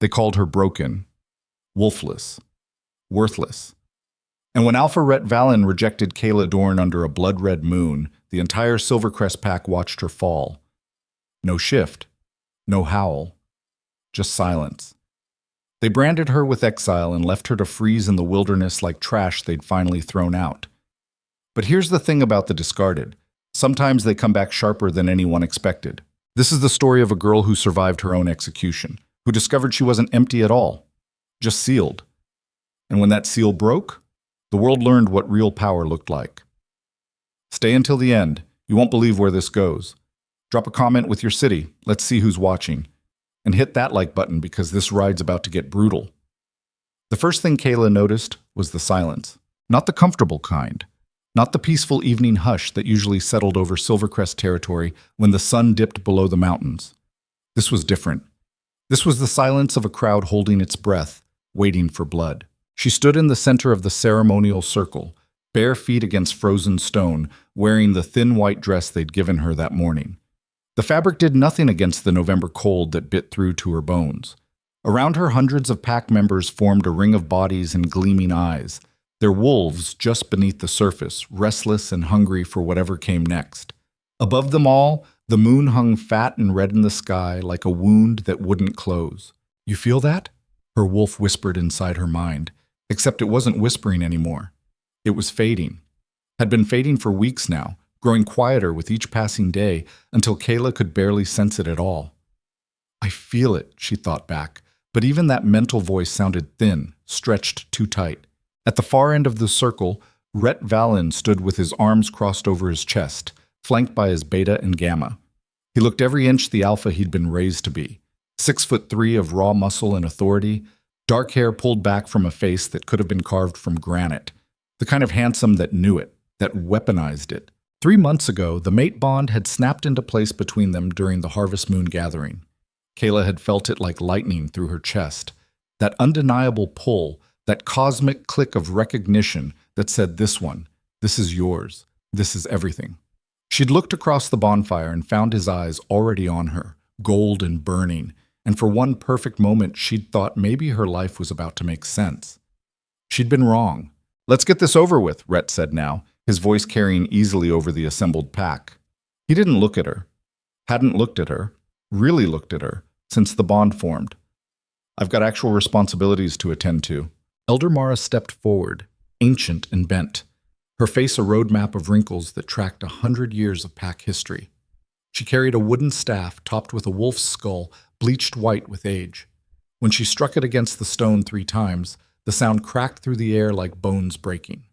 They called her broken, wolfless, worthless. And when Alpha Rhett Valen rejected Kaela Dorn under a blood-red moon, the entire Silvercrest pack watched her fall. No shift, no howl, just silence. They branded her with exile and left her to freeze in the wilderness like trash they'd finally thrown out. But here's the thing about the discarded. Sometimes they come back sharper than anyone expected. This is the story of a girl who survived her own execution, who discovered she wasn't empty at all, just sealed. And when that seal broke, the world learned what real power looked like. Stay until the end. You won't believe where this goes. Drop a comment with your city. Let's see who's watching. And hit that like button because this ride's about to get brutal. The first thing Kaela noticed was the silence. Not the comfortable kind. Not the peaceful evening hush that usually settled over Silvercrest territory when the sun dipped below the mountains. This was different. This was the silence of a crowd holding its breath, waiting for blood. She stood in the center of the ceremonial circle, bare feet against frozen stone, wearing the thin white dress they'd given her that morning. The fabric did nothing against the November cold that bit through to her bones. Around her, hundreds of pack members formed a ring of bodies and gleaming eyes, their wolves just beneath the surface, restless and hungry for whatever came next. Above them all, the moon hung fat and red in the sky like a wound that wouldn't close. "You feel that?" her wolf whispered inside her mind, except it wasn't whispering anymore. It was fading. Had been fading for weeks now, growing quieter with each passing day until Kaela could barely sense it at all. "I feel it," she thought back, but even that mental voice sounded thin, stretched too tight. At the far end of the circle, Rhett Valen stood with his arms crossed over his chest, flanked by his beta and gamma. He looked every inch the alpha he'd been raised to be. 6'3" of raw muscle and authority, dark hair pulled back from a face that could have been carved from granite, the kind of handsome that knew it, that weaponized it. 3 months ago, the mate bond had snapped into place between them during the Harvest Moon gathering. Kaela had felt it like lightning through her chest, that undeniable pull, that cosmic click of recognition that said, "This one, this is yours, this is everything." She'd looked across the bonfire and found his eyes already on her, gold and burning, and for one perfect moment she'd thought maybe her life was about to make sense. She'd been wrong. "Let's get this over with," Rhett said now, his voice carrying easily over the assembled pack. He didn't look at her, hadn't looked at her, really looked at her, since the bond formed. "I've got actual responsibilities to attend to." Elder Mara stepped forward, ancient and bent, her face a roadmap of wrinkles that tracked 100 years of pack history. She carried a wooden staff topped with a wolf's skull, bleached white with age. When she struck it against the stone 3 times, the sound cracked through the air like bones breaking.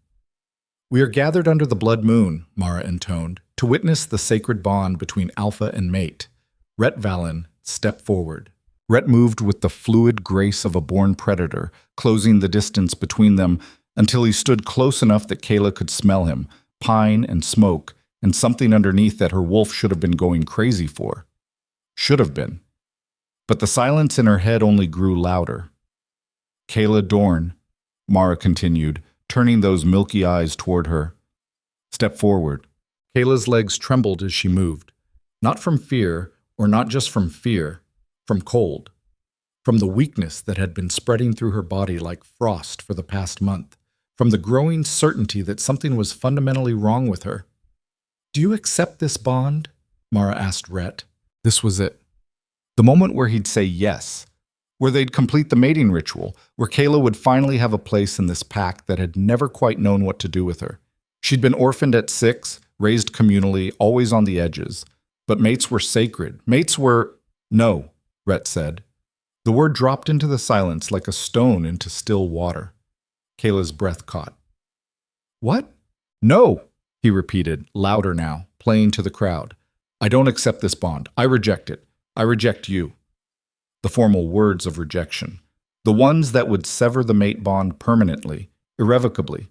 "We are gathered under the blood moon," Mara intoned, "to witness the sacred bond between alpha and mate." Rhett Valen stepped forward. Rhett moved with the fluid grace of a born predator, closing the distance between them until he stood close enough that Kaela could smell him, pine and smoke, and something underneath that her wolf should have been going crazy for. Should have been. But the silence in her head only grew louder. "Kaela Dorn," Mara continued, turning those milky eyes toward her. "Step forward." Kayla's legs trembled as she moved. Not from fear, or not just from fear, from cold. From the weakness that had been spreading through her body like frost for the past month. From the growing certainty that something was fundamentally wrong with her. "Do you accept this bond?" Mara asked Rhett. This was it. The moment where he'd say yes. Where they'd complete the mating ritual, where Kaela would finally have a place in this pack that had never quite known what to do with her. She'd been orphaned at 6, raised communally, always on the edges. But mates were sacred. Mates were... "No," Rhett said. The word dropped into the silence like a stone into still water. Kayla's breath caught. "What?" "No," he repeated, louder now, playing to the crowd. "I don't accept this bond. I reject it. I reject you." The formal words of rejection. The ones that would sever the mate bond permanently, irrevocably.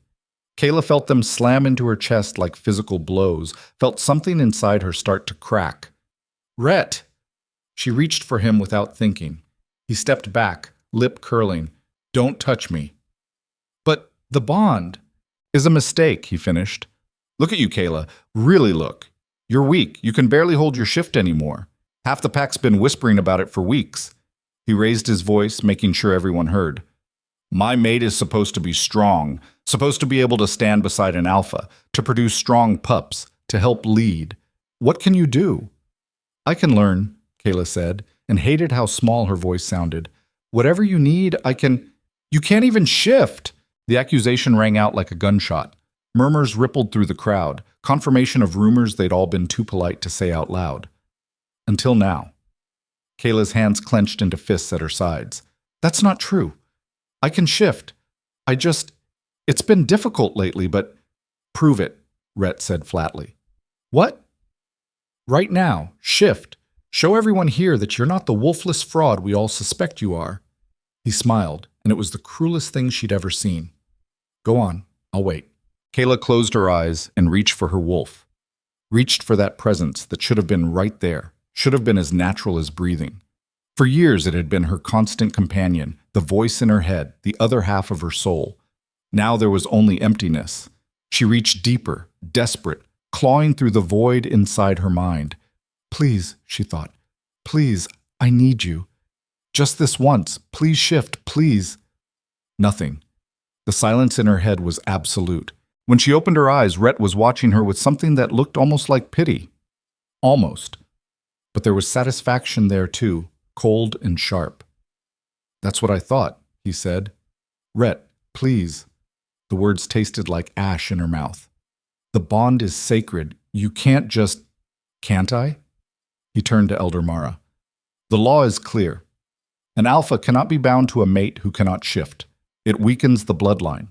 Kaela felt them slam into her chest like physical blows, felt something inside her start to crack. "Rhett!" She reached for him without thinking. He stepped back, lip curling. "Don't touch me." "But the bond is a mistake," he finished. "Look at you, Kaela. Really look. You're weak. You can barely hold your shift anymore. Half the pack's been whispering about it for weeks." He raised his voice, making sure everyone heard. My mate is supposed to be strong, supposed to be able to stand beside an alpha, to produce strong pups, to help lead. What can you do? I can learn, Kaela said, and hated how small her voice sounded. Whatever you need, I can... You can't even shift! The accusation rang out like a gunshot. Murmurs rippled through the crowd, confirmation of rumors they'd all been too polite to say out loud. Until now. Kayla's hands clenched into fists at her sides. That's not true. I can shift. It's been difficult lately, but... Prove it, Rhett said flatly. What? Right now, shift. Show everyone here that you're not the wolfless fraud we all suspect you are. He smiled, and it was the cruelest thing she'd ever seen. Go on, I'll wait. Kaela closed her eyes and reached for her wolf. Reached for that presence that should have been right there, should have been as natural as breathing. For years it had been her constant companion, the voice in her head, the other half of her soul. Now there was only emptiness. She reached deeper, desperate, clawing through the void inside her mind. Please, she thought. Please, I need you. Just this once. Please shift, please. Nothing. The silence in her head was absolute. When she opened her eyes, Rhett was watching her with something that looked almost like pity. Almost. But there was satisfaction there too, cold and sharp. That's what I thought, he said. Rhett, please. The words tasted like ash in her mouth. The bond is sacred. You can't just... Can't I? He turned to Elder Mara. The law is clear. An alpha cannot be bound to a mate who cannot shift. It weakens the bloodline,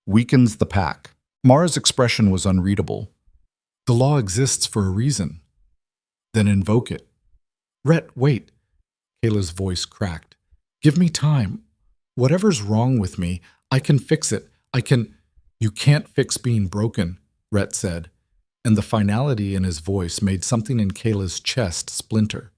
weakens the pack. Mara's expression was unreadable. The law exists for a reason. Then invoke it. Rhett, wait. Kayla's voice cracked. Give me time. Whatever's wrong with me, I can fix it. You can't fix being broken, Rhett said, and the finality in his voice made something in Kayla's chest splinter.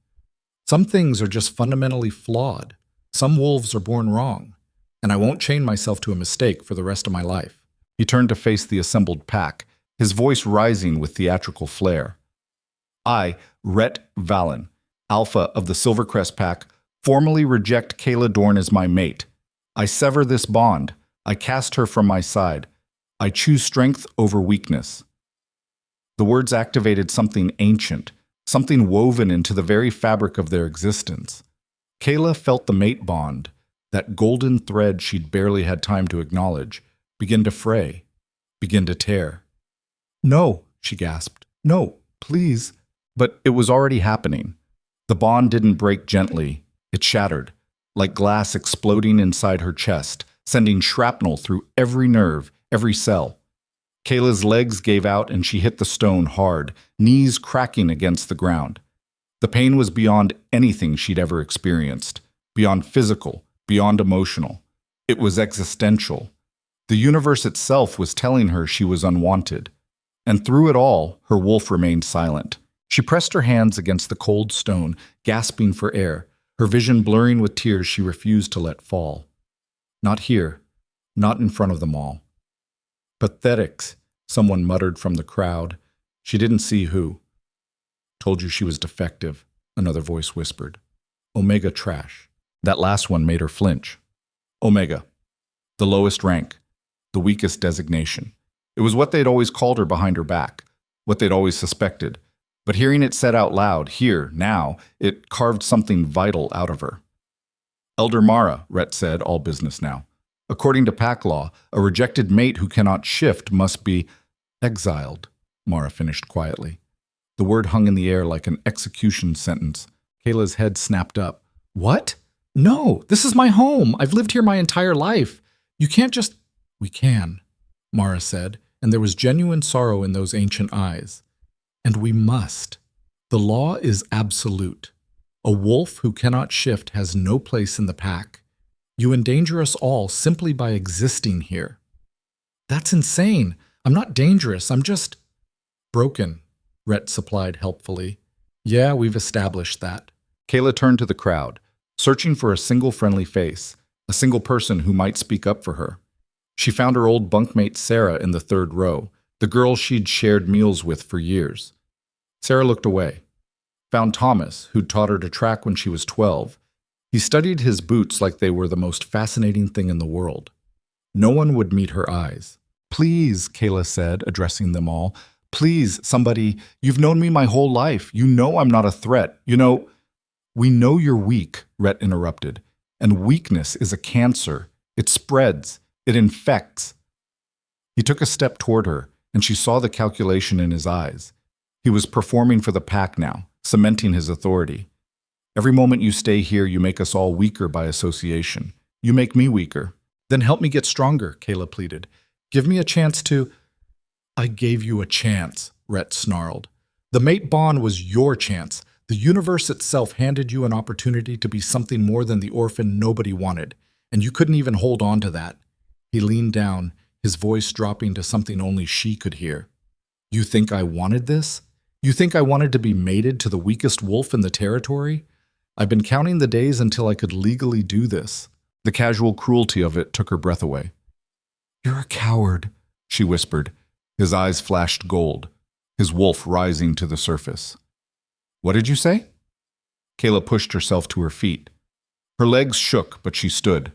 Some things are just fundamentally flawed. Some wolves are born wrong, and I won't chain myself to a mistake for the rest of my life. He turned to face the assembled pack, his voice rising with theatrical flair. I, Rhett Valen, Alpha of the Silvercrest Pack, formally reject Kaela Dorn as my mate. I sever this bond. I cast her from my side. I choose strength over weakness. The words activated something ancient, something woven into the very fabric of their existence. Kaela felt the mate bond, that golden thread she'd barely had time to acknowledge, begin to fray, begin to tear. No, she gasped. No, please. But it was already happening. The bond didn't break gently. It shattered, like glass exploding inside her chest, sending shrapnel through every nerve, every cell. Kayla's legs gave out and she hit the stone hard, knees cracking against the ground. The pain was beyond anything she'd ever experienced, beyond physical, beyond emotional. It was existential. The universe itself was telling her she was unwanted. And through it all, her wolf remained silent. She pressed her hands against the cold stone, gasping for air, her vision blurring with tears she refused to let fall. Not here, not in front of them all. Pathetics, someone muttered from the crowd. She didn't see who. Told you she was defective, another voice whispered. Omega trash. That last one made her flinch. Omega. The lowest rank. The weakest designation. It was what they'd always called her behind her back, what they'd always suspected. But hearing it said out loud, here, now, it carved something vital out of her. Elder Mara, Rhett said, all business now. According to pack law, a rejected mate who cannot shift must be exiled, Mara finished quietly. The word hung in the air like an execution sentence. Kayla's head snapped up. What? No, this is my home. I've lived here my entire life. You can't just... We can, Mara said, and there was genuine sorrow in those ancient eyes. And we must. The law is absolute. A wolf who cannot shift has no place in the pack. You endanger us all simply by existing here. That's insane. I'm not dangerous. I'm just... broken, Rhett supplied helpfully. Yeah, we've established that. Kaela turned to the crowd, searching for a single friendly face, a single person who might speak up for her. She found her old bunkmate Sarah in the third row, the girl she'd shared meals with for years. Sarah looked away. Found Thomas, who'd taught her to track when she was 12. He studied his boots like they were the most fascinating thing in the world. No one would meet her eyes. "Please," Kaela said, addressing them all. "Please, somebody, you've known me my whole life. You know I'm not a threat. We know you're weak," Rhett interrupted. "And weakness is a cancer. It spreads. It infects." He took a step toward her, and she saw the calculation in his eyes. He was performing for the pack now, cementing his authority. "Every moment you stay here, you make us all weaker by association. You make me weaker." "Then help me get stronger," Kaela pleaded. "Give me a chance to—" "I gave you a chance," Rhett snarled. "The mate bond was your chance. The universe itself handed you an opportunity to be something more than the orphan nobody wanted, and you couldn't even hold on to that." He leaned down, his voice dropping to something only she could hear. "You think I wanted this? You think I wanted to be mated to the weakest wolf in the territory? I've been counting the days until I could legally do this." The casual cruelty of it took her breath away. "You're a coward," she whispered. His eyes flashed gold, his wolf rising to the surface. "What did you say?" Kaela pushed herself to her feet. Her legs shook, but she stood.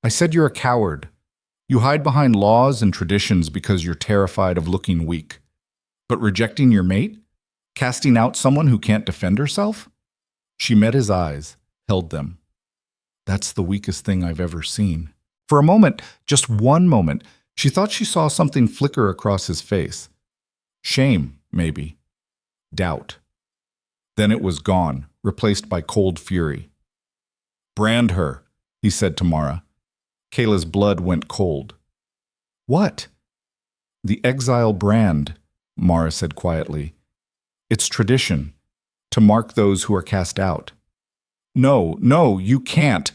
"I said you're a coward. You hide behind laws and traditions because you're terrified of looking weak. But rejecting your mate? Casting out someone who can't defend herself?" She met his eyes, held them. "That's the weakest thing I've ever seen." For a moment, just one moment, she thought she saw something flicker across his face. Shame, maybe. Doubt. Then it was gone, replaced by cold fury. "Brand her," he said to Mara. Kaela's blood went cold. "What?" "The exile brand," Mara said quietly. "It's tradition, to mark those who are cast out." No, you can't."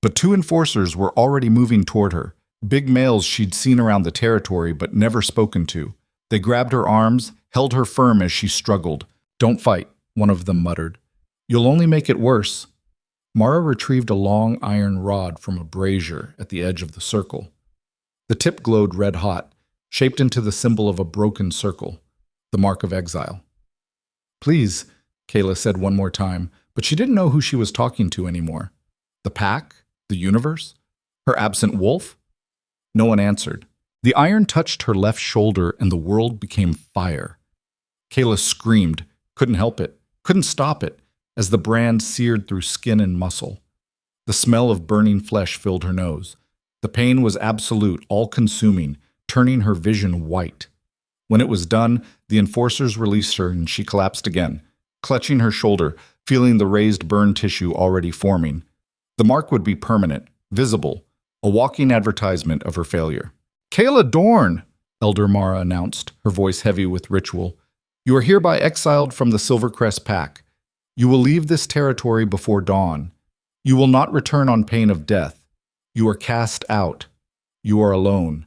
But two enforcers were already moving toward her, big males she'd seen around the territory but never spoken to. They grabbed her arms, held her firm as she struggled. "Don't fight," one of them muttered. "You'll only make it worse." Mara retrieved a long iron rod from a brazier at the edge of the circle. The tip glowed red-hot, shaped into the symbol of a broken circle, the mark of exile. "Please," Kaela said one more time, but she didn't know who she was talking to anymore. The pack? The universe? Her absent wolf? No one answered. The iron touched her left shoulder and the world became fire. Kaela screamed, couldn't help it, couldn't stop it, as the brand seared through skin and muscle. The smell of burning flesh filled her nose. The pain was absolute, all-consuming, turning her vision white. When it was done, the enforcers released her and she collapsed again, clutching her shoulder, feeling the raised burn tissue already forming. The mark would be permanent, visible, a walking advertisement of her failure. "Kaela Dorn," Elder Mara announced, her voice heavy with ritual. "You are hereby exiled from the Silvercrest Pack. You will leave this territory before dawn. You will not return on pain of death. You are cast out. You are alone.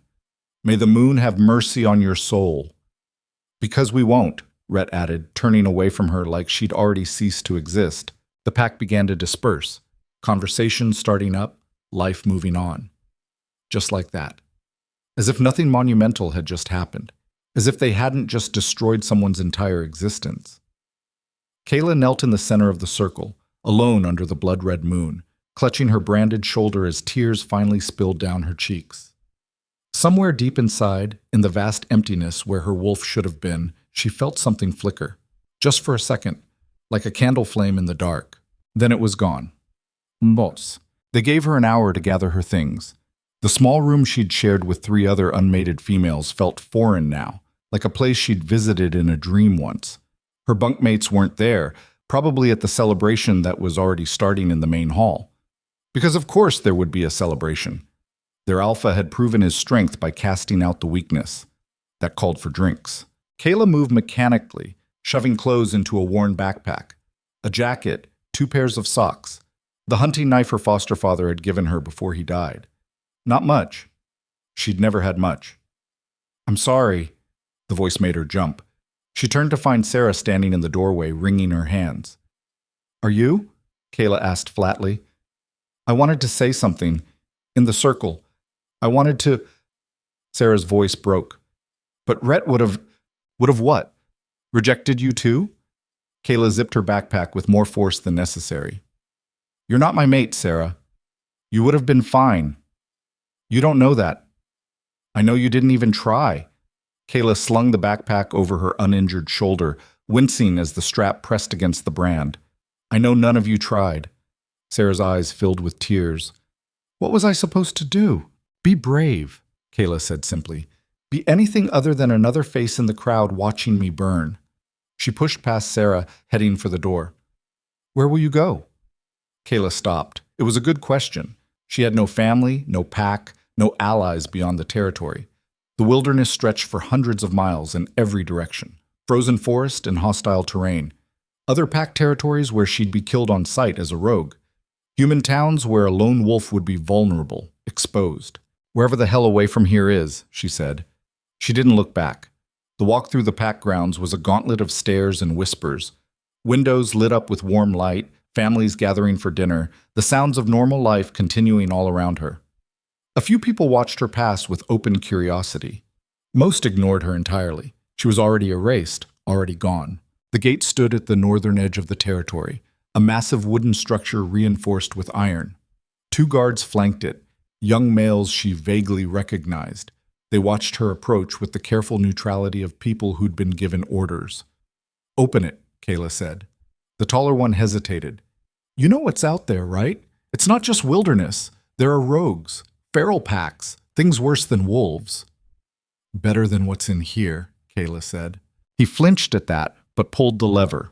May the moon have mercy on your soul." "Because we won't," Rhett added, turning away from her like she'd already ceased to exist. The pack began to disperse, conversation starting up, life moving on. Just like that. As if nothing monumental had just happened. As if they hadn't just destroyed someone's entire existence. Kaela knelt in the center of the circle, alone under the blood-red moon, clutching her branded shoulder as tears finally spilled down her cheeks. Somewhere deep inside, in the vast emptiness where her wolf should have been, she felt something flicker. Just for a second, like a candle flame in the dark. Then it was gone. Mbos. They gave her an hour to gather her things. The small room she'd shared with 3 other unmated females felt foreign now, like a place she'd visited in a dream once. Her bunkmates weren't there, probably at the celebration that was already starting in the main hall. Because of course there would be a celebration. Their alpha had proven his strength by casting out the weakness. That called for drinks. Kaela moved mechanically, shoving clothes into a worn backpack. A jacket, 2 pairs of socks. The hunting knife her foster father had given her before he died. Not much. She'd never had much. "I'm sorry." The voice made her jump. She turned to find Sarah standing in the doorway, wringing her hands. "Are you?" Kaela asked flatly. "I wanted to say something. In the circle. I wanted to—" Sarah's voice broke. "But Rhett would have what? Rejected you too?" Kaela zipped her backpack with more force than necessary. You're not my mate, Sarah. You would have been fine. You don't know that. I know you didn't even try. Kaela slung the backpack over her uninjured shoulder, wincing as the strap pressed against the brand. I know none of you tried. Sarah's eyes filled with tears. What was I supposed to do? Be brave, Kaela said simply. Be anything other than another face in the crowd watching me burn. She pushed past Sarah, heading for the door. Where will you go? Kaela stopped. It was a good question. She had no family, no pack, no allies beyond the territory. The wilderness stretched for hundreds of miles in every direction. Frozen forest and hostile terrain. Other pack territories where she'd be killed on sight as a rogue. Human towns where a lone wolf would be vulnerable, exposed. Wherever the hell away from here is, she said. She didn't look back. The walk through the pack grounds was a gauntlet of stares and whispers. Windows lit up with warm light, families gathering for dinner, the sounds of normal life continuing all around her. A few people watched her pass with open curiosity. Most ignored her entirely. She was already erased, already gone. The gate stood at the northern edge of the territory, a massive wooden structure reinforced with iron. 2 guards flanked it, young males she vaguely recognized. They watched her approach with the careful neutrality of people who'd been given orders. Open it, Kaela said. The taller one hesitated. You know what's out there, right? It's not just wilderness. There are rogues, feral packs, things worse than wolves. Better than what's in here, Kaela said. He flinched at that, but pulled the lever.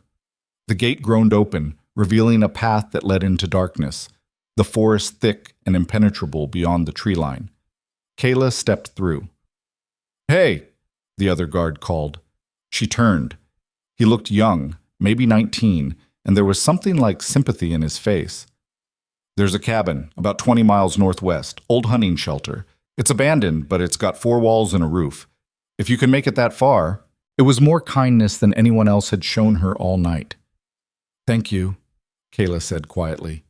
The gate groaned open, revealing a path that led into darkness, the forest thick and impenetrable beyond the tree line. Kaela stepped through. Hey, the other guard called. She turned. He looked young, maybe 19, and there was something like sympathy in his face. There's a cabin, about 20 miles northwest, old hunting shelter. It's abandoned, but it's got 4 walls and a roof. If you can make it that far. It was more kindness than anyone else had shown her all night. Thank you, Kaela said quietly.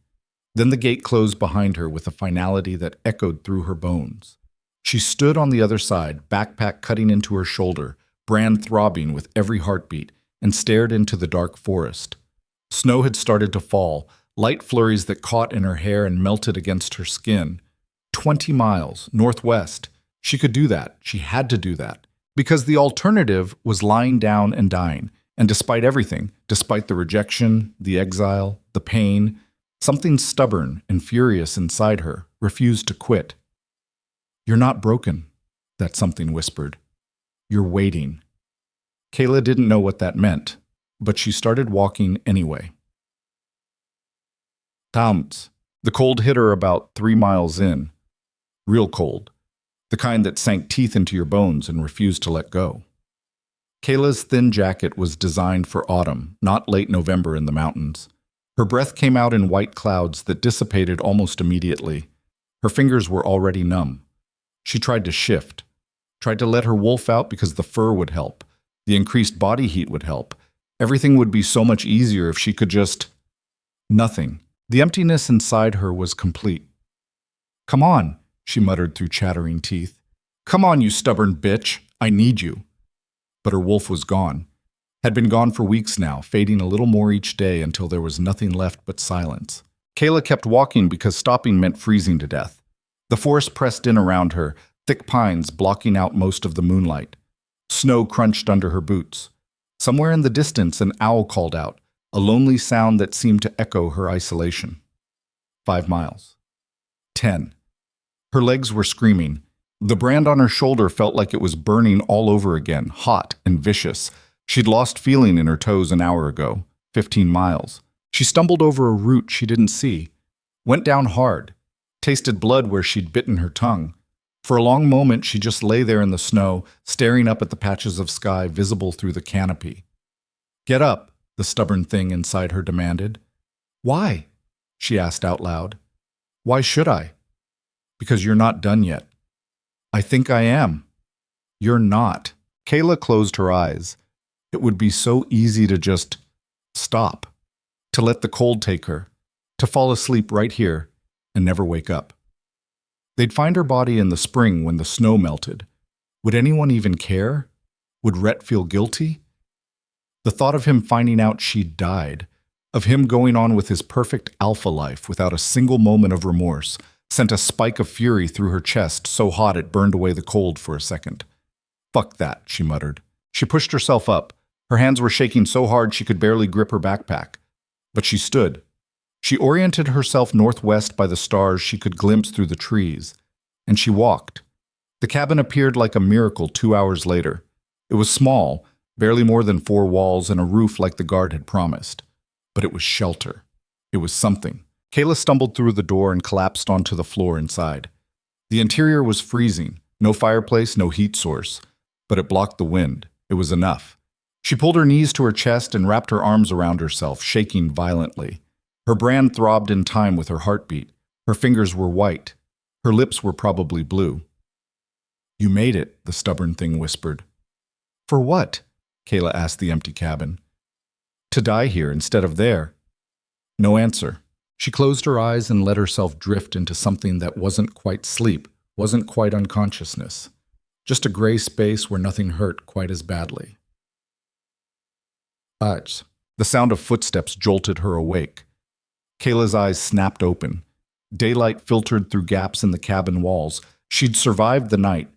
Then the gate closed behind her with a finality that echoed through her bones. She stood on the other side, backpack cutting into her shoulder, brand throbbing with every heartbeat, and stared into the dark forest. Snow had started to fall, light flurries that caught in her hair and melted against her skin. 20 miles, northwest. She could do that. She had to do that. Because the alternative was lying down and dying. And despite everything, despite the rejection, the exile, the pain, something stubborn and furious inside her refused to quit. You're not broken, that something whispered. You're waiting. Kaela didn't know what that meant, but she started walking anyway. Towns. The cold hit her about 3 miles in. Real cold. The kind that sank teeth into your bones and refused to let go. Kaela's thin jacket was designed for autumn, not late November in the mountains. Her breath came out in white clouds that dissipated almost immediately. Her fingers were already numb. She tried to shift, tried to let her wolf out because the fur would help. The increased body heat would help. Everything would be so much easier if she could just... Nothing. The emptiness inside her was complete. Come on, she muttered through chattering teeth. Come on, you stubborn bitch. I need you. But her wolf was gone. Had been gone for weeks now, fading a little more each day until there was nothing left but silence. Kaela kept walking because stopping meant freezing to death. The forest pressed in around her, thick pines blocking out most of the moonlight. Snow crunched under her boots. Somewhere in the distance, an owl called out, a lonely sound that seemed to echo her isolation. 5 miles. 10. Her legs were screaming. The brand on her shoulder felt like it was burning all over again, hot and vicious. She'd lost feeling in her toes an hour ago, 15 miles. She stumbled over a root she didn't see, went down hard, tasted blood where she'd bitten her tongue. For a long moment, she just lay there in the snow, staring up at the patches of sky visible through the canopy. Get up, the stubborn thing inside her demanded. Why? She asked out loud. Why should I? Because you're not done yet. I think I am. You're not. Kaela closed her eyes. It would be so easy to just stop, to let the cold take her, to fall asleep right here and never wake up. They'd find her body in the spring when the snow melted. Would anyone even care? Would Rhett feel guilty? The thought of him finding out she'd died, of him going on with his perfect alpha life without a single moment of remorse, sent a spike of fury through her chest so hot it burned away the cold for a second. "Fuck that," she muttered. She pushed herself up. Her hands were shaking so hard she could barely grip her backpack. But she stood. She oriented herself northwest by the stars she could glimpse through the trees. And she walked. The cabin appeared like a miracle 2 hours later. It was small, barely more than 4 walls and a roof like the guard had promised. But it was shelter. It was something. Kaela stumbled through the door and collapsed onto the floor inside. The interior was freezing. No fireplace, no heat source. But it blocked the wind. It was enough. She pulled her knees to her chest and wrapped her arms around herself, shaking violently. Her brand throbbed in time with her heartbeat. Her fingers were white. Her lips were probably blue. "You made it," the stubborn thing whispered. "For what?" Kaela asked the empty cabin. "To die here instead of there." No answer. She closed her eyes and let herself drift into something that wasn't quite sleep, wasn't quite unconsciousness. Just a gray space where nothing hurt quite as badly. The sound of footsteps jolted her awake. Kayla's eyes snapped open. Daylight filtered through gaps in the cabin walls. She'd survived the night.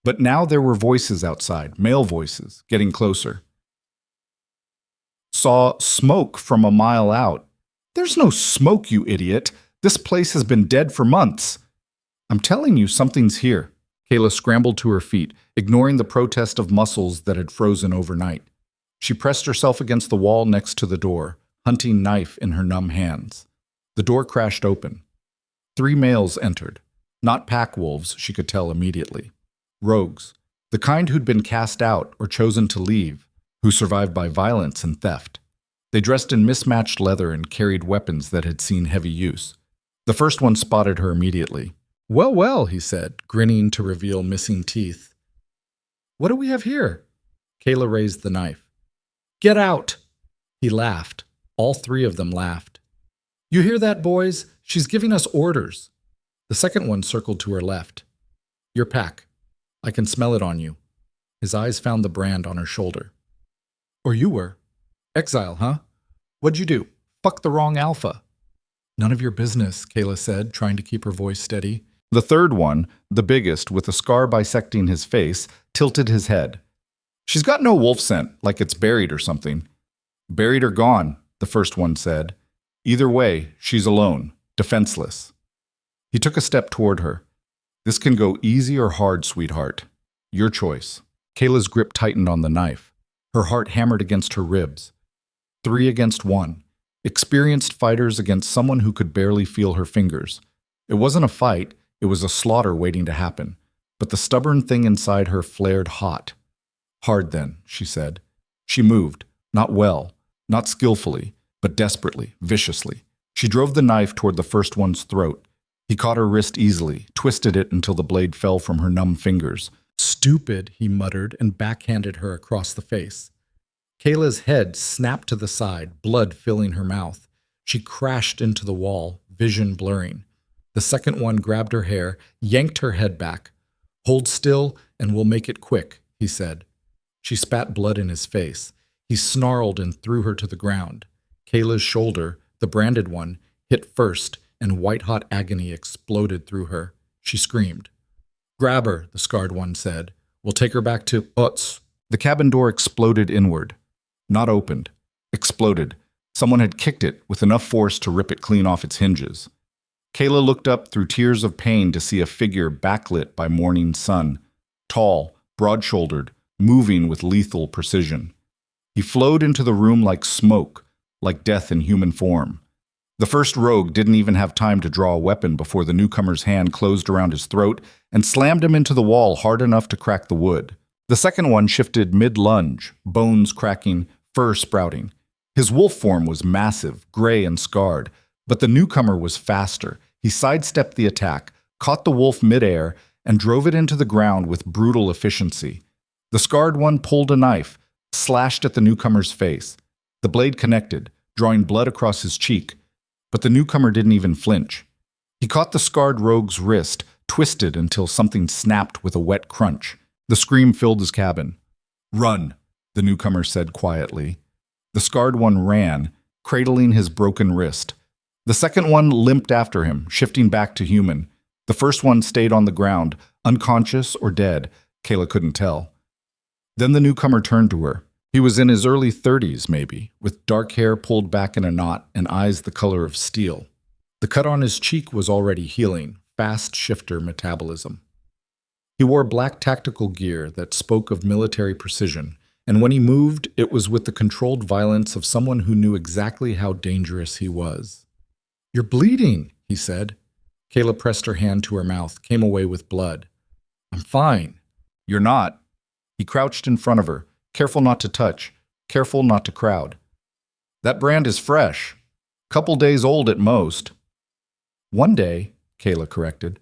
But now there were voices outside, male voices, getting closer. "Saw smoke from a mile out." "There's no smoke, you idiot. This place has been dead for months." "I'm telling you, something's here." Kaela scrambled to her feet, ignoring the protest of muscles that had frozen overnight. She pressed herself against the wall next to the door, hunting knife in her numb hands. The door crashed open. 3 males entered. Not pack wolves, she could tell immediately. Rogues. The kind who'd been cast out or chosen to leave, who survived by violence and theft. They dressed in mismatched leather and carried weapons that had seen heavy use. The first one spotted her immediately. "Well, well," he said, grinning to reveal missing teeth. "What do we have here?" Kaela raised the knife. "Get out!" He laughed. All 3 of them laughed. "You hear that, boys? She's giving us orders." The second one circled to her left. "Your pack. I can smell it on you." His eyes found the brand on her shoulder. "Or you were. Exile, huh? What'd you do? Fuck the wrong alpha." "None of your business," Kaela said, trying to keep her voice steady. The third one, the biggest, with a scar bisecting his face, tilted his head. "She's got no wolf scent, like it's buried or something." "Buried or gone," the first one said. "Either way, she's alone, defenseless." He took a step toward her. "This can go easy or hard, sweetheart. Your choice." Kayla's grip tightened on the knife. Her heart hammered against her ribs. 3 against 1. Experienced fighters against someone who could barely feel her fingers. It wasn't a fight, it was a slaughter waiting to happen. But the stubborn thing inside her flared hot. "Hard then," she said. She moved, not well, not skillfully, but desperately, viciously. She drove the knife toward the first one's throat. He caught her wrist easily, twisted it until the blade fell from her numb fingers. "Stupid," he muttered and backhanded her across the face. Kayla's head snapped to the side, blood filling her mouth. She crashed into the wall, vision blurring. The second one grabbed her hair, yanked her head back. "Hold still, and we'll make it quick," he said. She spat blood in his face. He snarled and threw her to the ground. Kayla's shoulder, the branded one, hit first, and white-hot agony exploded through her. She screamed. "Grab her," the scarred one said. "We'll take her back to Utz." The cabin door exploded inward. Not opened. Exploded. Someone had kicked it with enough force to rip it clean off its hinges. Kaela looked up through tears of pain to see a figure backlit by morning sun. Tall, broad-shouldered, moving with lethal precision. He flowed into the room like smoke, like death in human form. The first rogue didn't even have time to draw a weapon before the newcomer's hand closed around his throat and slammed him into the wall hard enough to crack the wood. The second one shifted mid-lunge, bones cracking, fur sprouting. His wolf form was massive, gray and scarred, but the newcomer was faster. He sidestepped the attack, caught the wolf midair, and drove it into the ground with brutal efficiency. The scarred one pulled a knife, slashed at the newcomer's face. The blade connected, drawing blood across his cheek, but the newcomer didn't even flinch. He caught the scarred rogue's wrist, twisted until something snapped with a wet crunch. The scream filled his cabin. "Run," the newcomer said quietly. The scarred one ran, cradling his broken wrist. The second one limped after him, shifting back to human. The first one stayed on the ground, unconscious or dead. Kaela couldn't tell. Then the newcomer turned to her. He was in his early 30s, maybe, with dark hair pulled back in a knot and eyes the color of steel. The cut on his cheek was already healing, fast shifter metabolism. He wore black tactical gear that spoke of military precision, and when he moved, it was with the controlled violence of someone who knew exactly how dangerous he was. "You're bleeding," he said. Kaela pressed her hand to her mouth, came away with blood. "I'm fine." "You're not." He crouched in front of her, careful not to touch, careful not to crowd. "That brand is fresh. Couple days old at most." "1 day," Kaela corrected.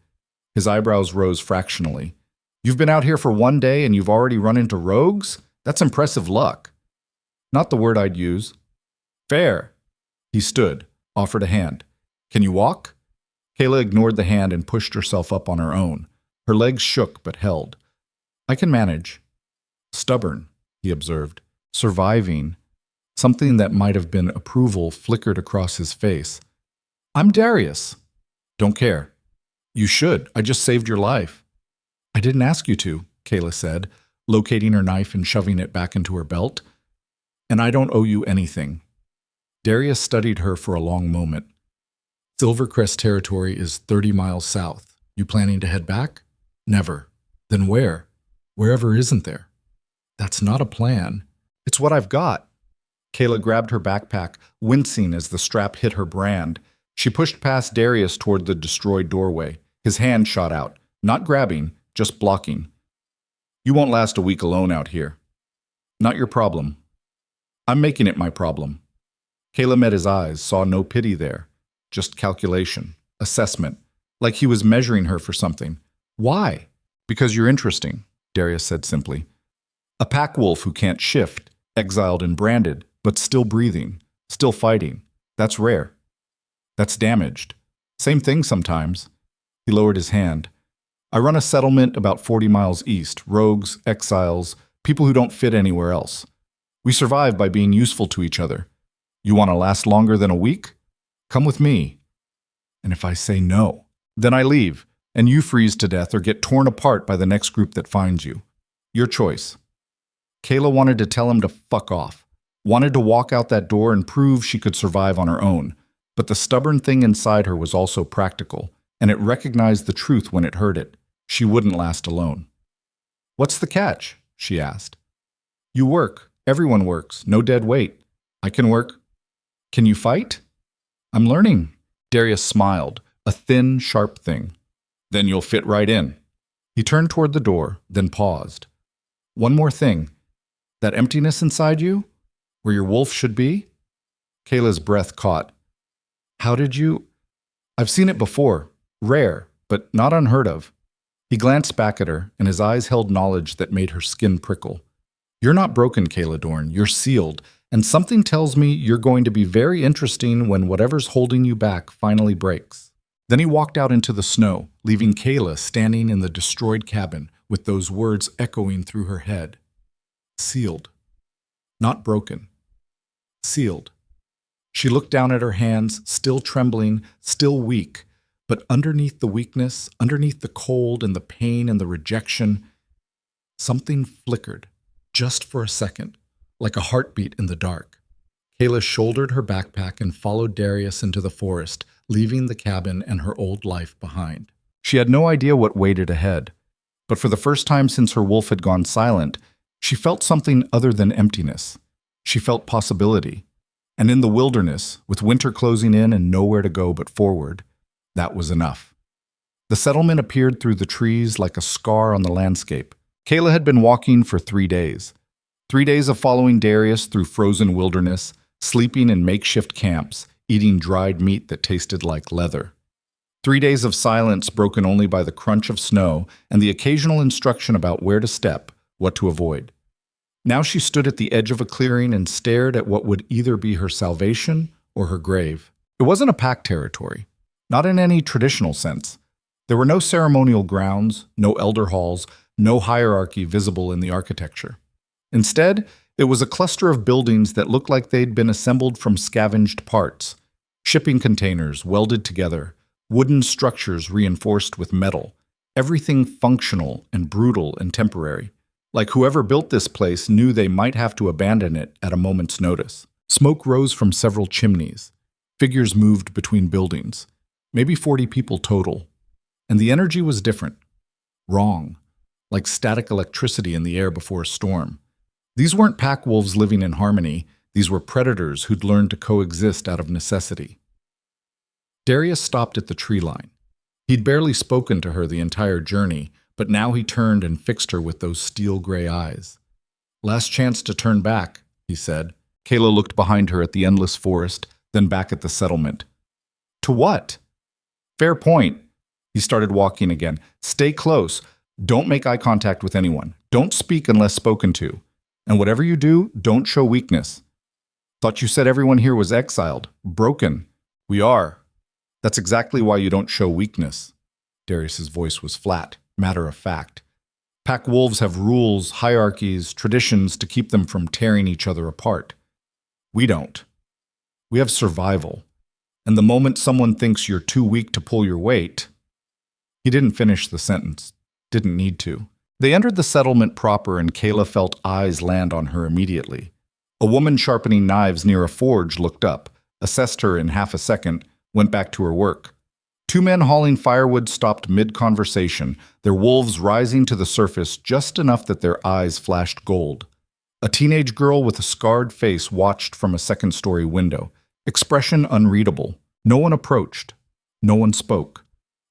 His eyebrows rose fractionally. "You've been out here for 1 day and you've already run into rogues? That's impressive luck." "Not the word I'd use." "Fair." He stood, offered a hand. "Can you walk?" Kaela ignored the hand and pushed herself up on her own. Her legs shook but held. "I can manage." "Stubborn," he observed. "Surviving." Something that might have been approval flickered across his face. "I'm Darius." "Don't care." "You should. I just saved your life." "I didn't ask you to," Kaela said, locating her knife and shoving it back into her belt. "And I don't owe you anything." Darius studied her for a long moment. "Silvercrest territory is 30 miles south. You planning to head back?" "Never." "Then where?" "Wherever isn't there." "That's not a plan." "It's what I've got." Kaela grabbed her backpack, wincing as the strap hit her brand. She pushed past Darius toward the destroyed doorway. His hand shot out, not grabbing, just blocking. "You won't last a week alone out here." "Not your problem." "I'm making it my problem." Kaela met his eyes, saw no pity there, just calculation, assessment, like he was measuring her for something. "Why?" "Because you're interesting," Darius said simply. "A pack wolf who can't shift, exiled and branded, but still breathing, still fighting. That's rare. That's damaged. Same thing sometimes." He lowered his hand. "I run a settlement about 40 miles east, rogues, exiles, people who don't fit anywhere else. We survive by being useful to each other. You want to last longer than a week? Come with me." "And if I say no?" "Then I leave, and you freeze to death or get torn apart by the next group that finds you. Your choice." Kaela wanted to tell him to fuck off, wanted to walk out that door and prove she could survive on her own. But the stubborn thing inside her was also practical, and it recognized the truth when it heard it. She wouldn't last alone. "What's the catch?" she asked. "You work. Everyone works. No dead weight. I can work." "Can you fight?" "I'm learning." Darius smiled, a thin, sharp thing. "Then you'll fit right in." He turned toward the door, then paused. "One more thing. That emptiness inside you? Where your wolf should be?" Kaela's breath caught. "How did you—" "I've seen it before. Rare, but not unheard of." He glanced back at her, and his eyes held knowledge that made her skin prickle. "You're not broken, Kaela Dorn. You're sealed, and something tells me you're going to be very interesting when whatever's holding you back finally breaks." Then he walked out into the snow, leaving Kaela standing in the destroyed cabin with those words echoing through her head. Sealed. Not broken. Sealed. She looked down at her hands, still trembling, still weak, but underneath the weakness, underneath the cold and the pain and the rejection, something flickered, just for a second, like a heartbeat in the dark. Kaela shouldered her backpack and followed Darius into the forest, leaving the cabin and her old life behind. She had no idea what waited ahead, but for the first time since her wolf had gone silent, she felt something other than emptiness. She felt possibility. And in the wilderness, with winter closing in and nowhere to go but forward, that was enough. The settlement appeared through the trees like a scar on the landscape. Kaela had been walking for 3 days. 3 days of following Darius through frozen wilderness, sleeping in makeshift camps, eating dried meat that tasted like leather. 3 days of silence broken only by the crunch of snow and the occasional instruction about where to step, what to avoid. Now she stood at the edge of a clearing and stared at what would either be her salvation or her grave. It wasn't a pack territory, not in any traditional sense. There were no ceremonial grounds, no elder halls, no hierarchy visible in the architecture. Instead, It was a cluster of buildings that looked like they'd been assembled from scavenged parts. Shipping containers welded together, wooden structures reinforced with metal, everything functional and brutal and temporary. Like whoever built this place knew they might have to abandon it at a moment's notice. Smoke rose from several chimneys. Figures moved between buildings. Maybe 40 people total. And the energy was different. Wrong. Like static electricity in the air before a storm. These weren't pack wolves living in harmony. These were predators who'd learned to coexist out of necessity. Darius stopped at the tree line. He'd barely spoken to her the entire journey, but now he turned and fixed her with those steel-gray eyes. "Last chance to turn back," he said. Kaela looked behind her at the endless forest, then back at the settlement. "To what?" "Fair point." He started walking again. "Stay close. Don't make eye contact with anyone. Don't speak unless spoken to. And whatever you do, don't show weakness." "Thought you said everyone here was exiled. Broken." "We are." "That's exactly why you don't show weakness." Darius's voice was flat, matter of fact. Pack wolves have rules, hierarchies, traditions to keep them from tearing each other apart. We don't. We have survival. And the moment someone thinks you're too weak to pull your weight... He didn't finish the sentence. Didn't need to. They entered the settlement proper and Kaela felt eyes land on her immediately. A woman sharpening knives near a forge looked up, assessed her in half a second, went back to her work. Two men hauling firewood stopped mid-conversation, their wolves rising to the surface just enough that their eyes flashed gold. A teenage girl with a scarred face watched from a second-story window, expression unreadable. No one approached. No one spoke.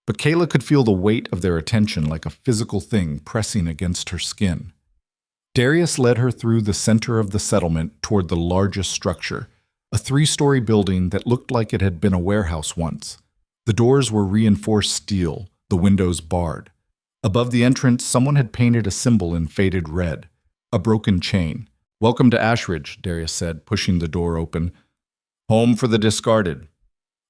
But Kaela could feel the weight of their attention like a physical thing pressing against her skin. Darius led her through the center of the settlement toward the largest structure, a 3-story building that looked like it had been a warehouse once. The doors were reinforced steel, the windows barred. Above the entrance, someone had painted a symbol in faded red, a broken chain. "Welcome to Ashridge," Darius said, pushing the door open. "Home for the discarded."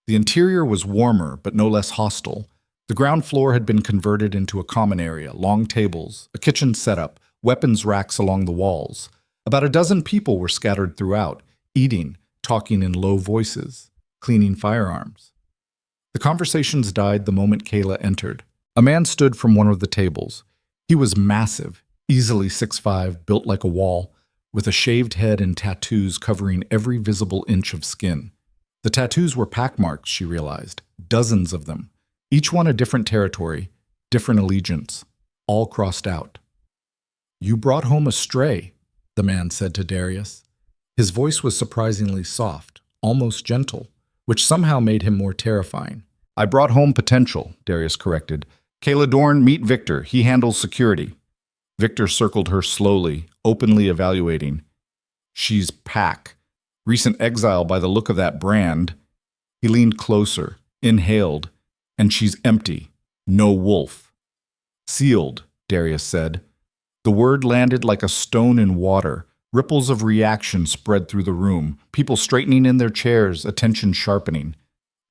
The interior was warmer, but no less hostile. The ground floor had been converted into a common area, long tables, a kitchen setup, weapons racks along the walls. About a dozen people were scattered throughout, eating, talking in low voices, cleaning firearms. The conversations died the moment Kaela entered. A man stood from one of the tables. He was massive, easily 6'5", built like a wall, with a shaved head and tattoos covering every visible inch of skin. The tattoos were pack marks, she realized, dozens of them. Each one a different territory, different allegiance, all crossed out. "You brought home a stray," the man said to Darius. His voice was surprisingly soft, almost gentle, which somehow made him more terrifying. "I brought home potential," Darius corrected. "Kaela Dorn, meet Victor. He handles security." Victor circled her slowly, openly evaluating. "She's pack. Recent exile by the look of that brand." He leaned closer, inhaled. "And she's empty. No wolf." "Sealed," Darius said. The word landed like a stone in water. Ripples of reaction spread through the room, people straightening in their chairs, attention sharpening.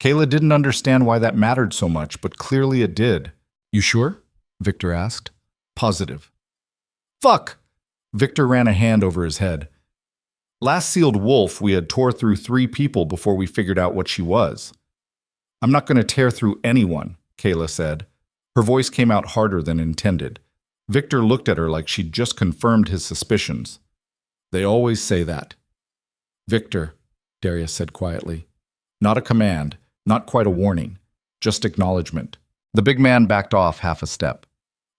Kaela didn't understand why that mattered so much, but clearly it did. "You sure?" Victor asked. "Positive." "Fuck!" Victor ran a hand over his head. "Last sealed wolf, we had tore through 3 people before we figured out what she was." "I'm not going to tear through anyone," Kaela said. Her voice came out harder than intended. Victor looked at her like she'd just confirmed his suspicions. "They always say that." "Victor," Darius said quietly. Not a command, not quite a warning, just acknowledgement. The big man backed off half a step.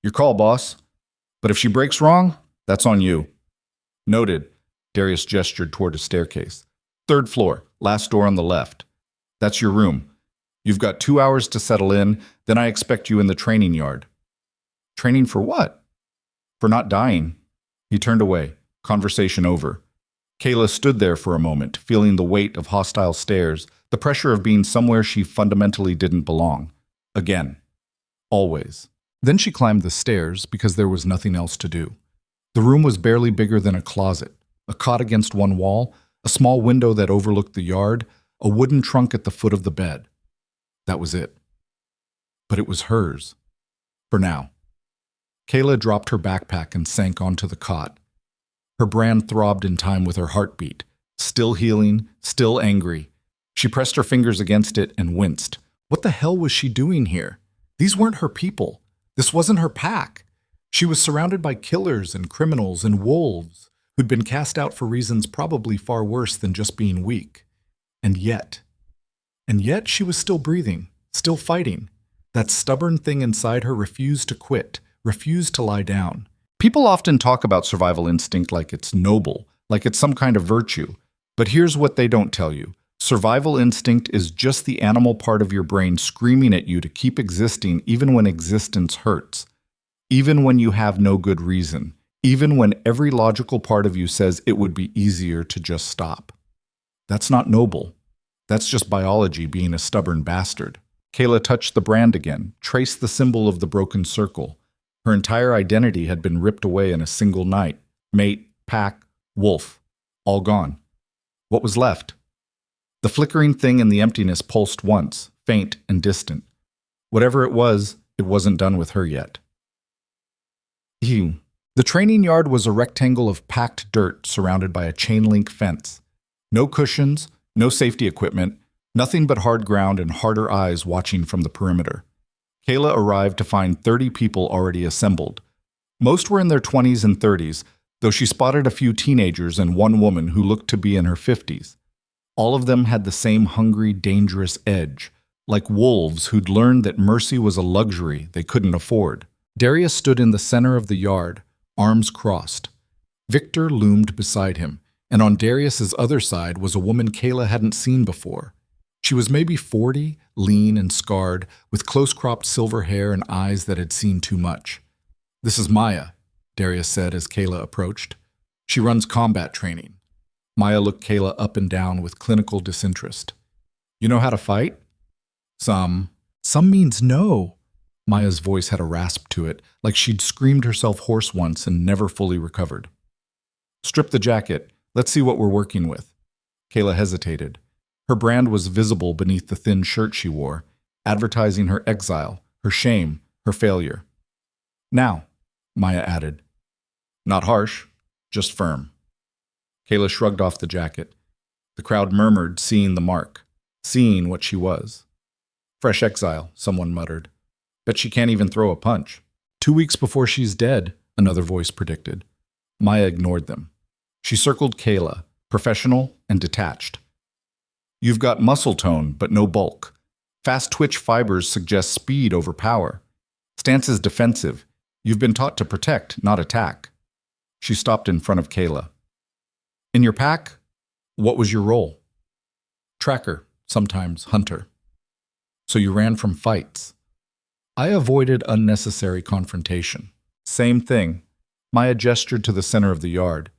"Your call, boss. But if she breaks wrong, that's on you." "Noted." Darius gestured toward a staircase. "3rd floor, last door on the left. That's your room. You've got 2 hours to settle in, then I expect you in the training yard." "Training for what?" "For not dying." He turned away, conversation over. Kaela stood there for a moment, feeling the weight of hostile stares, the pressure of being somewhere she fundamentally didn't belong. Again. Always. Then she climbed the stairs because there was nothing else to do. The room was barely bigger than a closet, a cot against one wall, a small window that overlooked the yard, a wooden trunk at the foot of the bed. That was it. But it was hers. For now. Kaela dropped her backpack and sank onto the cot. Her brand throbbed in time with her heartbeat. Still healing, still angry. She pressed her fingers against it and winced. What the hell was she doing here? These weren't her people. This wasn't her pack. She was surrounded by killers and criminals and wolves who'd been cast out for reasons probably far worse than just being weak. And yet she was still breathing, still fighting. That stubborn thing inside her refused to quit, refused to lie down. People often talk about survival instinct like it's noble, like it's some kind of virtue. But here's what they don't tell you. Survival instinct is just the animal part of your brain screaming at you to keep existing even when existence hurts. Even when you have no good reason. Even when every logical part of you says it would be easier to just stop. That's not noble. That's just biology being a stubborn bastard. Kaela touched the brand again, traced the symbol of the broken circle. Her entire identity had been ripped away in a single night. Mate, pack, wolf, all gone. What was left? The flickering thing in the emptiness pulsed once, faint and distant. Whatever it wasn't done with her yet. Ew. The training yard was a rectangle of packed dirt surrounded by a chain-link fence. No cushions, no safety equipment, nothing but hard ground and harder eyes watching from the perimeter. Kaela arrived to find 30 people already assembled. Most were in their 20s and 30s, though she spotted a few teenagers and one woman who looked to be in her 50s. All of them had the same hungry, dangerous edge, like wolves who'd learned that mercy was a luxury they couldn't afford. Darius stood in the center of the yard, arms crossed. Victor loomed beside him, and on Darius's other side was a woman Kaela hadn't seen before. She was maybe 40, lean and scarred, with close-cropped silver hair and eyes that had seen too much. "This is Maya," Darius said as Kaela approached. "She runs combat training." Maya looked Kaela up and down with clinical disinterest. "You know how to fight?" Some means no." Maya's voice had a rasp to it, like she'd screamed herself hoarse once and never fully recovered. "Strip the jacket. Let's see what we're working with." Kaela hesitated. Her brand was visible beneath the thin shirt she wore, advertising her exile, her shame, her failure. "Now," Maya added. "Not harsh, just firm." Kaela shrugged off the jacket. The crowd murmured, seeing the mark, seeing what she was. "Fresh exile," someone muttered. "Bet she can't even throw a punch." 2 weeks before she's dead," another voice predicted. Maya ignored them. She circled Kaela, professional and detached. "You've got muscle tone, but no bulk. Fast twitch fibers suggest speed over power. Stance is defensive. You've been taught to protect, not attack." She stopped in front of Kaela. "In your pack, what was your role?" "Tracker, sometimes hunter." "So you ran from fights." "I avoided unnecessary confrontation." "Same thing." Maya gestured to the center of the yard.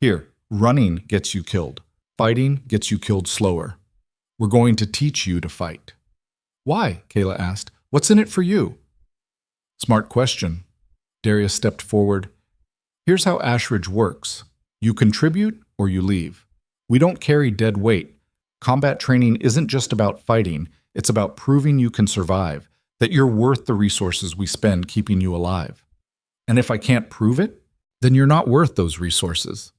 "Here, running gets you killed. Fighting gets you killed slower. We're going to teach you to fight." "Why?" Kaela asked. "What's in it for you?" "Smart question." Darius stepped forward. "Here's how Ashridge works. You contribute or you leave. We don't carry dead weight. Combat training isn't just about fighting. It's about proving you can survive, that you're worth the resources we spend keeping you alive. And if I can't prove it, then you're not worth those resources."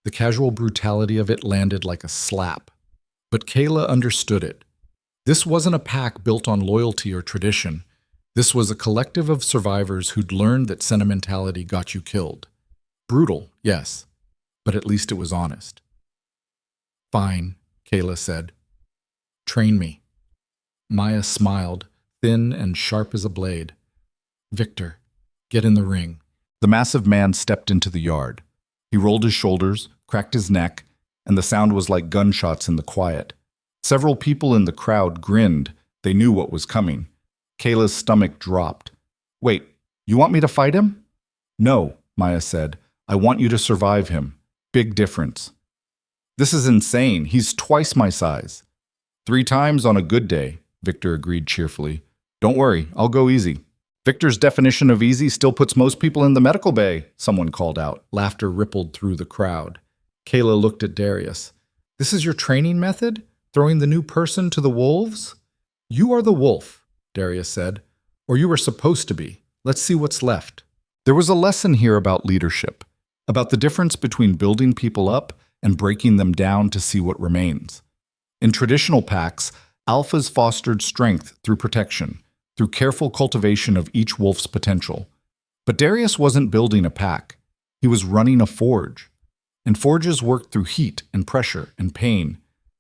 The casual brutality of it landed like a slap. But Kaela understood it. This wasn't a pack built on loyalty or tradition. This was a collective of survivors who'd learned that sentimentality got you killed. Brutal, yes, but at least it was honest. "Fine," Kaela said. "Train me." Maya smiled, thin and sharp as a blade. "Victor, get in the ring." The massive man stepped into the yard. He rolled his shoulders, cracked his neck, and the sound was like gunshots in the quiet. Several people in the crowd grinned. They knew what was coming. Kaela's stomach dropped. "Wait, you want me to fight him?" "No," Maya said. "I want you to survive him. Big difference." "This is insane. He's twice my size." 3 times on a good day," Victor agreed cheerfully. "Don't worry, I'll go easy." "Victor's definition of easy still puts most people in the medical bay," someone called out. Laughter rippled through the crowd. Kaela looked at Darius. "This is your training method? Throwing the new person to the wolves?" "You are the wolf," Darius said. "Or you were supposed to be. Let's see what's left." There was a lesson here about leadership. about the difference between building people up and breaking them down to see what remains. In traditional packs, alphas fostered strength through protection, through careful cultivation of each wolf's potential. But Darius wasn't building a pack. He was running a forge. And forges worked through heat and pressure and pain.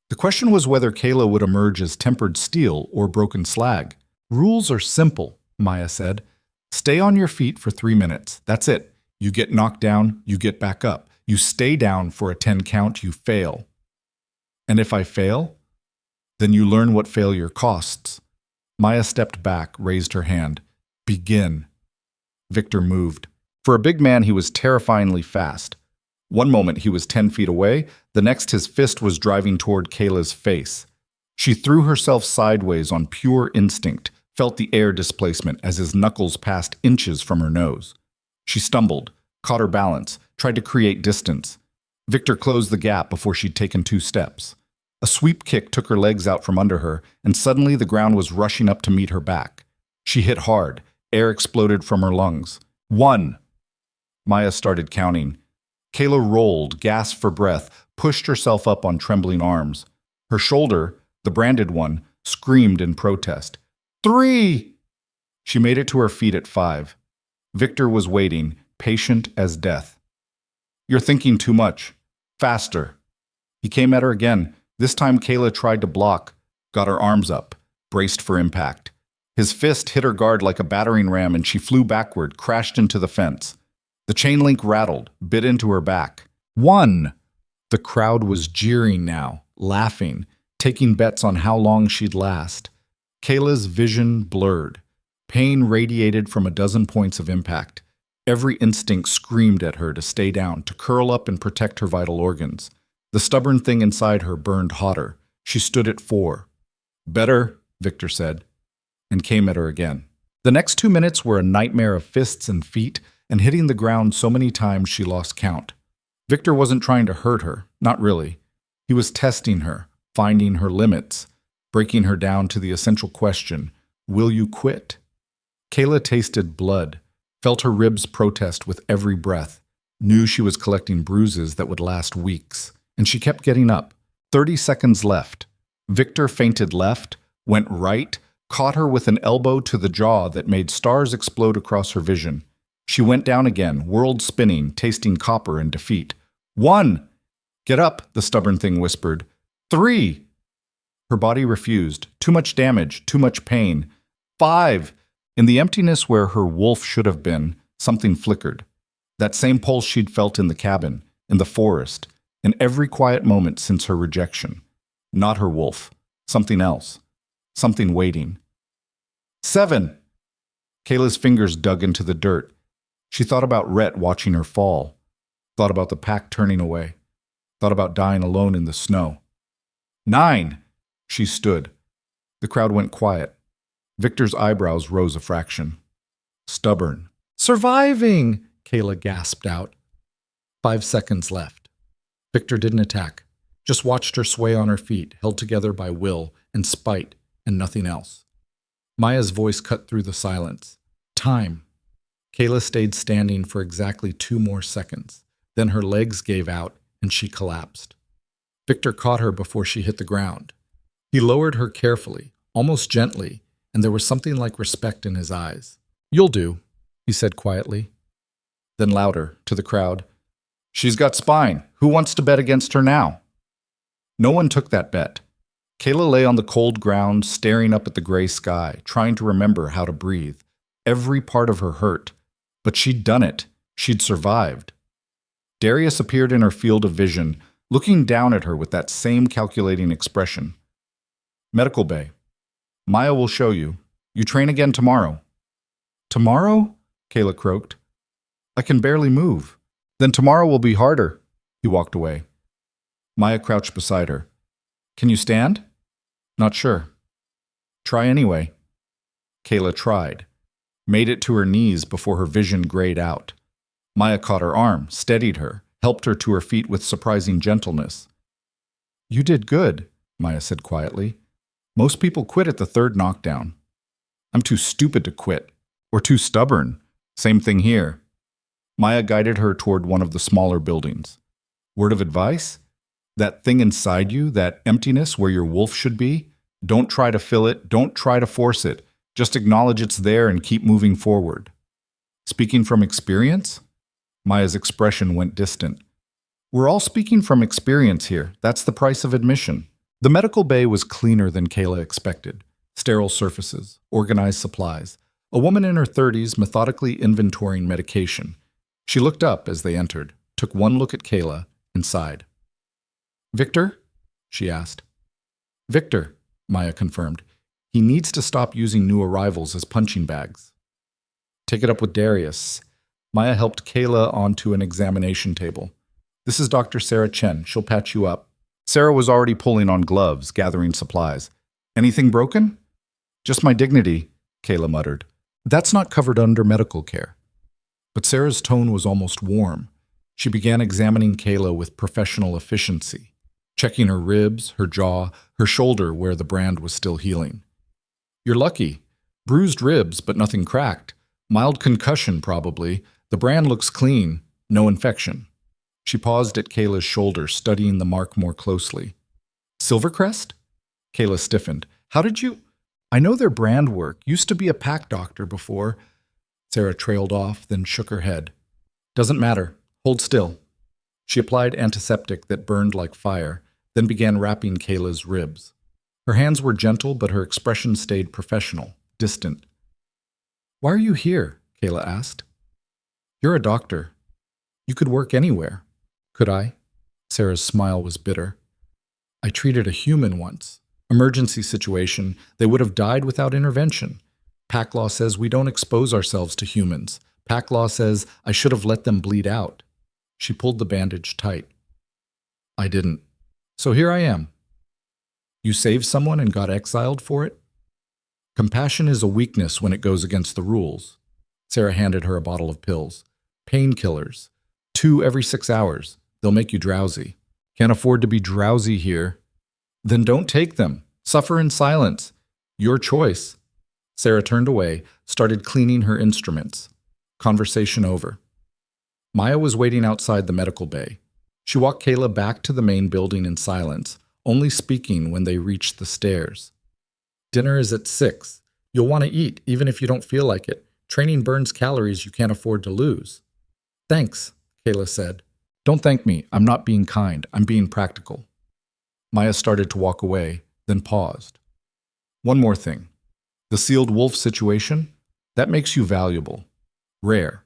The question was whether Kaela would emerge as tempered steel or broken slag. Rules are simple, Maya said. Stay on your feet for 3 minutes. That's it. You get knocked down, you get back up. You stay down for a 10 count, you fail. And if I fail? Then you learn what failure costs. Maya stepped back, raised her hand. Begin. Victor moved. For a big man, he was terrifyingly fast. One moment he was 10 feet away, the next his fist was driving toward Kaela's face. She threw herself sideways on pure instinct, felt the air displacement as his knuckles passed inches from her nose. She stumbled, caught her balance, tried to create distance. Victor closed the gap before she'd taken 2 steps. A sweep kick took her legs out from under her, and suddenly the ground was rushing up to meet her back. She hit hard. Air exploded from her lungs. 1. Maya started counting. Kaela rolled, gasped for breath, pushed herself up on trembling arms. Her shoulder, the branded one, screamed in protest. 3! She made it to her feet at 5. Victor was waiting, patient as death. You're thinking too much. Faster. He came at her again. This time Kaela tried to block, got her arms up, braced for impact. His fist hit her guard like a battering ram and she flew backward, crashed into the fence. The chain link rattled, bit into her back. 1! The crowd was jeering now, laughing, taking bets on how long she'd last. Kaela's vision blurred. Pain radiated from a dozen points of impact. Every instinct screamed at her to stay down, to curl up and protect her vital organs. The stubborn thing inside her burned hotter. She stood at 4. Better, Victor said, and came at her again. The next 2 minutes were a nightmare of fists and feet, and hitting the ground so many times she lost count. Victor wasn't trying to hurt her, not really. He was testing her, finding her limits, breaking her down to the essential question, will you quit? Kaela tasted blood, felt her ribs protest with every breath, knew she was collecting bruises that would last weeks, and she kept getting up. 30 seconds left. Victor feinted left, went right, caught her with an elbow to the jaw that made stars explode across her vision. She went down again, world spinning, tasting copper and defeat. 1! Get up, the stubborn thing whispered. 3! Her body refused. Too much damage, too much pain. 5! In the emptiness where her wolf should have been, something flickered. That same pulse she'd felt in the cabin, in the forest, in every quiet moment since her rejection. Not her wolf. Something else. Something waiting. 7! Kaela's fingers dug into the dirt. She thought about Rhett watching her fall, thought about the pack turning away, thought about dying alone in the snow. 9! She stood. The crowd went quiet. Victor's eyebrows rose a fraction. Stubborn. Surviving! Kaela gasped out. 5 seconds left. Victor didn't attack, just watched her sway on her feet, held together by will and spite and nothing else. Maya's voice cut through the silence. Time. Kaela stayed standing for exactly 2 more seconds. Then her legs gave out and she collapsed. Victor caught her before she hit the ground. He lowered her carefully, almost gently, and there was something like respect in his eyes. You'll do, he said quietly. Then louder, to the crowd. She's got spine. Who wants to bet against her now? No one took that bet. Kaela lay on the cold ground, staring up at the gray sky, trying to remember how to breathe. Every part of her hurt. But she'd done it. She'd survived. Darius appeared in her field of vision, looking down at her with that same calculating expression. Medical bay. Maya will show you. You train again tomorrow. Tomorrow? Kaela croaked. I can barely move. Then tomorrow will be harder. He walked away. Maya crouched beside her. Can you stand? Not sure. Try anyway. Kaela tried. Made it to her knees before her vision grayed out. Maya caught her arm, steadied her, helped her to her feet with surprising gentleness. You did good, Maya said quietly. Most people quit at the 3rd knockdown. I'm too stupid to quit. Or too stubborn. Same thing here. Maya guided her toward one of the smaller buildings. Word of advice? That thing inside you, that emptiness where your wolf should be, don't try to fill it, don't try to force it. Just acknowledge it's there and keep moving forward. Speaking from experience? Maya's expression went distant. We're all speaking from experience here. That's the price of admission. The medical bay was cleaner than Kaela expected. Sterile surfaces, organized supplies. A woman in her 30s methodically inventorying medication. She looked up as they entered, took one look at Kaela, and sighed. Victor? She asked. Victor, Maya confirmed. He needs to stop using new arrivals as punching bags. Take it up with Darius. Maya helped Kaela onto an examination table. This is Dr. Sarah Chen. She'll patch you up. Sarah was already pulling on gloves, gathering supplies. Anything broken? Just my dignity, Kaela muttered. That's not covered under medical care. But Sarah's tone was almost warm. She began examining Kaela with professional efficiency, checking her ribs, her jaw, her shoulder where the brand was still healing. You're lucky. Bruised ribs, but nothing cracked. Mild concussion, probably. The brand looks clean. No infection. She paused at Kayla's shoulder, studying the mark more closely. Silvercrest? Kaela stiffened. How did you... I know their brand work. Used to be a pack doctor before. Sarah trailed off, then shook her head. Doesn't matter. Hold still. She applied antiseptic that burned like fire, then began wrapping Kayla's ribs. Her hands were gentle, but her expression stayed professional, distant. Why are you here? Kaela asked. You're a doctor. You could work anywhere. Could I? Sarah's smile was bitter. I treated a human once. Emergency situation. They would have died without intervention. Pack law says we don't expose ourselves to humans. Pack law says I should have let them bleed out. She pulled the bandage tight. I didn't. So here I am. You saved someone and got exiled for it? Compassion is a weakness when it goes against the rules. Sarah handed her a bottle of pills. Painkillers. 2 every 6 hours. They'll make you drowsy. Can't afford to be drowsy here. Then don't take them. Suffer in silence. Your choice. Sarah turned away, started cleaning her instruments. Conversation over. Maya was waiting outside the medical bay. She walked Kaela back to the main building in silence, only speaking when they reached the stairs. Dinner is at 6. You'll want to eat, even if you don't feel like it. Training burns calories you can't afford to lose. Thanks, Kaela said. Don't thank me. I'm not being kind. I'm being practical. Maya started to walk away, then paused. One more thing. The sealed wolf situation, that makes you valuable. Rare.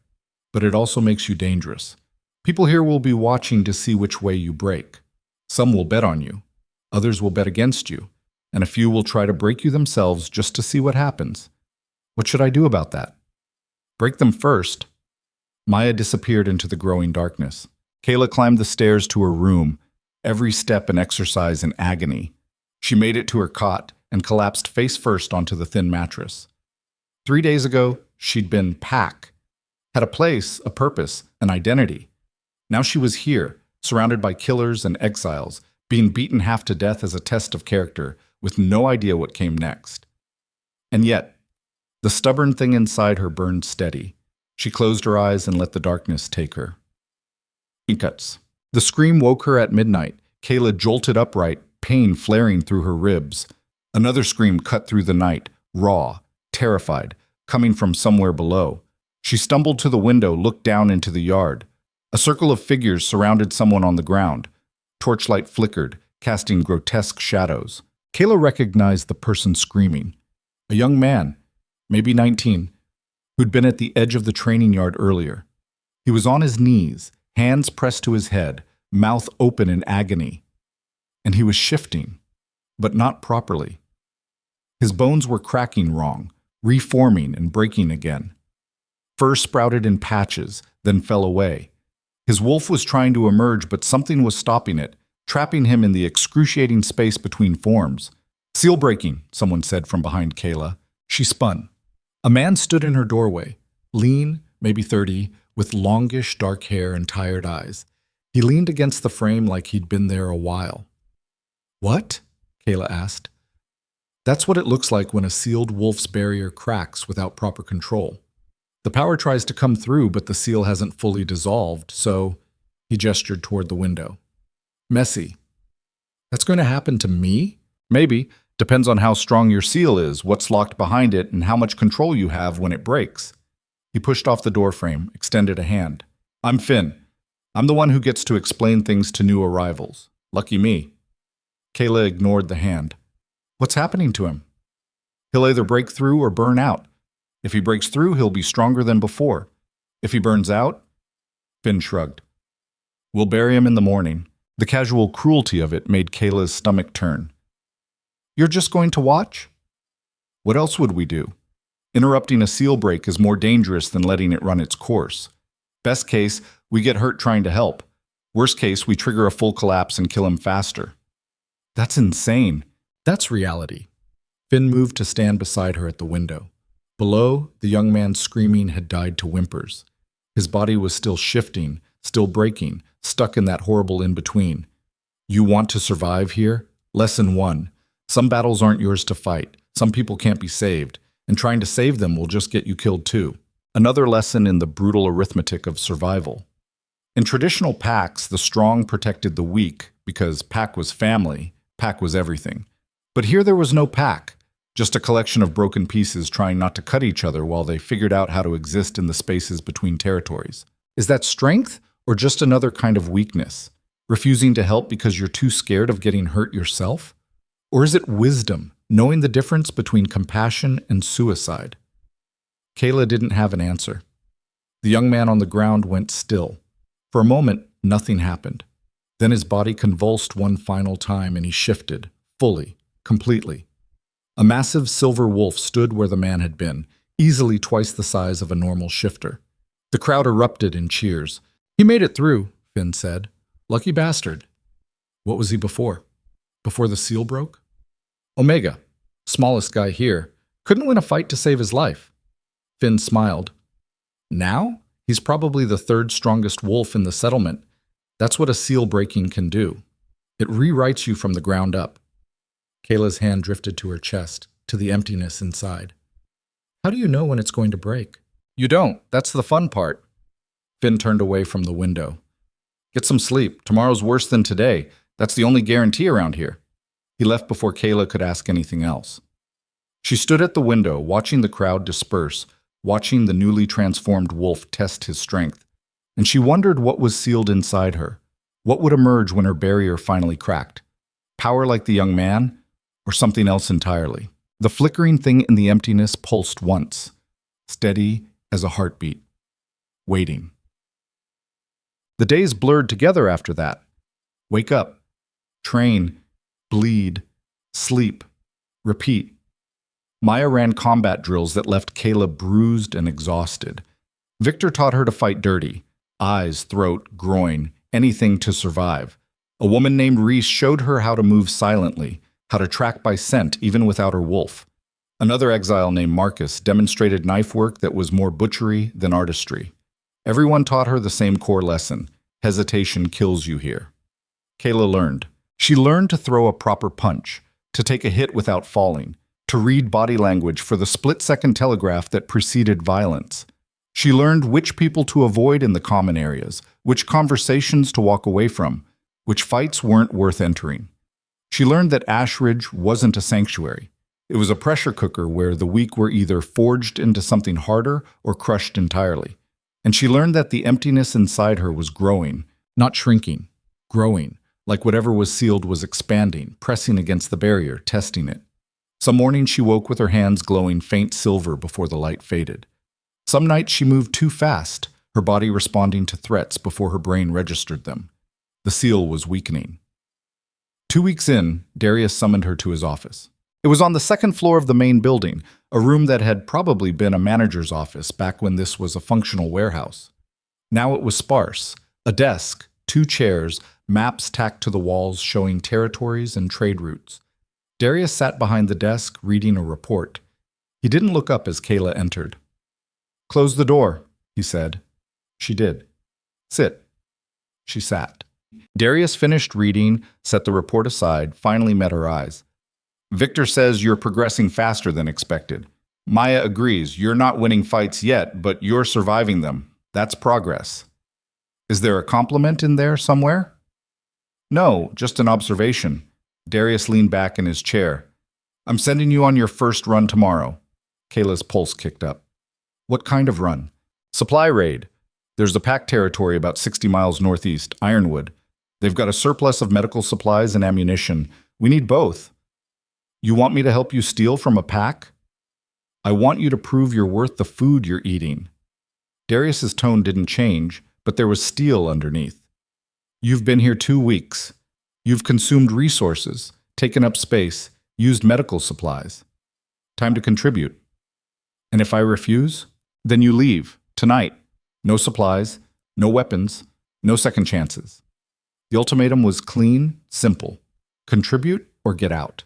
But it also makes you dangerous. People here will be watching to see which way you break. Some will bet on you. Others will bet against you. And a few will try to break you themselves just to see what happens. What should I do about that? Break them first. Maya disappeared into the growing darkness. Kaela climbed the stairs to her room, every step an exercise in agony. She made it to her cot and collapsed face first onto the thin mattress. 3 days ago, she'd been Pack. Had a place, a purpose, an identity. Now she was here, surrounded by killers and exiles, being beaten half to death as a test of character, with no idea what came next. And yet, the stubborn thing inside her burned steady. She closed her eyes and let the darkness take her. Cuts. The scream woke her at midnight. Kaela jolted upright, pain flaring through her ribs. Another scream cut through the night, raw, terrified, coming from somewhere below. She stumbled to the window, looked down into the yard. A circle of figures surrounded someone on the ground. Torchlight flickered, casting grotesque shadows. Kaela recognized the person screaming. A young man, maybe 19, who'd been at the edge of the training yard earlier. He was on his knees, hands pressed to his head, mouth open in agony. And he was shifting, but not properly. His bones were cracking wrong, reforming and breaking again. Fur sprouted in patches, then fell away. His wolf was trying to emerge, but something was stopping it, trapping him in the excruciating space between forms. Seal breaking, someone said from behind Kaela. She spun. A man stood in her doorway, lean, maybe 30, with longish dark hair and tired eyes. He leaned against the frame like he'd been there a while. What? Kaela asked. That's what it looks like when a sealed wolf's barrier cracks without proper control. The power tries to come through, but the seal hasn't fully dissolved, so he gestured toward the window. Messy. That's going to happen to me? Maybe. Depends on how strong your seal is, what's locked behind it, and how much control you have when it breaks. He pushed off the doorframe, extended a hand. I'm Finn. I'm the one who gets to explain things to new arrivals. Lucky me. Kaela ignored the hand. What's happening to him? He'll either break through or burn out. If he breaks through, he'll be stronger than before. If he burns out, Finn shrugged. We'll bury him in the morning. The casual cruelty of it made Kaela's stomach turn. You're just going to watch? What else would we do? Interrupting a seal break is more dangerous than letting it run its course. Best case, we get hurt trying to help. Worst case, we trigger a full collapse and kill him faster. That's insane. That's reality. Finn moved to stand beside her at the window. Below, the young man's screaming had died to whimpers. His body was still shifting, still breaking, stuck in that horrible in-between. You want to survive here? Lesson 1. Some battles aren't yours to fight. Some people can't be saved, and trying to save them will just get you killed too. Another lesson in the brutal arithmetic of survival. In traditional packs, the strong protected the weak because pack was family, pack was everything. But here there was no pack, just a collection of broken pieces trying not to cut each other while they figured out how to exist in the spaces between territories. Is that strength or just another kind of weakness? Refusing to help because you're too scared of getting hurt yourself? Or is it wisdom, knowing the difference between compassion and suicide? Kaela didn't have an answer. The young man on the ground went still. For a moment, nothing happened. Then his body convulsed one final time and he shifted, fully, completely. A massive silver wolf stood where the man had been, easily twice the size of a normal shifter. The crowd erupted in cheers. He made it through, Finn said. Lucky bastard. What was he before? Before the seal broke? Omega, smallest guy here, couldn't win a fight to save his life. Finn smiled. Now? He's probably the third strongest wolf in the settlement. That's what a seal breaking can do. It rewrites you from the ground up. Kaela's hand drifted to her chest, to the emptiness inside. How do you know when it's going to break? You don't. That's the fun part. Finn turned away from the window. Get some sleep. Tomorrow's worse than today. That's the only guarantee around here. He left before Kaela could ask anything else. She stood at the window, watching the crowd disperse, watching the newly transformed wolf test his strength. And she wondered what was sealed inside her. What would emerge when her barrier finally cracked? Power like the young man, or something else entirely? The flickering thing in the emptiness pulsed once, steady as a heartbeat, waiting. The days blurred together after that. Wake up, train, bleed, sleep, repeat. Maya ran combat drills that left Kaela bruised and exhausted. Victor taught her to fight dirty, eyes, throat, groin, anything to survive. A woman named Reese showed her how to move silently, how to track by scent even without her wolf. Another exile named Marcus demonstrated knife work that was more butchery than artistry. Everyone taught her the same core lesson: hesitation kills you here. Kaela learned. She learned to throw a proper punch, to take a hit without falling, to read body language for the split-second telegraph that preceded violence. She learned which people to avoid in the common areas, which conversations to walk away from, which fights weren't worth entering. She learned that Ashridge wasn't a sanctuary. It was a pressure cooker where the weak were either forged into something harder or crushed entirely. And she learned that the emptiness inside her was growing, not shrinking, growing, like whatever was sealed was expanding, pressing against the barrier, testing it. Some mornings she woke with her hands glowing faint silver before the light faded. Some nights she moved too fast, her body responding to threats before her brain registered them. The seal was weakening. 2 weeks in, Darius summoned her to his office. It was on the second floor of the main building, a room that had probably been a manager's office back when this was a functional warehouse. Now it was sparse. A desk, 2 chairs, maps tacked to the walls showing territories and trade routes. Darius sat behind the desk, reading a report. He didn't look up as Kaela entered. "Close the door," he said. She did. "Sit." She sat. Darius finished reading, set the report aside, finally met her eyes. "Victor says you're progressing faster than expected. Maya agrees. You're not winning fights yet, but you're surviving them. That's progress. Is there a compliment in there somewhere? No, just an observation. Darius leaned back in his chair. I'm sending you on your first run tomorrow. Kayla's pulse kicked up. What kind of run? Supply raid. There's a pack territory about 60 miles northeast, Ironwood. They've got a surplus of medical supplies and ammunition. We need both. You want me to help you steal from a pack? I want you to prove you're worth the food you're eating. Darius's tone didn't change, but there was steel underneath. You've been here 2 weeks. You've consumed resources, taken up space, used medical supplies. Time to contribute. And if I refuse, then you leave, tonight. No supplies, no weapons, no second chances. The ultimatum was clean, simple. Contribute or get out.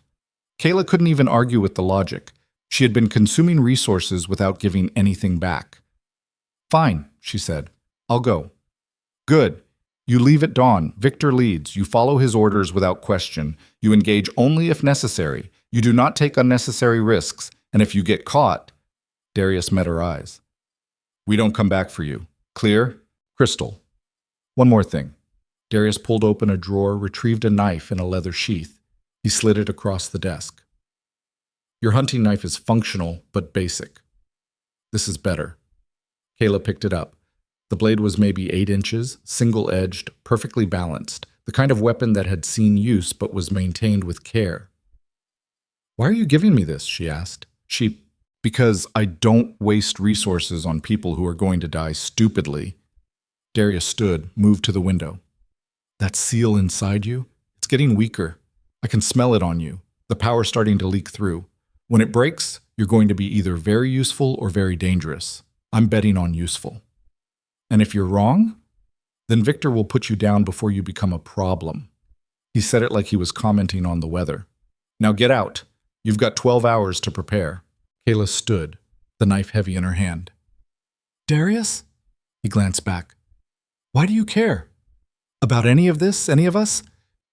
Kaela couldn't even argue with the logic. She had been consuming resources without giving anything back. Fine, she said. I'll go. Good. You leave at dawn. Victor leads. You follow his orders without question. You engage only if necessary. You do not take unnecessary risks. And if you get caught, Darius met her eyes. We don't come back for you. Clear? Crystal. One more thing. Darius pulled open a drawer, retrieved a knife in a leather sheath. He slid it across the desk. Your hunting knife is functional, but basic. This is better. Kaela picked it up. The blade was maybe 8 inches, single-edged, perfectly balanced, the kind of weapon that had seen use but was maintained with care. Why are you giving me this? She asked. Because I don't waste resources on people who are going to die stupidly. Darius stood, moved to the window. That seal inside you? It's getting weaker. I can smell it on you. The power's starting to leak through. When it breaks, you're going to be either very useful or very dangerous. I'm betting on useful. And if you're wrong, then Victor will put you down before you become a problem. He said it like he was commenting on the weather. Now get out. You've got 12 hours to prepare. Kaela stood, the knife heavy in her hand. Darius? He glanced back. Why do you care? About any of this, any of us?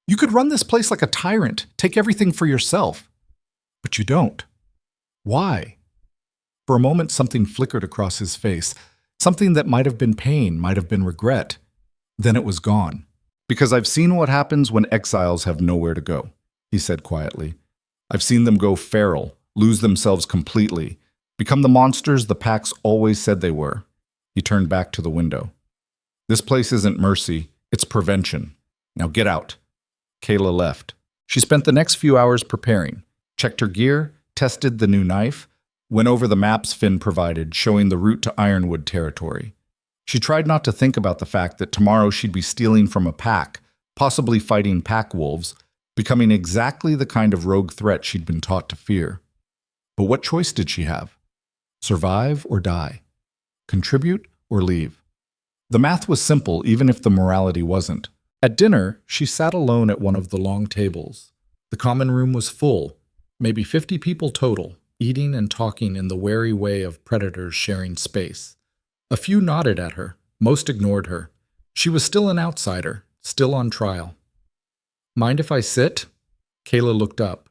You could run this place like a tyrant, take everything for yourself. But you don't. Why? For a moment, something flickered across his face. Something that might have been pain, might have been regret. Then it was gone. Because I've seen what happens when exiles have nowhere to go, he said quietly. I've seen them go feral, lose themselves completely, become the monsters the packs always said they were. He turned back to the window. This place isn't mercy, it's prevention. Now get out. Kaela left. She spent the next few hours preparing, checked her gear, tested the new knife, went over the maps Finn provided, showing the route to Ironwood territory. She tried not to think about the fact that tomorrow she'd be stealing from a pack, possibly fighting pack wolves, becoming exactly the kind of rogue threat she'd been taught to fear. But what choice did she have? Survive or die? Contribute or leave? The math was simple, even if the morality wasn't. At dinner, she sat alone at one of the long tables. The common room was full, maybe 50 people total, eating and talking in the wary way of predators sharing space. A few nodded at her, most ignored her. She was still an outsider, still on trial. Mind if I sit? Kaela looked up.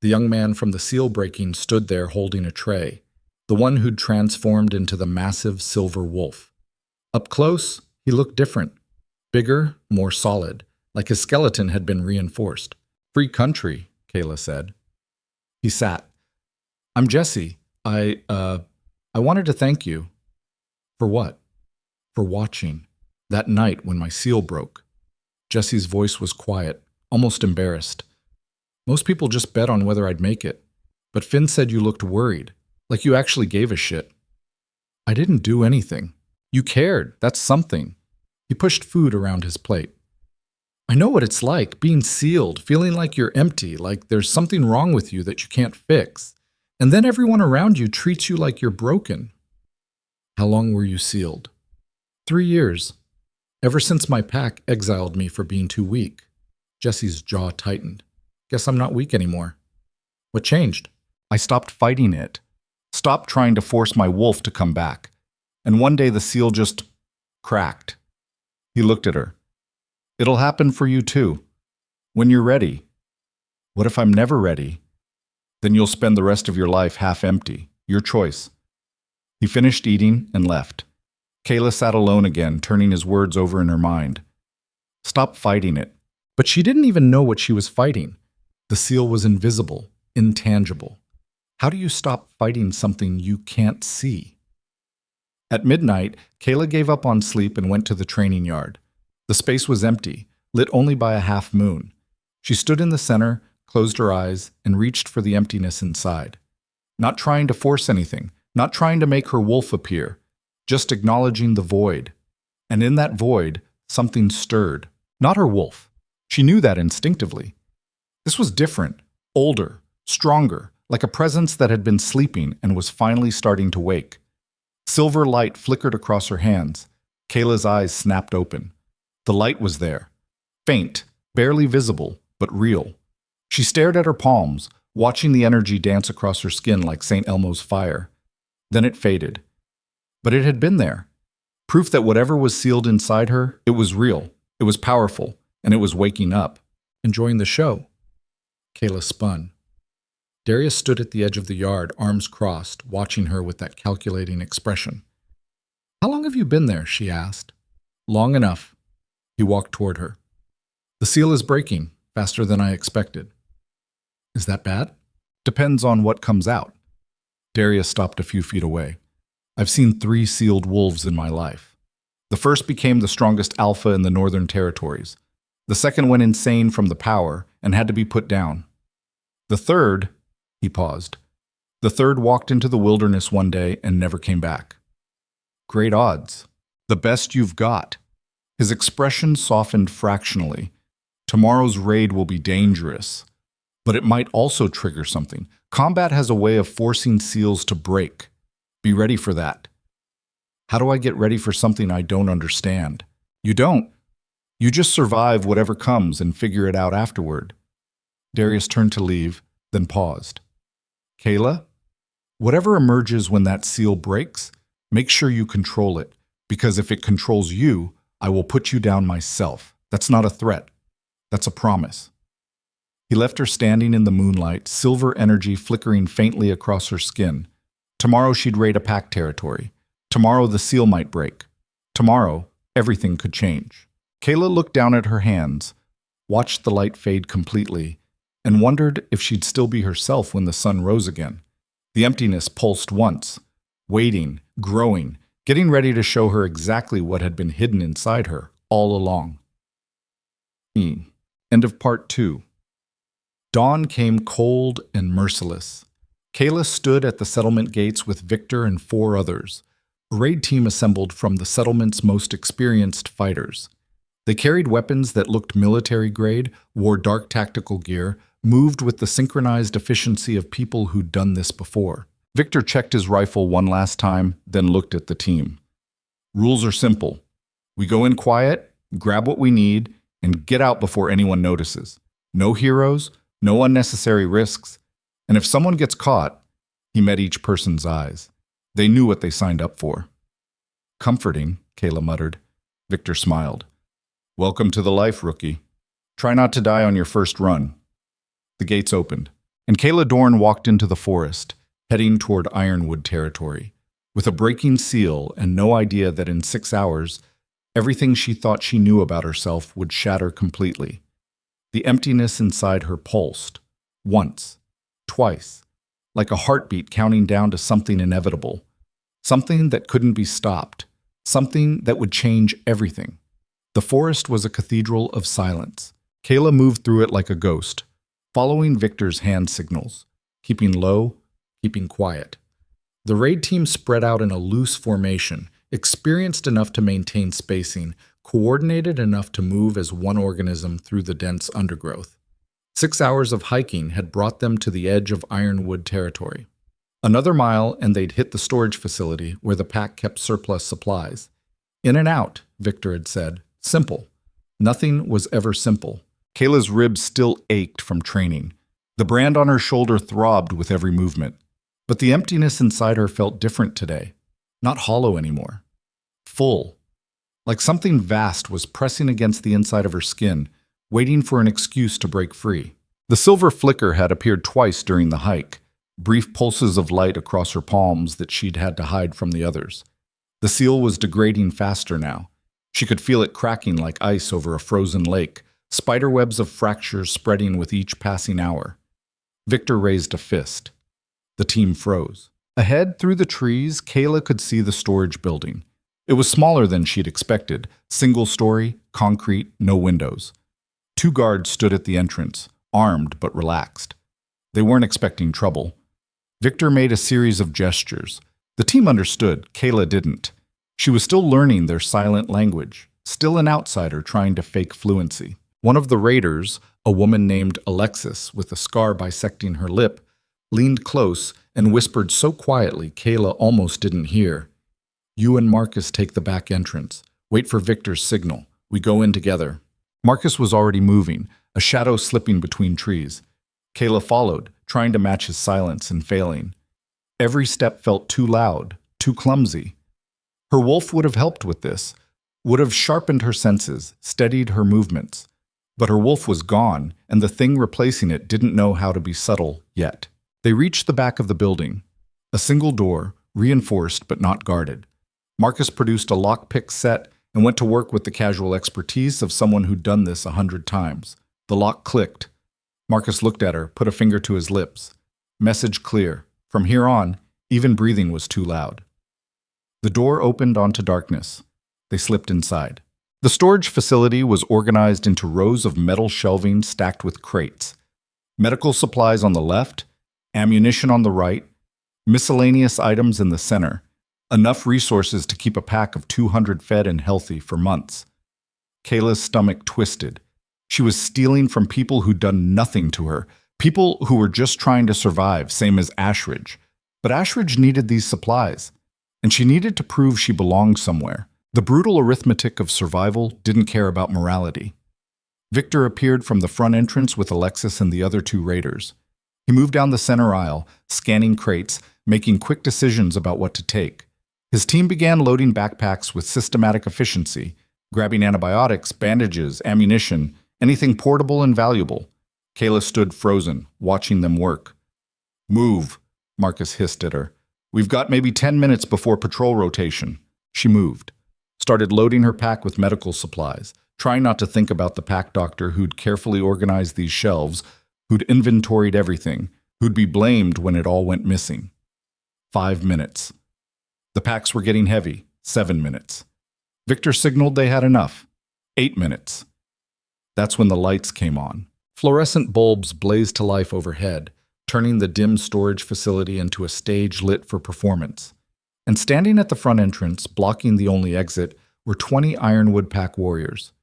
The young man from the seal breaking stood there holding a tray, the one who'd transformed into the massive silver wolf. Up close, he looked different. Bigger, more solid, like his skeleton had been reinforced. Free country, Kaela said. He sat. I'm Jesse. I wanted to thank you. For what? For watching. That night when my seal broke. Jesse's voice was quiet, almost embarrassed. Most people just bet on whether I'd make it. But Finn said you looked worried, like you actually gave a shit. I didn't do anything. You cared. That's something. He pushed food around his plate. I know what it's like, being sealed, feeling like you're empty, like there's something wrong with you that you can't fix. And then everyone around you treats you like you're broken. How long were you sealed? 3 years. Ever since my pack exiled me for being too weak. Jesse's jaw tightened. Guess I'm not weak anymore. What changed? I stopped fighting it. Stopped trying to force my wolf to come back. And one day the seal just cracked. He looked at her. It'll happen for you too. When you're ready. What if I'm never ready? Then you'll spend the rest of your life half empty. Your choice." He finished eating and left. Kaela sat alone again, turning his words over in her mind. Stop fighting it. But she didn't even know what she was fighting. The seal was invisible, intangible. How do you stop fighting something you can't see? At midnight, Kaela gave up on sleep and went to the training yard. The space was empty, lit only by a half moon. She stood in the center, closed her eyes, and reached for the emptiness inside. Not trying to force anything, not trying to make her wolf appear, just acknowledging the void. And in that void, something stirred. Not her wolf. She knew that instinctively. This was different, older, stronger, like a presence that had been sleeping and was finally starting to wake. Silver light flickered across her hands. Kaela's eyes snapped open. The light was there. Faint, barely visible, but real. She stared at her palms, watching the energy dance across her skin like St. Elmo's fire. Then it faded. But it had been there. Proof that whatever was sealed inside her, it was real, it was powerful, and it was waking up. Enjoying the show. Kaela spun. Darius stood at the edge of the yard, arms crossed, watching her with that calculating expression. "How long have you been there?" she asked. "Long enough." He walked toward her. "The seal is breaking, faster than I expected." "Is that bad?" "Depends on what comes out." Darius stopped a few feet away. "I've seen 3 sealed wolves in my life. The first became the strongest alpha in the Northern Territories. The second went insane from the power and had to be put down. The third," he paused, "the third walked into the wilderness one day and never came back." "Great odds. The best you've got." His expression softened fractionally. "Tomorrow's raid will be dangerous, but it might also trigger something. Combat has a way of forcing seals to break. Be ready for that." "How do I get ready for something I don't understand?" "You don't. You just survive whatever comes and figure it out afterward." Darius turned to leave, then paused. "Kaela, whatever emerges when that seal breaks, make sure you control it, because if it controls you, I will put you down myself. That's not a threat. That's a promise." He left her standing in the moonlight, silver energy flickering faintly across her skin. Tomorrow she'd raid a pack territory. Tomorrow the seal might break. Tomorrow, everything could change. Kaela looked down at her hands, watched the light fade completely, and wondered if she'd still be herself when the sun rose again. The emptiness pulsed once, waiting, growing, getting ready to show her exactly what had been hidden inside her all along. End of part 2. Dawn came cold and merciless. Kaela stood at the settlement gates with Victor and 4 others, a raid team assembled from the settlement's most experienced fighters. They carried weapons that looked military-grade, wore dark tactical gear, moved with the synchronized efficiency of people who'd done this before. Victor checked his rifle one last time, then looked at the team. "Rules are simple. We go in quiet, grab what we need, and get out before anyone notices. No heroes, no unnecessary risks. And if someone gets caught," he met each person's eyes. They knew what they signed up for. "Comforting," Kaela muttered. Victor smiled. "Welcome to the life, rookie. Try not to die on your first run." The gates opened, and Kaela Dorn walked into the forest, heading toward Ironwood territory, with a breaking seal and no idea that in 6 hours, everything she thought she knew about herself would shatter completely. The emptiness inside her pulsed, once, twice, like a heartbeat counting down to something inevitable, something that couldn't be stopped, something that would change everything. The forest was a cathedral of silence. Kaela moved through it like a ghost, following Victor's hand signals, keeping low, keeping quiet. The raid team spread out in a loose formation, experienced enough to maintain spacing, coordinated enough to move as one organism through the dense undergrowth. 6 hours of hiking had brought them to the edge of Ironwood territory. Another mile and they'd hit the storage facility where the pack kept surplus supplies. In and out, Victor had said. Simple. Nothing was ever simple. Kaela's ribs still ached from training. The brand on her shoulder throbbed with every movement. But the emptiness inside her felt different today. Not hollow anymore. Full. Like something vast was pressing against the inside of her skin, waiting for an excuse to break free. The silver flicker had appeared twice during the hike, brief pulses of light across her palms that she'd had to hide from the others. The seal was degrading faster now. She could feel it cracking like ice over a frozen lake, spiderwebs of fractures spreading with each passing hour. Victor raised a fist. The team froze. Ahead, through the trees, Kaela could see the storage building. It was smaller than she'd expected, single story, concrete, no windows. 2 guards stood at the entrance, armed but relaxed. They weren't expecting trouble. Victor made a series of gestures. The team understood, Kaela didn't. She was still learning their silent language, still an outsider trying to fake fluency. One of the raiders, a woman named Alexis with a scar bisecting her lip, leaned close and whispered so quietly Kaela almost didn't hear. "You and Marcus take the back entrance. Wait for Victor's signal. We go in together." Marcus was already moving, a shadow slipping between trees. Kaela followed, trying to match his silence and failing. Every step felt too loud, too clumsy. Her wolf would have helped with this, would have sharpened her senses, steadied her movements. But her wolf was gone, and the thing replacing it didn't know how to be subtle yet. They reached the back of the building. A single door, reinforced but not guarded. Marcus produced a lockpick set and went to work with the casual expertise of someone who'd done this 100 times. The lock clicked. Marcus looked at her, put a finger to his lips. Message clear. From here on, even breathing was too loud. The door opened onto darkness. They slipped inside. The storage facility was organized into rows of metal shelving stacked with crates. Medical supplies on the left, ammunition on the right, miscellaneous items in the center. Enough resources to keep a pack of 200 fed and healthy for months. Kaela's stomach twisted. She was stealing from people who'd done nothing to her, people who were just trying to survive, same as Ashridge. But Ashridge needed these supplies, and she needed to prove she belonged somewhere. The brutal arithmetic of survival didn't care about morality. Victor appeared from the front entrance with Alexis and the other 2 raiders. He moved down the center aisle, scanning crates, making quick decisions about what to take. His team began loading backpacks with systematic efficiency, grabbing antibiotics, bandages, ammunition, anything portable and valuable. Kaela stood frozen, watching them work. "Move," Marcus hissed at her. "We've got maybe 10 minutes before patrol rotation." She moved, started loading her pack with medical supplies, trying not to think about the pack doctor who'd carefully organized these shelves, who'd inventoried everything, who'd be blamed when it all went missing. 5 minutes. The packs were getting heavy. 7 minutes. Victor signaled they had enough. 8 minutes. That's when the lights came on. Fluorescent bulbs blazed to life overhead, turning the dim storage facility into a stage lit for performance. And standing at the front entrance, blocking the only exit, were 20 Ironwood Pack warriors.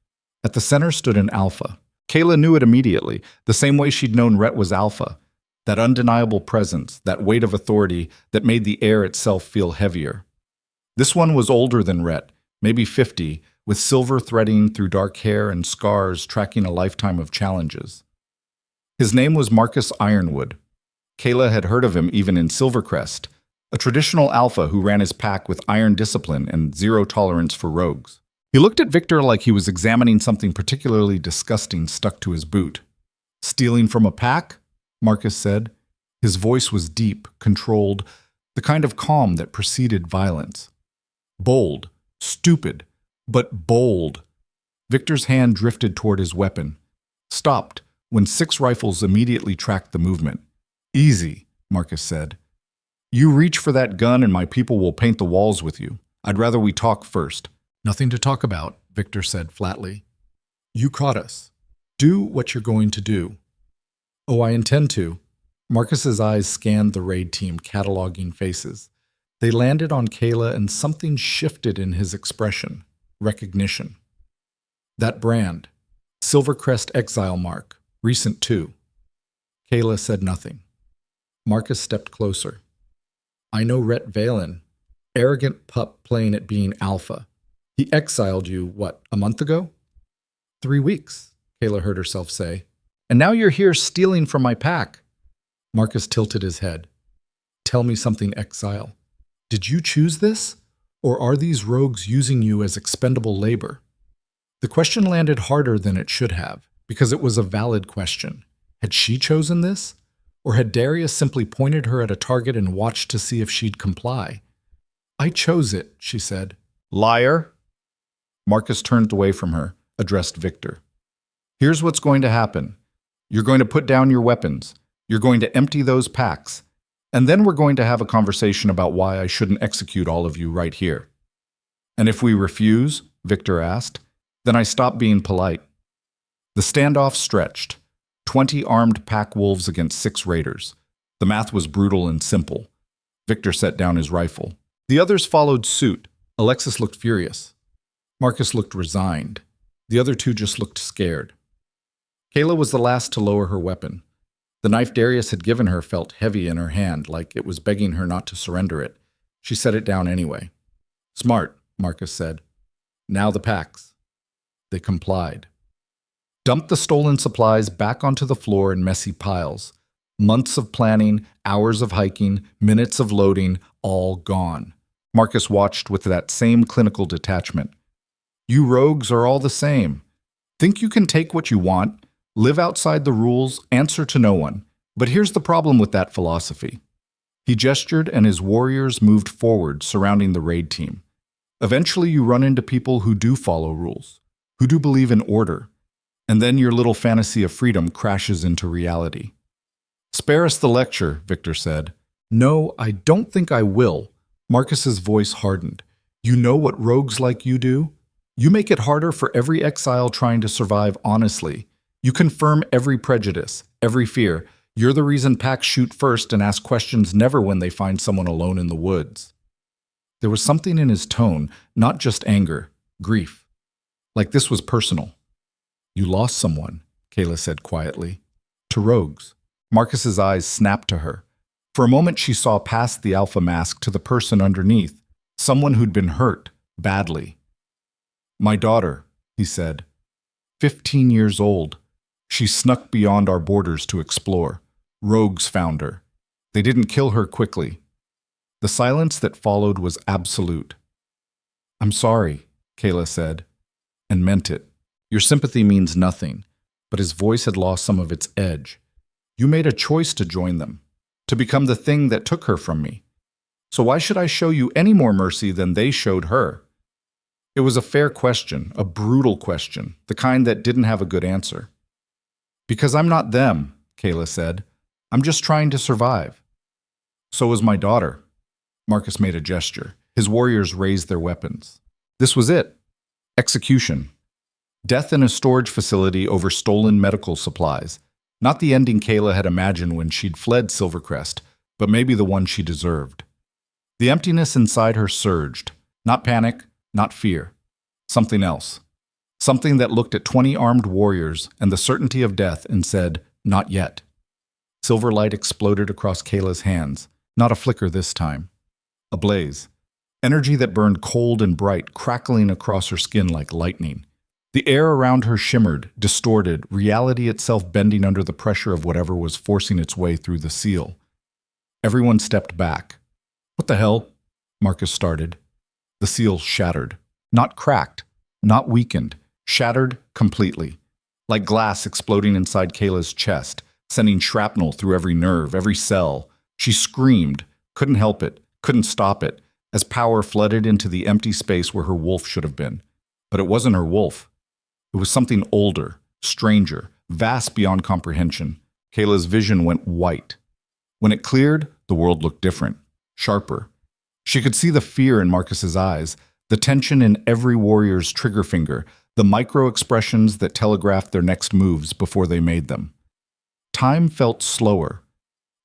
At the center stood an alpha. Kaela knew it immediately, the same way she'd known Rhett was alpha. That undeniable presence, that weight of authority that made the air itself feel heavier. This one was older than Rhett, maybe 50, with silver threading through dark hair and scars tracking a lifetime of challenges. His name was Marcus Ironwood. Kaela had heard of him even in Silvercrest, a traditional alpha who ran his pack with iron discipline and zero tolerance for rogues. He looked at Victor like he was examining something particularly disgusting stuck to his boot. "Stealing from a pack?" Marcus said. His voice was deep, controlled, the kind of calm that preceded violence. "Bold, stupid, but bold." Victor's hand drifted toward his weapon, stopped when 6 rifles immediately tracked the movement. "Easy," Marcus said. "You reach for that gun and my people will paint the walls with you. I'd rather we talk first." "Nothing to talk about," Victor said flatly. "You caught us. Do what you're going to do." "Oh, I intend to." Marcus's eyes scanned the raid team, cataloging faces. They landed on Kaela and something shifted in his expression. Recognition. "That brand. Silvercrest exile mark. Recent too." Kaela said nothing. Marcus stepped closer. "I know Rhett Valen. Arrogant pup playing at being alpha. He exiled you, what, a month ago?" 3 weeks, Kaela heard herself say. "And now you're here stealing from my pack." Marcus tilted his head. "Tell me something, exile. Did you choose this? Or are these rogues using you as expendable labor?" The question landed harder than it should have, because it was a valid question. Had she chosen this? Or had Darius simply pointed her at a target and watched to see if she'd comply? "I chose it," she said. "Liar!" Marcus turned away from her, addressed Victor. "Here's what's going to happen. You're going to put down your weapons. You're going to empty those packs. And then we're going to have a conversation about why I shouldn't execute all of you right here." "And if we refuse," Victor asked, "then I stop being polite." The standoff stretched. 20 armed pack wolves against 6 raiders. The math was brutal and simple. Victor set down his rifle. The others followed suit. Alexis looked furious. Marcus looked resigned. The other 2 just looked scared. Kaela was the last to lower her weapon. The knife Darius had given her felt heavy in her hand, like it was begging her not to surrender it. She set it down anyway. "Smart," Marcus said. "Now the packs." They complied. Dumped the stolen supplies back onto the floor in messy piles. Months of planning, hours of hiking, minutes of loading, all gone. Marcus watched with that same clinical detachment. "You rogues are all the same. Think you can take what you want, live outside the rules, answer to no one. But here's the problem with that philosophy." He gestured and his warriors moved forward, surrounding the raid team. Eventually you run into people who do follow rules, who do believe in order. And then your little fantasy of freedom crashes into reality. "Spare us the lecture," Victor said. "No, I don't think I will." Marcus's voice hardened. "You know what rogues like you do? You make it harder for every exile trying to survive honestly. You confirm every prejudice, every fear. You're the reason packs shoot first and ask questions never when they find someone alone in the woods." There was something in his tone, not just anger, grief. Like this was personal. "You lost someone," Kaela said quietly. "To rogues." Marcus's eyes snapped to her. For a moment she saw past the alpha mask to the person underneath, someone who'd been hurt, badly. "My daughter," he said. 15 years old. She snuck beyond our borders to explore. Rogues found her. They didn't kill her quickly. The silence that followed was absolute. "I'm sorry," Kaela said, and meant it. "Your sympathy means nothing," but his voice had lost some of its edge. "You made a choice to join them, to become the thing that took her from me. So why should I show you any more mercy than they showed her?" It was a fair question, a brutal question, the kind that didn't have a good answer. "Because I'm not them," Kaela said. "I'm just trying to survive." "So was my daughter." Marcus made a gesture. His warriors raised their weapons. This was it. Execution. Death in a storage facility over stolen medical supplies. Not the ending Kaela had imagined when she'd fled Silvercrest, but maybe the one she deserved. The emptiness inside her surged. Not panic, not fear. Something else. Something that looked at 20 armed warriors and the certainty of death and said, "Not yet." Silver light exploded across Kaela's hands. Not a flicker this time. A blaze. Energy that burned cold and bright, crackling across her skin like lightning. The air around her shimmered, distorted, reality itself bending under the pressure of whatever was forcing its way through the seal. Everyone stepped back. "What the hell?" Marcus started. The seal shattered. Not cracked, not weakened, shattered completely. Like glass exploding inside Kaela's chest, sending shrapnel through every nerve, every cell. She screamed, couldn't help it, couldn't stop it, as power flooded into the empty space where her wolf should have been. But it wasn't her wolf. It was something older, stranger, vast beyond comprehension. Kaela's vision went white. When it cleared, the world looked different, sharper. She could see the fear in Marcus's eyes, the tension in every warrior's trigger finger, the micro-expressions that telegraphed their next moves before they made them. Time felt slower.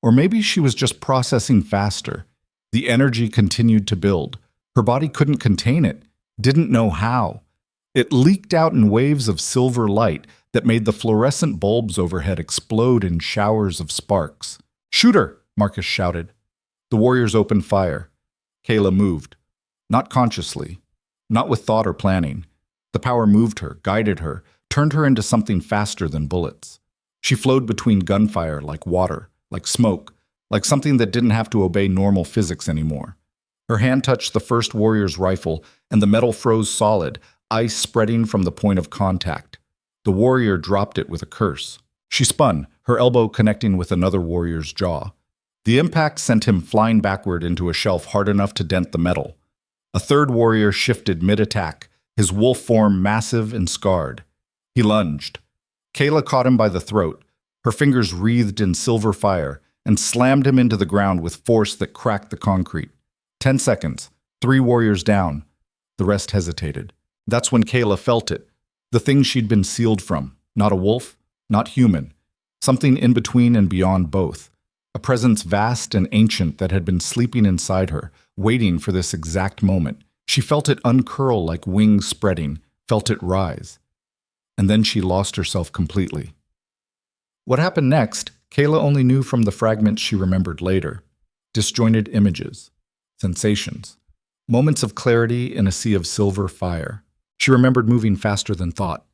Or maybe she was just processing faster. The energy continued to build. Her body couldn't contain it, didn't know how. It leaked out in waves of silver light that made the fluorescent bulbs overhead explode in showers of sparks. "Shoot her!" Marcus shouted. The warriors opened fire. Kaela moved. Not consciously. Not with thought or planning. The power moved her, guided her, turned her into something faster than bullets. She flowed between gunfire like water, like smoke, like something that didn't have to obey normal physics anymore. Her hand touched the first warrior's rifle, and the metal froze solid, ice spreading from the point of contact. The warrior dropped it with a curse. She spun, her elbow connecting with another warrior's jaw. The impact sent him flying backward into a shelf hard enough to dent the metal. A third warrior shifted mid-attack, his wolf form massive and scarred. He lunged. Kaela caught him by the throat, her fingers wreathed in silver fire, and slammed him into the ground with force that cracked the concrete. 10 seconds, 3 warriors down. The rest hesitated. That's when Kaela felt it. The thing she'd been sealed from. Not a wolf, not human. Something in between and beyond both. A presence vast and ancient that had been sleeping inside her, waiting for this exact moment. She felt it uncurl like wings spreading, felt it rise. And then she lost herself completely. What happened next, Kaela only knew from the fragments she remembered later. Disjointed images, sensations, moments of clarity in a sea of silver fire. She remembered moving faster than thought,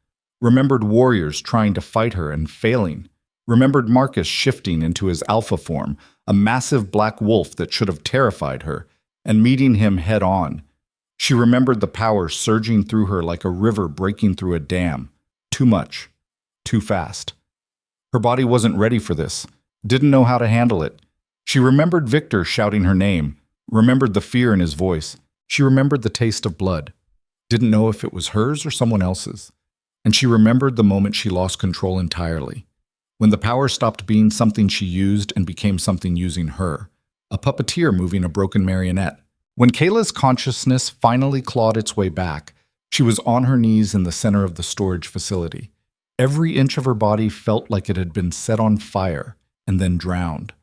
remembered warriors trying to fight her and failing, remembered Marcus shifting into his alpha form, a massive black wolf that should have terrified her, and meeting him head on. She remembered the power surging through her like a river breaking through a dam. Too much, too fast. Her body wasn't ready for this, didn't know how to handle it. She remembered Victor shouting her name, remembered the fear in his voice. She remembered the taste of blood, didn't know if it was hers or someone else's. And she remembered the moment she lost control entirely, when the power stopped being something she used and became something using her, a puppeteer moving a broken marionette. When Kaela's consciousness finally clawed its way back, she was on her knees in the center of the storage facility. Every inch of her body felt like it had been set on fire and then drowned.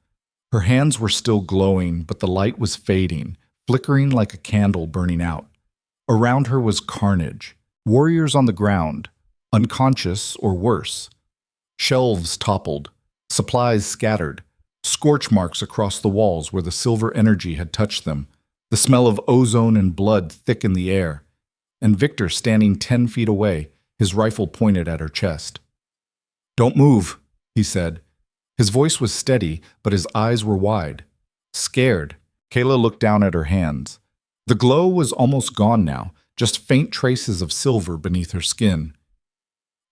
Her hands were still glowing, but the light was fading, flickering like a candle burning out. Around her was carnage, warriors on the ground, unconscious or worse. Shelves toppled, supplies scattered, scorch marks across the walls where the silver energy had touched them, the smell of ozone and blood thick in the air, and Victor standing 10 feet away, his rifle pointed at her chest. "Don't move," he said. His voice was steady, but his eyes were wide. Scared, Kaela looked down at her hands. The glow was almost gone now, just faint traces of silver beneath her skin.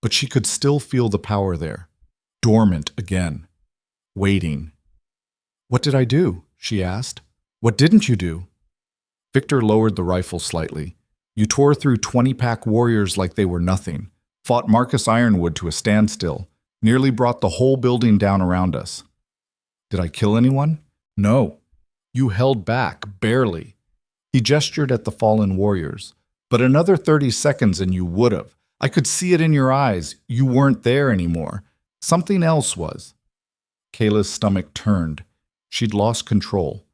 But she could still feel the power there, dormant again, waiting. "What did I do?" she asked. "What didn't you do?" Victor lowered the rifle slightly. "You tore through 20-pack warriors like they were nothing, fought Marcus Ironwood to a standstill, nearly brought the whole building down around us." "Did I kill anyone?" "No. You held back, barely." He gestured at the fallen warriors. "But another 30 seconds and you would have. I could see it in your eyes. You weren't there anymore. Something else was." Kaela's stomach turned. She'd lost control.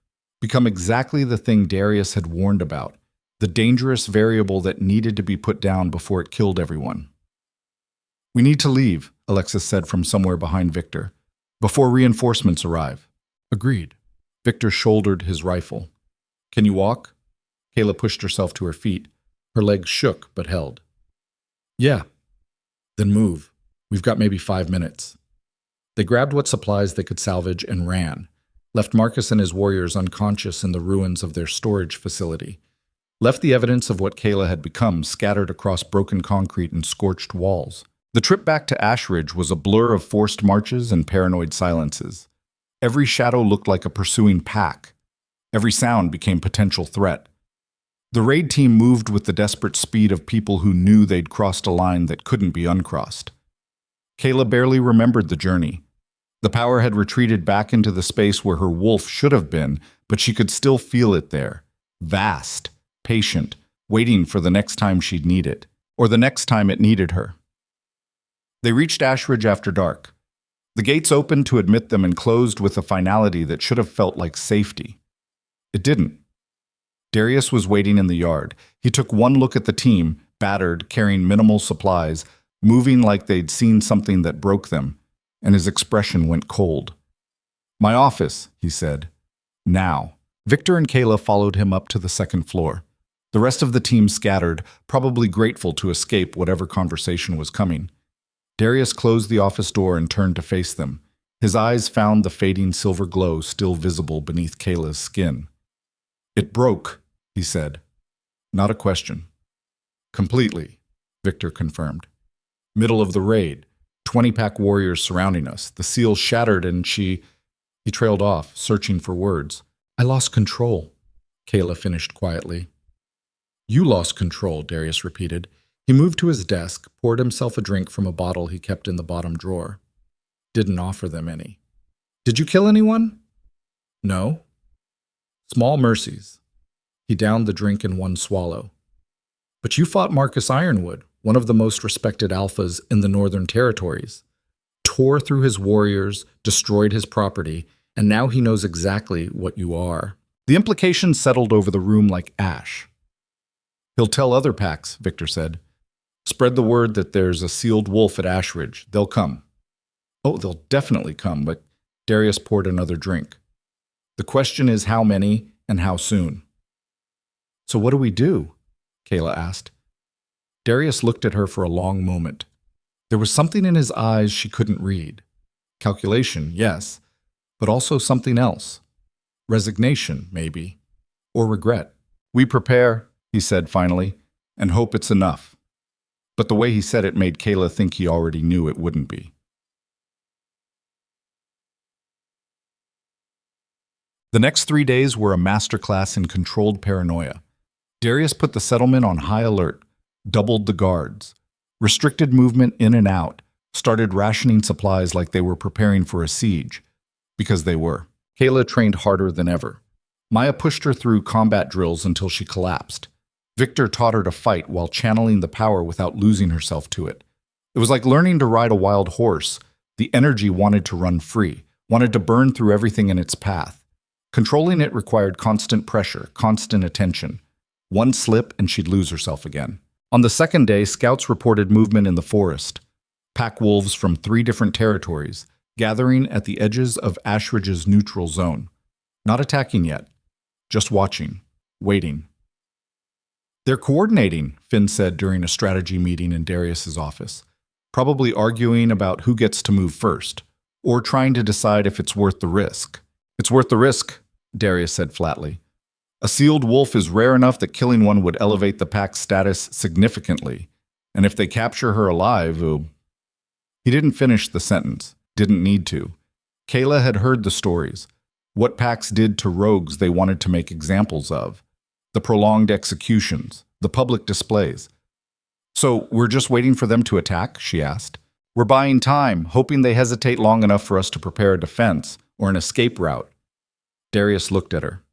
Become exactly the thing Darius had warned about. The dangerous variable that needed to be put down before it killed everyone. "We need to leave," Alexis said from somewhere behind Victor, "before reinforcements arrive." "Agreed." Victor shouldered his rifle. "Can you walk?" Kaela pushed herself to her feet. Her legs shook but held. "Yeah." "Then move. We've got maybe 5 minutes." They grabbed what supplies they could salvage and ran, left Marcus and his warriors unconscious in the ruins of their storage facility, left the evidence of what Kaela had become scattered across broken concrete and scorched walls. The trip back to Ashridge was a blur of forced marches and paranoid silences. Every shadow looked like a pursuing pack. Every sound became potential threat. The raid team moved with the desperate speed of people who knew they'd crossed a line that couldn't be uncrossed. Kaela barely remembered the journey. The power had retreated back into the space where her wolf should have been, but she could still feel it there. Vast, patient, waiting for the next time she'd need it, or the next time it needed her. They reached Ashridge after dark. The gates opened to admit them and closed with a finality that should have felt like safety. It didn't. Darius was waiting in the yard. He took one look at the team, battered, carrying minimal supplies, moving like they'd seen something that broke them, and his expression went cold. "My office," he said. "Now." Victor and Kaela followed him up to the second floor. The rest of the team scattered, probably grateful to escape whatever conversation was coming. Darius closed the office door and turned to face them. His eyes found the fading silver glow still visible beneath Kaela's skin. "It broke," he said. "Not a question." "Completely," Victor confirmed. "Middle of the raid. 20-pack warriors surrounding us. The seal shattered and He trailed off, searching for words. I lost control, Kaela finished quietly. You lost control, Darius repeated. He moved to his desk, poured himself a drink from a bottle he kept in the bottom drawer. Didn't offer them any. Did you kill anyone? No. Small mercies. He downed the drink in one swallow. But you fought Marcus Ironwood, one of the most respected alphas in the Northern Territories. Tore through his warriors, destroyed his property, and now he knows exactly what you are. The implications settled over the room like ash. He'll tell other packs, Victor said. Spread the word that there's a sealed wolf at Ashridge. They'll come. Oh, they'll definitely come, but Darius poured another drink. The question is how many and how soon. So what do we do? Kaela asked. Darius looked at her for a long moment. There was something in his eyes she couldn't read. Calculation, yes, but also something else. Resignation, maybe. Or regret. We prepare, he said finally, and hope it's enough. But the way he said it made Kaela think he already knew it wouldn't be. The next 3 days were a masterclass in controlled paranoia. Darius put the settlement on high alert, doubled the guards, restricted movement in and out, started rationing supplies like they were preparing for a siege, because they were. Kaela trained harder than ever. Maya pushed her through combat drills until she collapsed. Victor taught her to fight while channeling the power without losing herself to it. It was like learning to ride a wild horse. The energy wanted to run free, wanted to burn through everything in its path. Controlling it required constant pressure, constant attention. One slip and she'd lose herself again. On the second day, scouts reported movement in the forest. Pack wolves from 3 different territories, gathering at the edges of Ashridge's neutral zone. Not attacking yet, just watching, waiting. They're coordinating, Finn said during a strategy meeting in Darius's office. Probably arguing about who gets to move first, or trying to decide if it's worth the risk. It's worth the risk, Darius said flatly. A sealed wolf is rare enough that killing one would elevate the pack's status significantly, and if they capture her alive, He didn't finish the sentence, didn't need to. Kaela had heard the stories, what packs did to rogues they wanted to make examples of, the prolonged executions, the public displays. So we're just waiting for them to attack, she asked. We're buying time, hoping they hesitate long enough for us to prepare a defense or an escape route. Darius looked at her.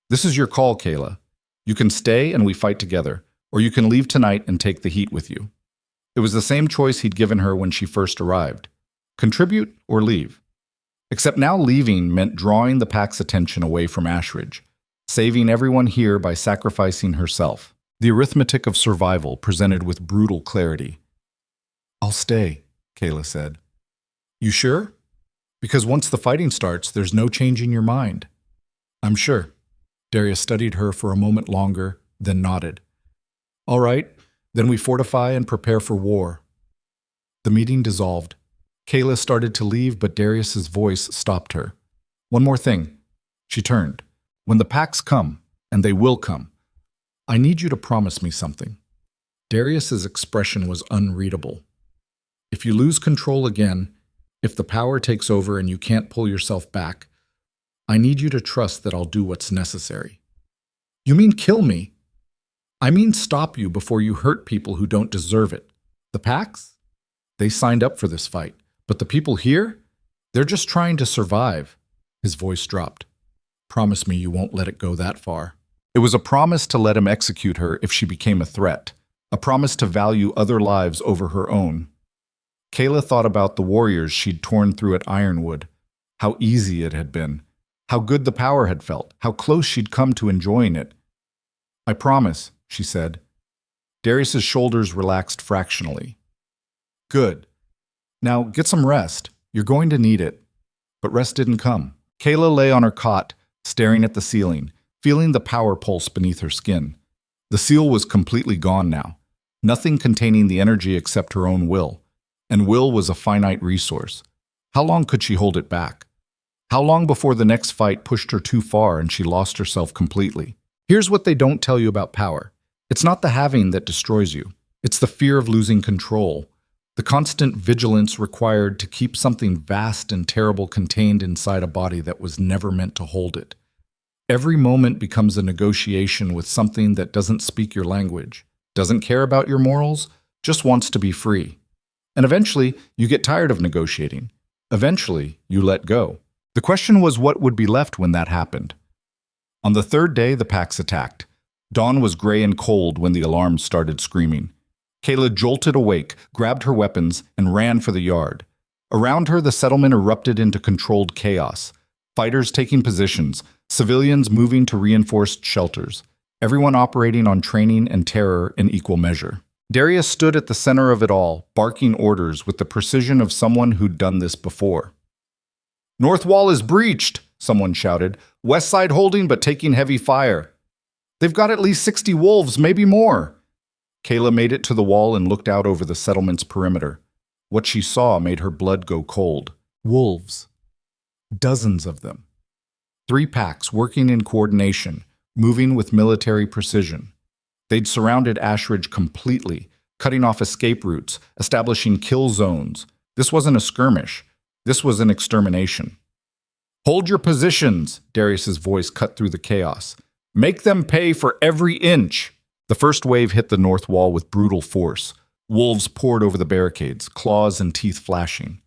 This is your call, Kaela. You can stay and we fight together, or you can leave tonight and take the heat with you. It was the same choice he'd given her when she first arrived. Contribute or leave. Except now leaving meant drawing the pack's attention away from Ashridge, saving everyone here by sacrificing herself. The arithmetic of survival presented with brutal clarity. I'll stay, Kaela said. You sure? Because once the fighting starts, there's no changing your mind. I'm sure. Darius studied her for a moment longer, then nodded. All right, then we fortify and prepare for war. The meeting dissolved. Kaela started to leave, but Darius's voice stopped her. One more thing. She turned. When the packs come, and they will come, I need you to promise me something. Darius's expression was unreadable. If you lose control again, if the power takes over and you can't pull yourself back, I need you to trust that I'll do what's necessary. You mean kill me? I mean stop you before you hurt people who don't deserve it. The packs? They signed up for this fight. But the people here? They're just trying to survive. His voice dropped. Promise me you won't let it go that far. It was a promise to let him execute her if she became a threat. A promise to value other lives over her own. Kaela thought about the warriors she'd torn through at Ironwood. How easy it had been. How good the power had felt, how close she'd come to enjoying it. I promise, she said. Darius's shoulders relaxed fractionally. Good. Now get some rest. You're going to need it. But rest didn't come. Kaela lay on her cot, staring at the ceiling, feeling the power pulse beneath her skin. The seal was completely gone now. Nothing containing the energy except her own will. And will was a finite resource. How long could she hold it back? How long before the next fight pushed her too far and she lost herself completely? Here's what they don't tell you about power. It's not the having that destroys you. It's the fear of losing control. The constant vigilance required to keep something vast and terrible contained inside a body that was never meant to hold it. Every moment becomes a negotiation with something that doesn't speak your language, doesn't care about your morals, just wants to be free. And eventually, you get tired of negotiating. Eventually, you let go. The question was what would be left when that happened. On the third day, the packs attacked. Dawn was gray and cold when the alarms started screaming. Kaela jolted awake, grabbed her weapons, and ran for the yard. Around her, the settlement erupted into controlled chaos. Fighters taking positions, civilians moving to reinforced shelters, everyone operating on training and terror in equal measure. Darius stood at the center of it all, barking orders with the precision of someone who'd done this before. "North wall is breached," someone shouted. "West side holding but taking heavy fire. They've got at least 60 wolves, maybe more." Kaela made it to the wall and looked out over the settlement's perimeter. What she saw made her blood go cold. Wolves. Dozens of them. 3 packs working in coordination, moving with military precision. They'd surrounded Ashridge completely, cutting off escape routes, establishing kill zones. This wasn't a skirmish. This was an extermination. "Hold your positions," Darius's voice cut through the chaos. "Make them pay for every inch." The first wave hit the north wall with brutal force. Wolves poured over the barricades, claws and teeth flashing.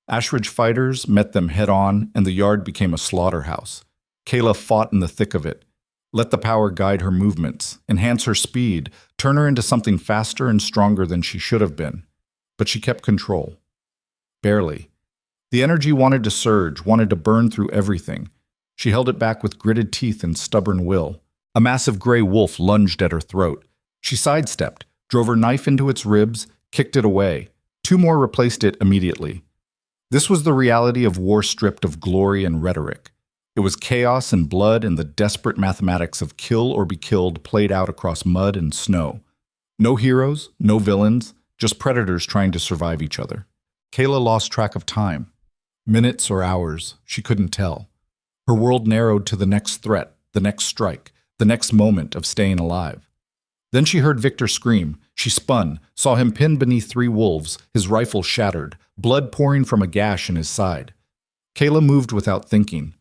Ashridge fighters met them head-on, and the yard became a slaughterhouse. Kaela fought in the thick of it. Let the power guide her movements, enhance her speed, turn her into something faster and stronger than she should have been. But she kept control. Barely. The energy wanted to surge, wanted to burn through everything. She held it back with gritted teeth and stubborn will. A massive gray wolf lunged at her throat. She sidestepped, drove her knife into its ribs, kicked it away. 2 more replaced it immediately. This was the reality of war stripped of glory and rhetoric. It was chaos and blood and the desperate mathematics of kill or be killed played out across mud and snow. No heroes, no villains, just predators trying to survive each other. Kaela lost track of time. Minutes or hours, she couldn't tell. Her world narrowed to the next threat, the next strike, the next moment of staying alive. Then she heard Victor scream. She spun, saw him pinned beneath 3 wolves, his rifle shattered, blood pouring from a gash in his side. Kaela moved without thinking.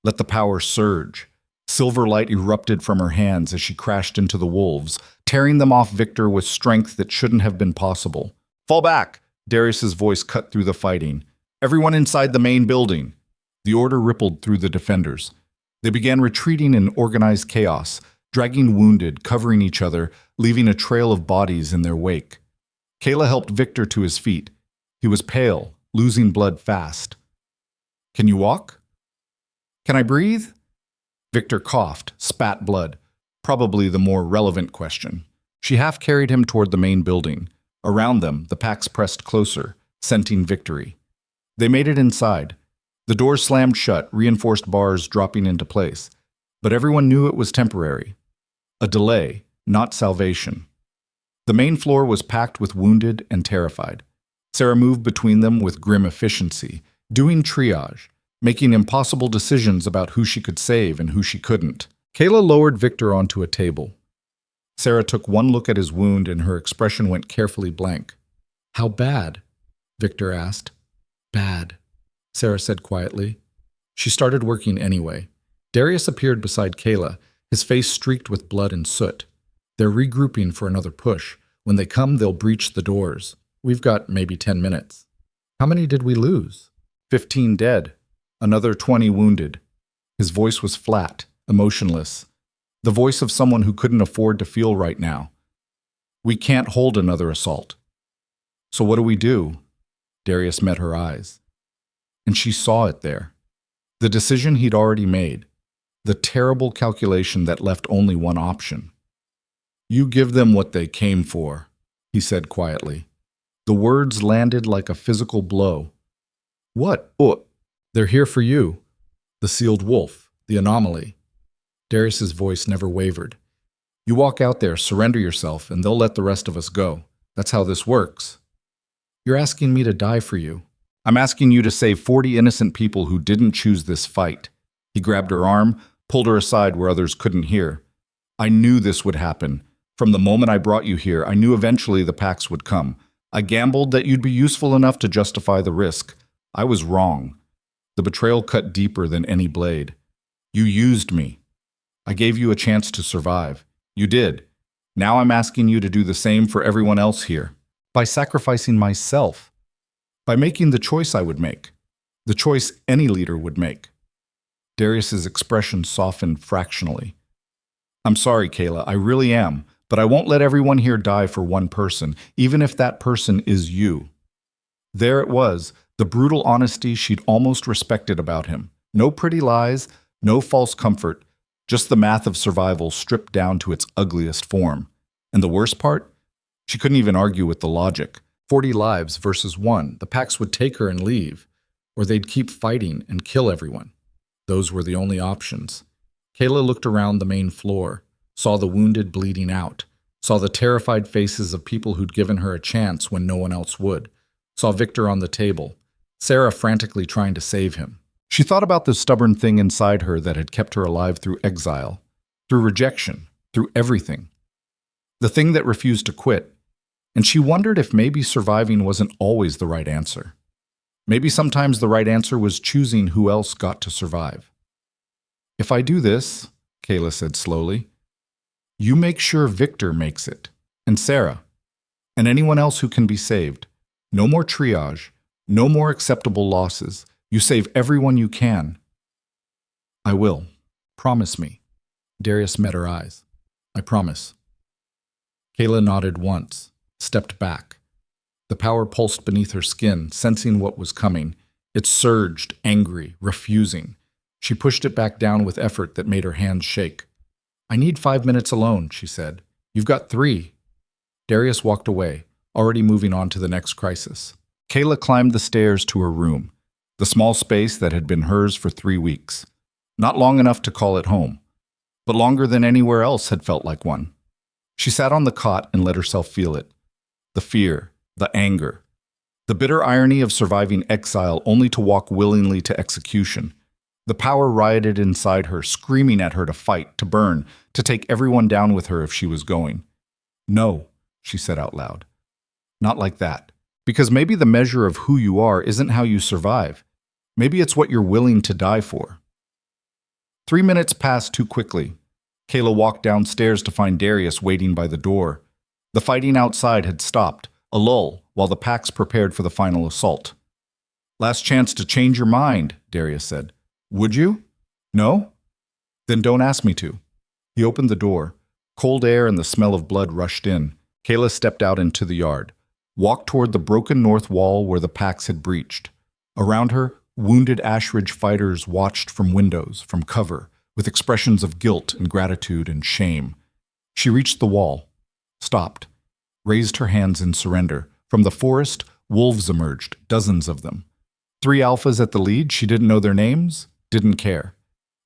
Let the power surge. Silver light erupted from her hands as she crashed into the wolves, tearing them off Victor with strength that shouldn't have been possible. "Fall back!" Darius's voice cut through the fighting. "Everyone inside the main building." The order rippled through the defenders. They began retreating in organized chaos, dragging wounded, covering each other, leaving a trail of bodies in their wake. Kaela helped Victor to his feet. He was pale, losing blood fast. "Can you walk?" "Can I breathe?" Victor coughed, spat blood. Probably the more relevant question. She half carried him toward the main building. Around them, the packs pressed closer, scenting victory. They made it inside. The doors slammed shut, reinforced bars dropping into place. But everyone knew it was temporary. A delay, not salvation. The main floor was packed with wounded and terrified. Sarah moved between them with grim efficiency, doing triage, making impossible decisions about who she could save and who she couldn't. Kaela lowered Victor onto a table. Sarah took one look at his wound and her expression went carefully blank. "How bad?" Victor asked. "Bad," Sarah said quietly. She started working anyway. Darius appeared beside Kaela, his face streaked with blood and soot. "They're regrouping for another push. When they come, they'll breach the doors. We've got maybe 10 minutes. How many did we lose?" 15 dead. Another 20 wounded. His voice was flat, emotionless. The voice of someone who couldn't afford to feel right now. "We can't hold another assault." "So what do we do?" Darius met her eyes. And she saw it there. The decision he'd already made. The terrible calculation that left only one option. "You give them what they came for," he said quietly. The words landed like a physical blow. "What? Oh, they're here for you. The sealed wolf, the anomaly." Darius's voice never wavered. "You walk out there, surrender yourself, and they'll let the rest of us go. That's how this works." "You're asking me to die for you." "I'm asking you to save 40 innocent people who didn't choose this fight." He grabbed her arm, pulled her aside where others couldn't hear. "I knew this would happen. From the moment I brought you here, I knew eventually the packs would come. I gambled that you'd be useful enough to justify the risk. I was wrong. The betrayal cut deeper than any blade. You used me. I gave you a chance to survive. You did. Now I'm asking you to do the same for everyone else here. By sacrificing myself. By making the choice I would make. The choice any leader would make. Darius's expression softened fractionally. I'm sorry, Kaela, I really am, but I won't let everyone here die for one person, even if that person is you. There it was, the brutal honesty she'd almost respected about him. No pretty lies, no false comfort, just the math of survival stripped down to its ugliest form. And the worst part? She couldn't even argue with the logic. 40 lives versus 1. The packs would take her and leave, or they'd keep fighting and kill everyone. Those were the only options. Kaela looked around the main floor, saw the wounded bleeding out, saw the terrified faces of people who'd given her a chance when no one else would, saw Victor on the table, Sarah frantically trying to save him. She thought about the stubborn thing inside her that had kept her alive through exile, through rejection, through everything. The thing that refused to quit, and she wondered if maybe surviving wasn't always the right answer. Maybe sometimes the right answer was choosing who else got to survive. If I do this, Kaela said slowly, you make sure Victor makes it, and Sarah, and anyone else who can be saved. No more triage, no more acceptable losses. You save everyone you can. I will. Promise me. Darius met her eyes. I promise. Kaela nodded once, stepped back. The power pulsed beneath her skin, sensing what was coming. It surged, angry, refusing. She pushed it back down with effort that made her hands shake. I need 5 minutes alone, she said. You've got 3. Darius walked away, already moving on to the next crisis. Kaela climbed the stairs to her room, the small space that had been hers for 3 weeks. Not long enough to call it home, but longer than anywhere else had felt like one. She sat on the cot and let herself feel it. The fear, the anger, the bitter irony of surviving exile only to walk willingly to execution. The power rioted inside her, screaming at her to fight, to burn, to take everyone down with her if she was going. No, she said out loud. Not like that. Because maybe the measure of who you are isn't how you survive. Maybe it's what you're willing to die for. 3 minutes passed too quickly. Kaela walked downstairs to find Darius waiting by the door. The fighting outside had stopped, a lull, while the packs prepared for the final assault. Last chance to change your mind, Darius said. Would you? No? Then don't ask me to. He opened the door. Cold air and the smell of blood rushed in. Kaela stepped out into the yard, walked toward the broken north wall where the packs had breached. Around her, wounded Ashridge fighters watched from windows, from cover, with expressions of guilt and gratitude and shame. She reached the wall, stopped, raised her hands in surrender. From the forest, wolves emerged, dozens of them. 3 alphas at the lead, she didn't know their names, didn't care.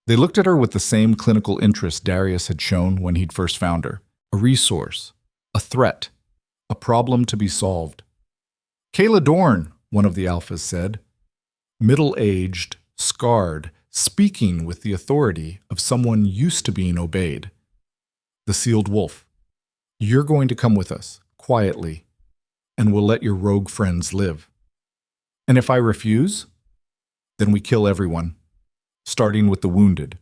They looked at her with the same clinical interest Darius had shown when he'd first found her. A resource, a threat, a problem to be solved. Kaela Dorn, one of the alphas said. Middle-aged, scarred, speaking with the authority of someone used to being obeyed. The sealed wolf. You're going to come with us, quietly, and we'll let your rogue friends live. And if I refuse, then we kill everyone, starting with the wounded.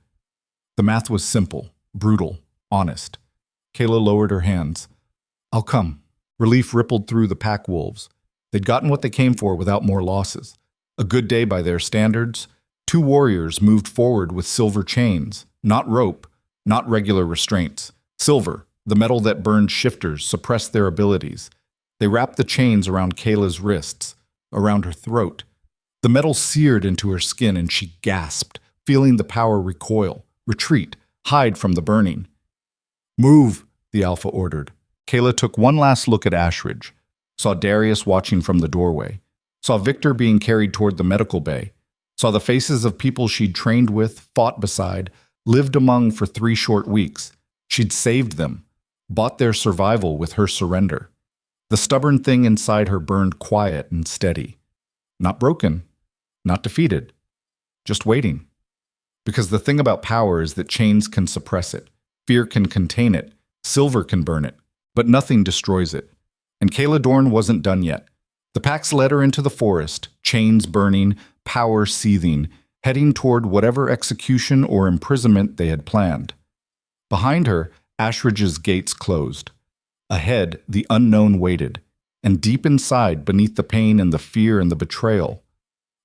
The math was simple, brutal, honest. Kaela lowered her hands. I'll come. Relief rippled through the pack wolves. They'd gotten what they came for without more losses. A good day by their standards. 2 warriors moved forward with silver chains, not rope, not regular restraints. Silver, the metal that burned shifters, suppressed their abilities. They wrapped the chains around Kayla's wrists, around her throat. The metal seared into her skin and she gasped, feeling the power recoil, retreat, hide from the burning. Move, the alpha ordered. Kaela took one last look at Ashridge, saw Darius watching from the doorway, saw Victor being carried toward the medical bay, saw the faces of people she'd trained with, fought beside, lived among for 3 short weeks. She'd saved them, bought their survival with her surrender. The stubborn thing inside her burned quiet and steady. Not broken, not defeated, just waiting. Because the thing about power is that chains can suppress it, fear can contain it, silver can burn it, but nothing destroys it. And Kaela Dorn wasn't done yet. The packs led her into the forest, chains burning, power seething, heading toward whatever execution or imprisonment they had planned. Behind her, Ashridge's gates closed. Ahead, the unknown waited, and deep inside, beneath the pain and the fear and the betrayal,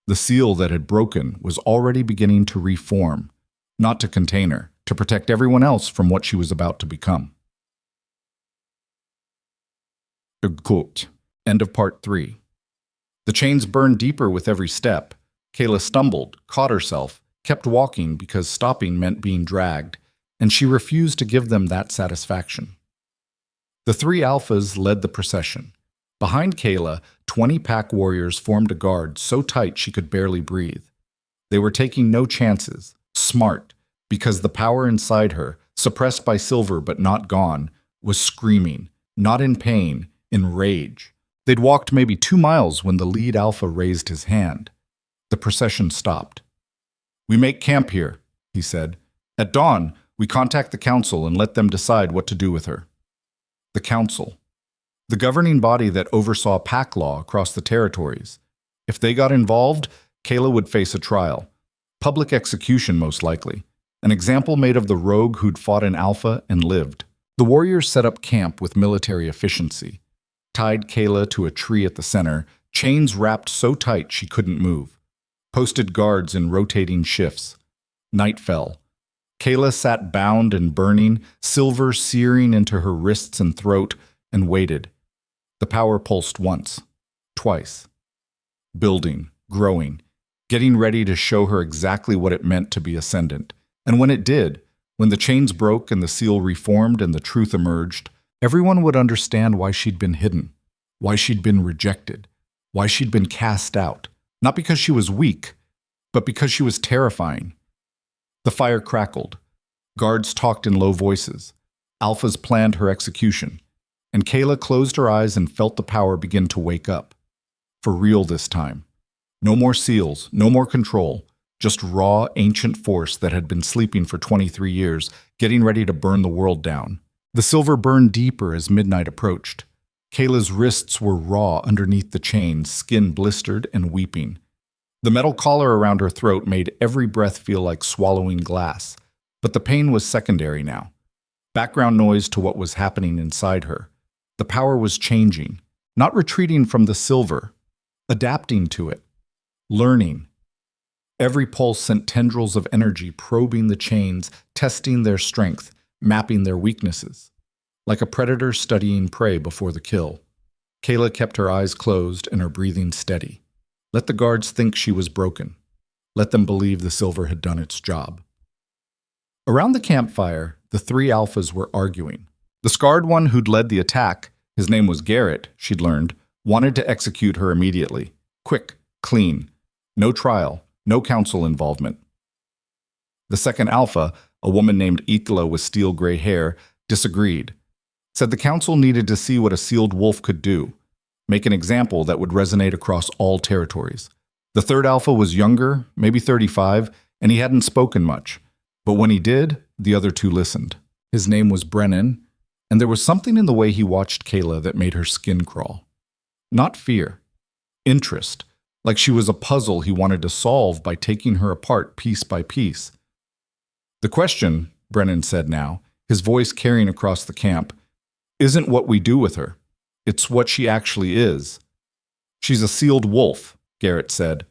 the seal that had broken was already beginning to reform, not to contain her, to protect everyone else from what she was about to become. Quote. End of part 3. The chains burned deeper with every step. Kaela stumbled, caught herself, kept walking because stopping meant being dragged, and she refused to give them that satisfaction. The 3 alphas led the procession. Behind Kaela, 20 pack warriors formed a guard so tight she could barely breathe. They were taking no chances, smart, because the power inside her, suppressed by silver but not gone, was screaming, not in pain, in rage. They'd walked maybe 2 miles when the lead alpha raised his hand. The procession stopped. "We make camp here," he said. "At dawn, we contact the council and let them decide what to do with her." The council. The governing body that oversaw pack law across the territories. If they got involved, Kaela would face a trial. Public execution, most likely. An example made of the rogue who'd fought an alpha and lived. The warriors set up camp with military efficiency. Tied Kaela to a tree at the center, chains wrapped so tight she couldn't move. Posted guards in rotating shifts. Night fell. Kaela sat bound and burning, silver searing into her wrists and throat, and waited. The power pulsed once, twice. Building, growing, getting ready to show her exactly what it meant to be ascendant. And when it did, when the chains broke and the seal reformed and the truth emerged, everyone would understand why she'd been hidden, why she'd been rejected, why she'd been cast out, not because she was weak, but because she was terrifying. The fire crackled. Guards talked in low voices. Alphas planned her execution. And Kaela closed her eyes and felt the power begin to wake up. For real this time. No more seals, no more control, just raw, ancient force that had been sleeping for 23 years, getting ready to burn the world down. The silver burned deeper as midnight approached. Kaela's wrists were raw underneath the chains, skin blistered and weeping. The metal collar around her throat made every breath feel like swallowing glass, but the pain was secondary now. Background noise to what was happening inside her. The power was changing, not retreating from the silver, adapting to it, learning. Every pulse sent tendrils of energy probing the chains, testing their strength, mapping their weaknesses. Like a predator studying prey before the kill. Kaela kept her eyes closed and her breathing steady. Let the guards think she was broken. Let them believe the silver had done its job. Around the campfire, the 3 alphas were arguing. The scarred one who'd led the attack, his name was Garrett, she'd learned, wanted to execute her immediately. Quick, clean. No trial, no council involvement. The second alpha, a woman named Ethla with steel gray hair, disagreed. Said the council needed to see what a sealed wolf could do. Make an example that would resonate across all territories. The third alpha was younger, maybe 35, and he hadn't spoken much. But when he did, the other 2 listened. His name was Brennan, and there was something in the way he watched Kaela that made her skin crawl. Not fear. Interest. Like she was a puzzle he wanted to solve by taking her apart piece by piece. The question, Brennan said now, his voice carrying across the camp, isn't what we do with her. It's what she actually is. She's a sealed wolf, Garrett said.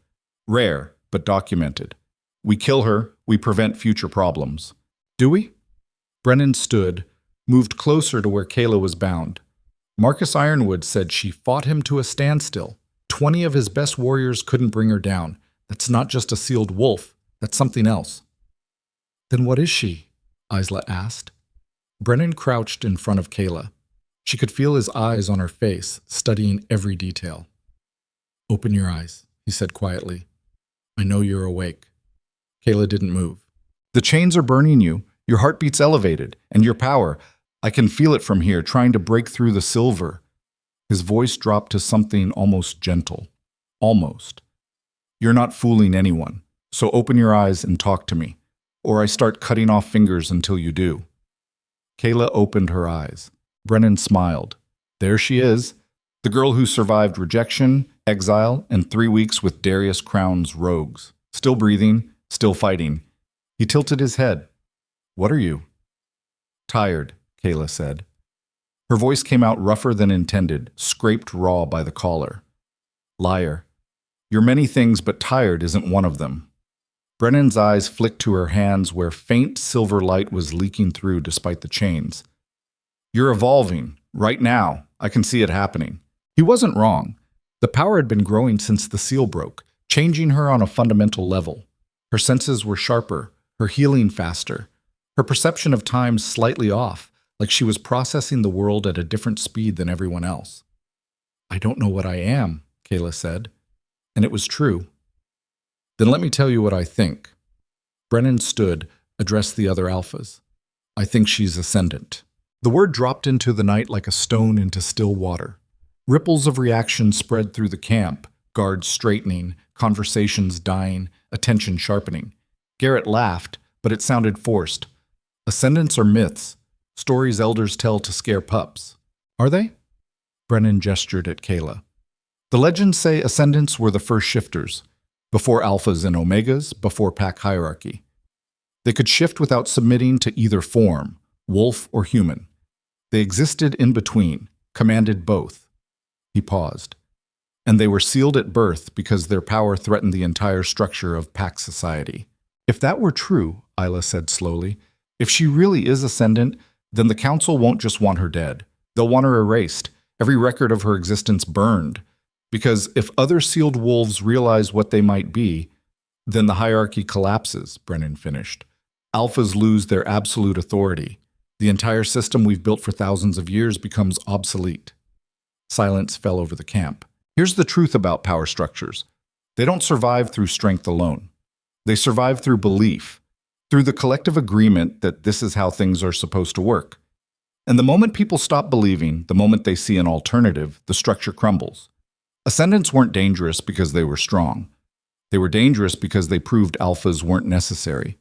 Rare, but documented. We kill her, we prevent future problems. Do we? Brennan stood, moved closer to where Kaela was bound. Marcus Ironwood said she fought him to a standstill. 20 of his best warriors couldn't bring her down. That's not just a sealed wolf. That's something else. Then what is she? Isla asked. Brennan crouched in front of Kaela. She could feel his eyes on her face, studying every detail. Open your eyes, he said quietly. I know you're awake. Kaela didn't move. The chains are burning you. Your heartbeat's elevated, and your power. I can feel it from here, trying to break through the silver. His voice dropped to something almost gentle. Almost. You're not fooling anyone, so open your eyes and talk to me, or I start cutting off fingers until you do. Kaela opened her eyes. Brennan smiled. There she is. The girl who survived rejection, exile, and 3 weeks with Darius Crown's rogues. Still breathing, still fighting. He tilted his head. What are you? Tired, Kaela said. Her voice came out rougher than intended, scraped raw by the collar. Liar. You're many things, but tired isn't one of them. Brennan's eyes flicked to her hands where faint silver light was leaking through despite the chains. You're evolving. Right now. I can see it happening. He wasn't wrong. The power had been growing since the seal broke, changing her on a fundamental level. Her senses were sharper, her healing faster, her perception of time slightly off, like she was processing the world at a different speed than everyone else. I don't know what I am, Kaela said. And it was true. Then let me tell you what I think. Brennan stood, addressed the other alphas. I think she's ascendant. The word dropped into the night like a stone into still water. Ripples of reaction spread through the camp, guards straightening, conversations dying, attention sharpening. Garrett laughed, but it sounded forced. Ascendants are myths, stories elders tell to scare pups. Are they? Brennan gestured at Kaela. The legends say ascendants were the first shifters, before alphas and omegas, before pack hierarchy. They could shift without submitting to either form, wolf or human. They existed in between, commanded both. He paused. And they were sealed at birth because their power threatened the entire structure of pack society. If that were true, Isla said slowly, if she really is ascendant, then the council won't just want her dead. They'll want her erased, every record of her existence burned. Because if other sealed wolves realize what they might be, then the hierarchy collapses, Brennan finished. Alphas lose their absolute authority. The entire system we've built for thousands of years becomes obsolete. Silence fell over the camp. Here's the truth about power structures. They don't survive through strength alone. They survive through belief, through the collective agreement that this is how things are supposed to work. And the moment people stop believing, the moment they see an alternative, the structure crumbles. Ascendants weren't dangerous because they were strong. They were dangerous because they proved alphas weren't necessary.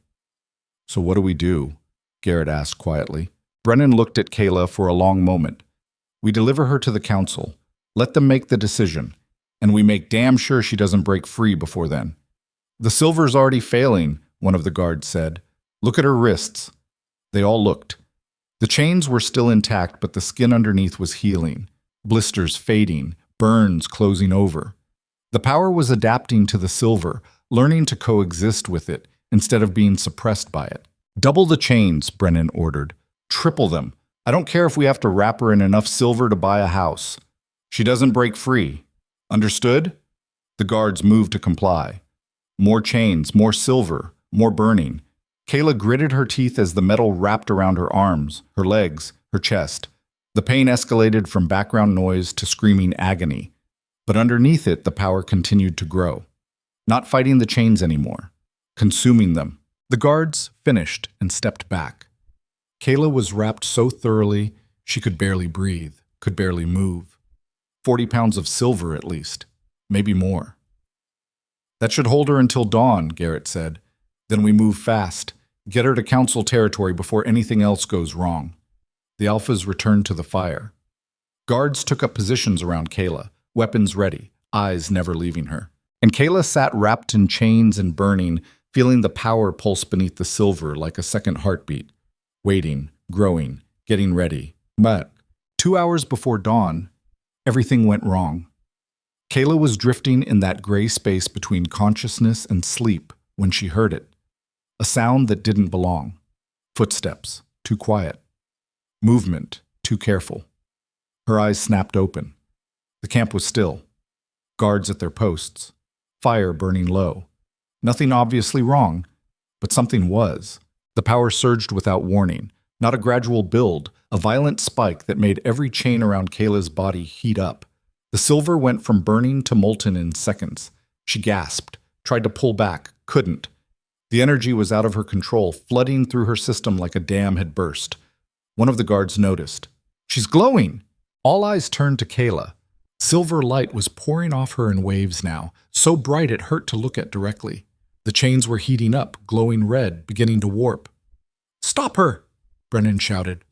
So what do we do? Garrett asked quietly. Brennan looked at Kaela for a long moment. We deliver her to the council. Let them make the decision. And we make damn sure she doesn't break free before then. The silver's already failing, one of the guards said. Look at her wrists. They all looked. The chains were still intact, but the skin underneath was healing. Blisters fading, burns closing over. The power was adapting to the silver, learning to coexist with it instead of being suppressed by it. Double the chains, Brennan ordered. Triple them. I don't care if we have to wrap her in enough silver to buy a house. She doesn't break free. Understood? The guards moved to comply. More chains, more silver, more burning. Kaela gritted her teeth as the metal wrapped around her arms, her legs, her chest. The pain escalated from background noise to screaming agony. But underneath it, the power continued to grow. Not fighting the chains anymore. Consuming them. The guards finished and stepped back. Kaela was wrapped so thoroughly she could barely breathe, could barely move. 40 pounds of silver at least, maybe more. That should hold her until dawn, Garrett said. Then we move fast, get her to council territory before anything else goes wrong. The alphas returned to the fire. Guards took up positions around Kaela, weapons ready, eyes never leaving her. And Kaela sat wrapped in chains and burning, feeling the power pulse beneath the silver like a second heartbeat. Waiting, growing, getting ready. But 2 hours before dawn, everything went wrong. Kaela was drifting in that gray space between consciousness and sleep when she heard it. A sound that didn't belong. Footsteps, too quiet. Movement, too careful. Her eyes snapped open. The camp was still. Guards at their posts. Fire burning low. Nothing obviously wrong, but something was. The power surged without warning. Not a gradual build, a violent spike that made every chain around Kaela's body heat up. The silver went from burning to molten in seconds. She gasped, tried to pull back, couldn't. The energy was out of her control, flooding through her system like a dam had burst. One of the guards noticed. She's glowing! All eyes turned to Kaela. Silver light was pouring off her in waves now, so bright it hurt to look at directly. The chains were heating up, glowing red, beginning to warp. "Stop her!" Brennan shouted.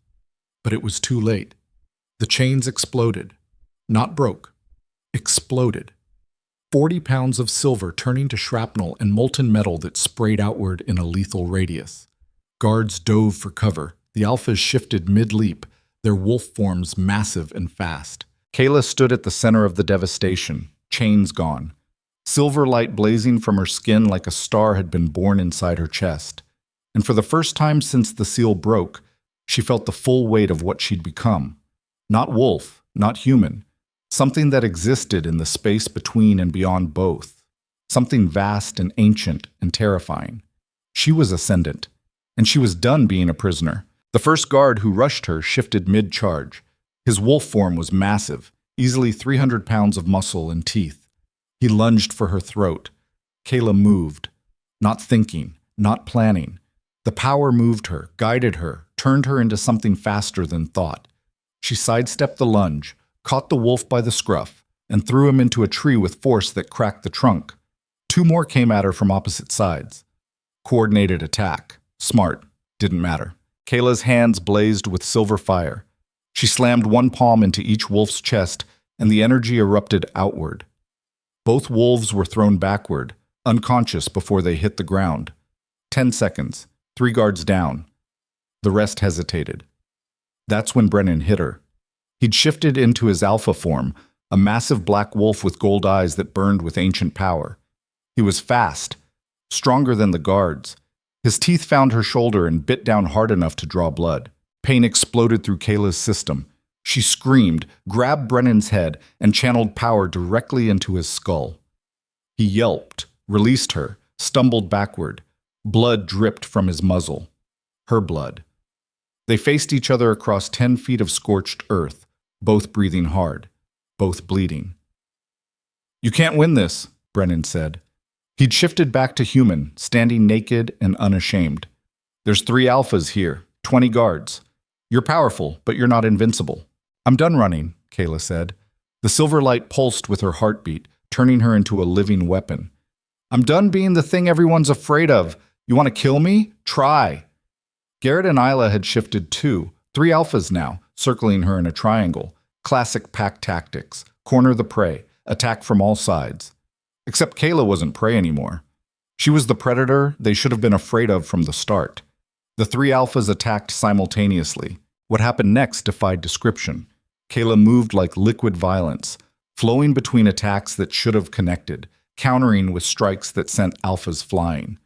But it was too late. The chains exploded. Not broke. Exploded. 40 pounds of silver turning to shrapnel and molten metal that sprayed outward in a lethal radius. Guards dove for cover. The alphas shifted mid-leap, their wolf forms massive and fast. Kaela stood at the center of the devastation, chains gone. Silver light blazing from her skin like a star had been born inside her chest. And for the first time since the seal broke, she felt the full weight of what she'd become. Not wolf, not human. Something that existed in the space between and beyond both. Something vast and ancient and terrifying. She was ascendant, and she was done being a prisoner. The first guard who rushed her shifted mid-charge. His wolf form was massive, easily 300 pounds of muscle and teeth. He lunged for her throat. Kaela moved, not thinking, not planning. The power moved her, guided her, turned her into something faster than thought. She sidestepped the lunge, caught the wolf by the scruff, and threw him into a tree with force that cracked the trunk. 2 more came at her from opposite sides. Coordinated attack. Smart. Didn't matter. Kaela's hands blazed with silver fire. She slammed one palm into each wolf's chest, and the energy erupted outward. Both wolves were thrown backward, unconscious before they hit the ground. 10 seconds. 3 guards down. The rest hesitated. That's when Brennan hit her. He'd shifted into his alpha form, a massive black wolf with gold eyes that burned with ancient power. He was fast, stronger than the guards. His teeth found her shoulder and bit down hard enough to draw blood. Pain exploded through Kaela's system. She screamed, grabbed Brennan's head, and channeled power directly into his skull. He yelped, released her, stumbled backward. Blood dripped from his muzzle. Her blood. They faced each other across 10 feet of scorched earth, both breathing hard, both bleeding. "You can't win this," Brennan said. He'd shifted back to human, standing naked and unashamed. "There's 3 alphas here, 20 guards. You're powerful, but you're not invincible." "I'm done running," Kaela said. The silver light pulsed with her heartbeat, turning her into a living weapon. "I'm done being the thing everyone's afraid of. You want to kill me? Try." Garrett and Isla had shifted too, 3 alphas now, circling her in a triangle. Classic pack tactics. Corner the prey. Attack from all sides. Except Kaela wasn't prey anymore. She was the predator they should have been afraid of from the start. The 3 alphas attacked simultaneously. What happened next defied description. Kaela moved like liquid violence, flowing between attacks that should have connected, countering with strikes that sent alphas flying.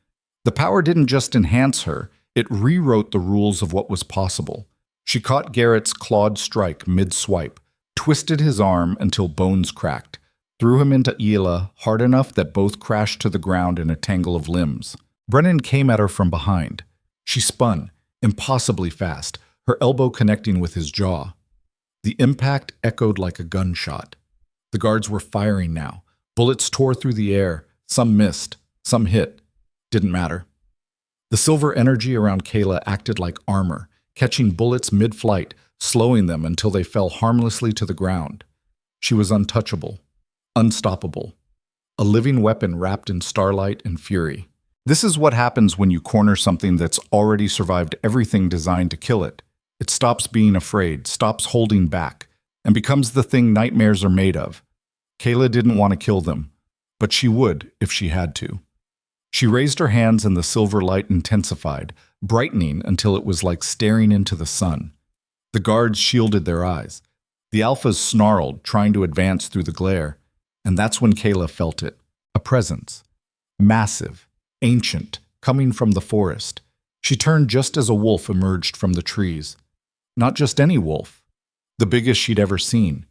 The power didn't just enhance her, it rewrote the rules of what was possible. She caught Garrett's clawed strike mid-swipe, twisted his arm until bones cracked, threw him into Kaela hard enough that both crashed to the ground in a tangle of limbs. Brennan came at her from behind. She spun, impossibly fast, her elbow connecting with his jaw. The impact echoed like a gunshot. The guards were firing now. Bullets tore through the air. Some missed, some hit. Didn't matter. The silver energy around Kaela acted like armor, catching bullets mid-flight, slowing them until they fell harmlessly to the ground. She was untouchable, unstoppable, a living weapon wrapped in starlight and fury. This is what happens when you corner something that's already survived everything designed to kill it. It stops being afraid, stops holding back, and becomes the thing nightmares are made of. Kaela didn't want to kill them, but she would if she had to. She raised her hands and the silver light intensified, brightening until it was like staring into the sun. The guards shielded their eyes. The alphas snarled, trying to advance through the glare. And that's when Kaela felt it. A presence. Massive, ancient, coming from the forest. She turned just as a wolf emerged from the trees. Not just any wolf. The biggest she'd ever seen.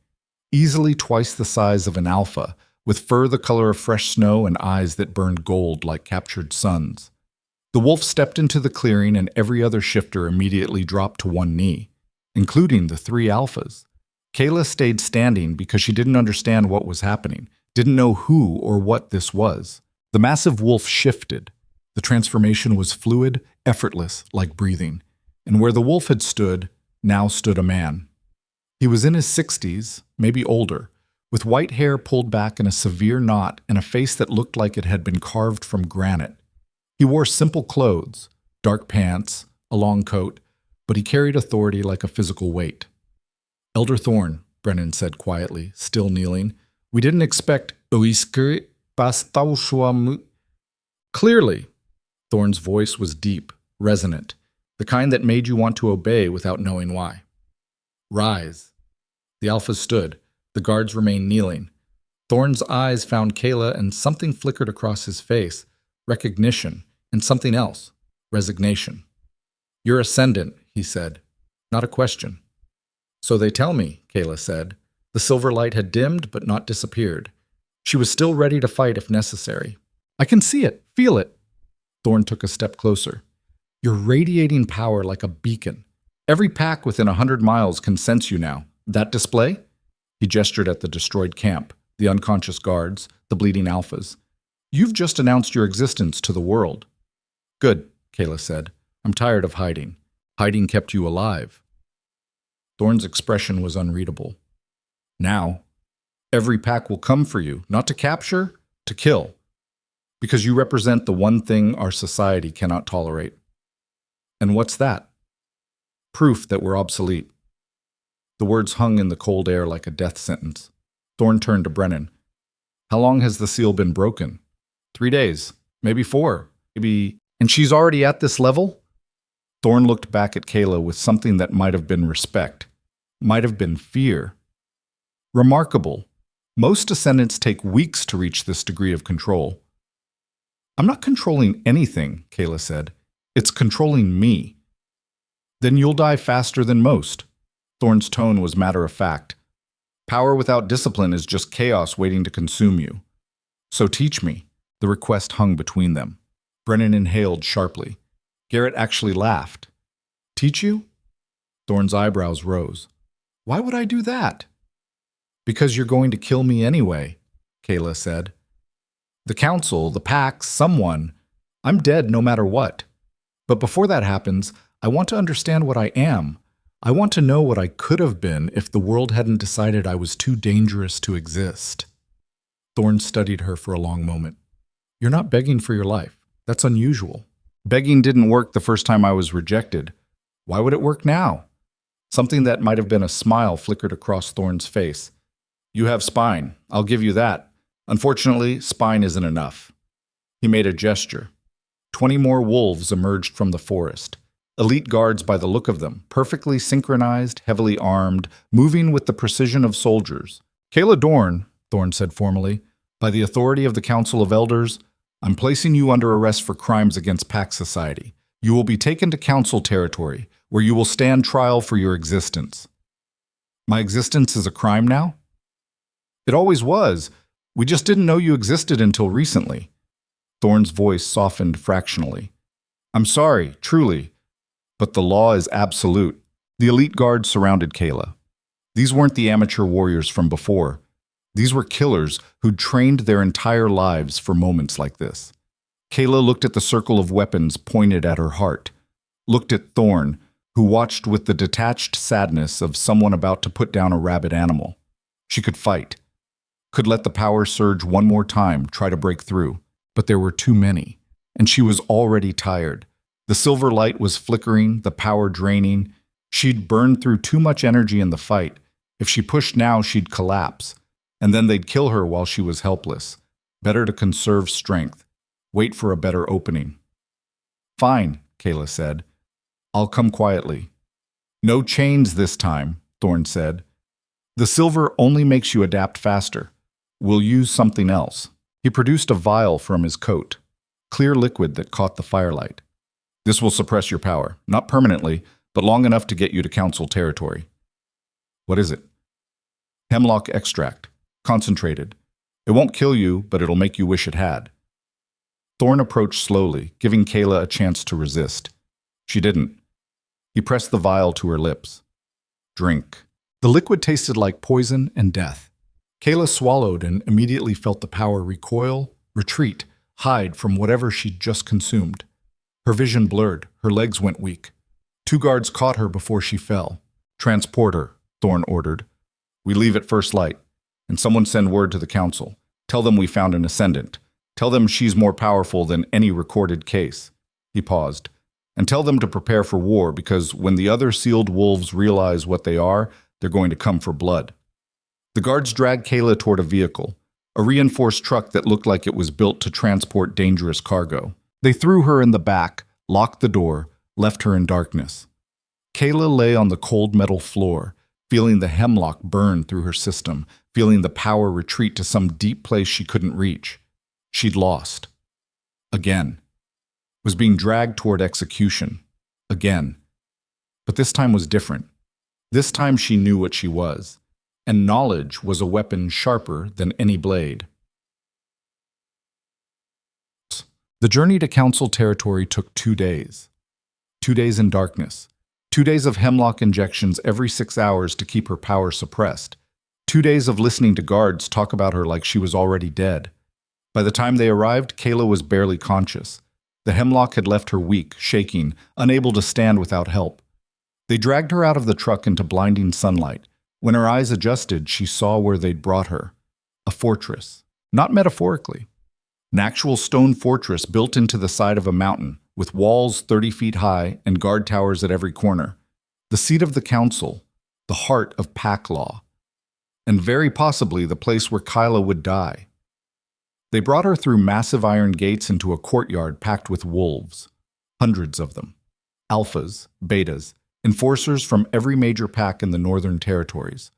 Easily twice the size of an alpha, with fur the color of fresh snow and eyes that burned gold like captured suns. The wolf stepped into the clearing and every other shifter immediately dropped to one knee, including the 3 alphas. Kaela stayed standing because she didn't understand what was happening, didn't know who or what this was. The massive wolf shifted. The transformation was fluid, effortless, like breathing. And where the wolf had stood, now stood a man. He was in his 60s, maybe older, with white hair pulled back in a severe knot and a face that looked like it had been carved from granite. He wore simple clothes, dark pants, a long coat, but he carried authority like a physical weight. "Elder Thorn," Brennan said quietly, still kneeling. We didn't expect Oiskri Bastaushwamu. Clearly, Thorn's voice was deep, resonant, the kind that made you want to obey without knowing why. Rise. The Alphas stood. The guards remained kneeling. Thorn's eyes found Kaela, and something flickered across his face. Recognition, and something else. Resignation. You're ascendant, he said. Not a question. So they tell me, Kaela said. The silver light had dimmed but not disappeared. She was still ready to fight if necessary. I can see it, feel it. Thorn took a step closer. You're radiating power like a beacon. Every pack within 100 miles can sense you now. That display? He gestured at the destroyed camp, the unconscious guards, the bleeding Alphas. You've just announced your existence to the world. Good, Kaela said. I'm tired of hiding. Hiding kept you alive. Thorn's expression was unreadable. Now, every pack will come for you, not to capture, to kill. Because you represent the one thing our society cannot tolerate. And what's that? Proof that we're obsolete. The words hung in the cold air like a death sentence. Thorn turned to Brennan. How long has the seal been broken? 3 days, maybe 4, maybe... And she's already at this level? Thorn looked back at Kaela with something that might have been respect, might have been fear. Remarkable. Most ascendants take weeks to reach this degree of control. I'm not controlling anything, Kaela said. It's controlling me. Then you'll die faster than most. Thorn's tone was matter of fact. Power without discipline is just chaos waiting to consume you. So teach me. The request hung between them. Brennan inhaled sharply. Garrett actually laughed. Teach you? Thorn's eyebrows rose. Why would I do that? Because you're going to kill me anyway, Kaela said. The council, the packs, someone. I'm dead no matter what. But before that happens, I want to understand what I am. I want to know what I could have been if the world hadn't decided I was too dangerous to exist. Thorn studied her for a long moment. You're not begging for your life. That's unusual. Begging didn't work the first time I was rejected. Why would it work now? Something that might have been a smile flickered across Thorn's face. You have spine. I'll give you that. Unfortunately, spine isn't enough. He made a gesture. 20 more wolves emerged from the forest. Elite guards by the look of them, perfectly synchronized, heavily armed, moving with the precision of soldiers. Kaela Dorn, Thorn said formally, by the authority of the Council of Elders, I'm placing you under arrest for crimes against Pack Society. You will be taken to Council territory, where you will stand trial for your existence. My existence is a crime now? It always was. We just didn't know you existed until recently. Thorn's voice softened fractionally. I'm sorry, truly, but the law is absolute. The elite guards surrounded Kaela. These weren't the amateur warriors from before. These were killers who'd trained their entire lives for moments like this. Kaela looked at the circle of weapons pointed at her heart, looked at Thorn, who watched with the detached sadness of someone about to put down a rabid animal. She could fight, could let the power surge one more time, try to break through, but there were too many, and she was already tired. The silver light was flickering, the power draining. She'd burned through too much energy in the fight. If she pushed now, she'd collapse, and then they'd kill her while she was helpless. Better to conserve strength, wait for a better opening. Fine, Kaela said. I'll come quietly. No chains this time, Thorn said. The silver only makes you adapt faster. We'll use something else. He produced a vial from his coat, clear liquid that caught the firelight. This will suppress your power, not permanently, but long enough to get you to Council territory. What is it? Hemlock extract, concentrated. It won't kill you, but it'll make you wish it had. Thorn approached slowly, giving Kaela a chance to resist. She didn't. He pressed the vial to her lips. Drink. The liquid tasted like poison and death. Kaela swallowed and immediately felt the power recoil, retreat, hide from whatever she'd just consumed. Her vision blurred, her legs went weak. 2 guards caught her before she fell. Transport her, Thorn ordered. We leave at first light, and someone send word to the Council. Tell them we found an ascendant. Tell them she's more powerful than any recorded case. He paused. And tell them to prepare for war, because when the other sealed wolves realize what they are, they're going to come for blood. The guards dragged Kaela toward a vehicle, a reinforced truck that looked like it was built to transport dangerous cargo. They threw her in the back, locked the door, left her in darkness. Kaela lay on the cold metal floor, feeling the hemlock burn through her system, feeling the power retreat to some deep place she couldn't reach. She'd lost. Again. Was being dragged toward execution. Again. But this time was different. This time she knew what she was, and knowledge was a weapon sharper than any blade. The journey to Council territory took 2 days. 2 days in darkness. 2 days of hemlock injections every 6 hours to keep her power suppressed. 2 days of listening to guards talk about her like she was already dead. By the time they arrived, Kaela was barely conscious. The hemlock had left her weak, shaking, unable to stand without help. They dragged her out of the truck into blinding sunlight. When her eyes adjusted, she saw where they'd brought her. A fortress. Not metaphorically. An actual stone fortress built into the side of a mountain, with walls 30 feet high and guard towers at every corner. The seat of the council, the heart of pack law, and very possibly the place where Kaela would die. They brought her through massive iron gates into a courtyard packed with wolves. Hundreds of them. Alphas, betas, enforcers from every major pack in the northern territories,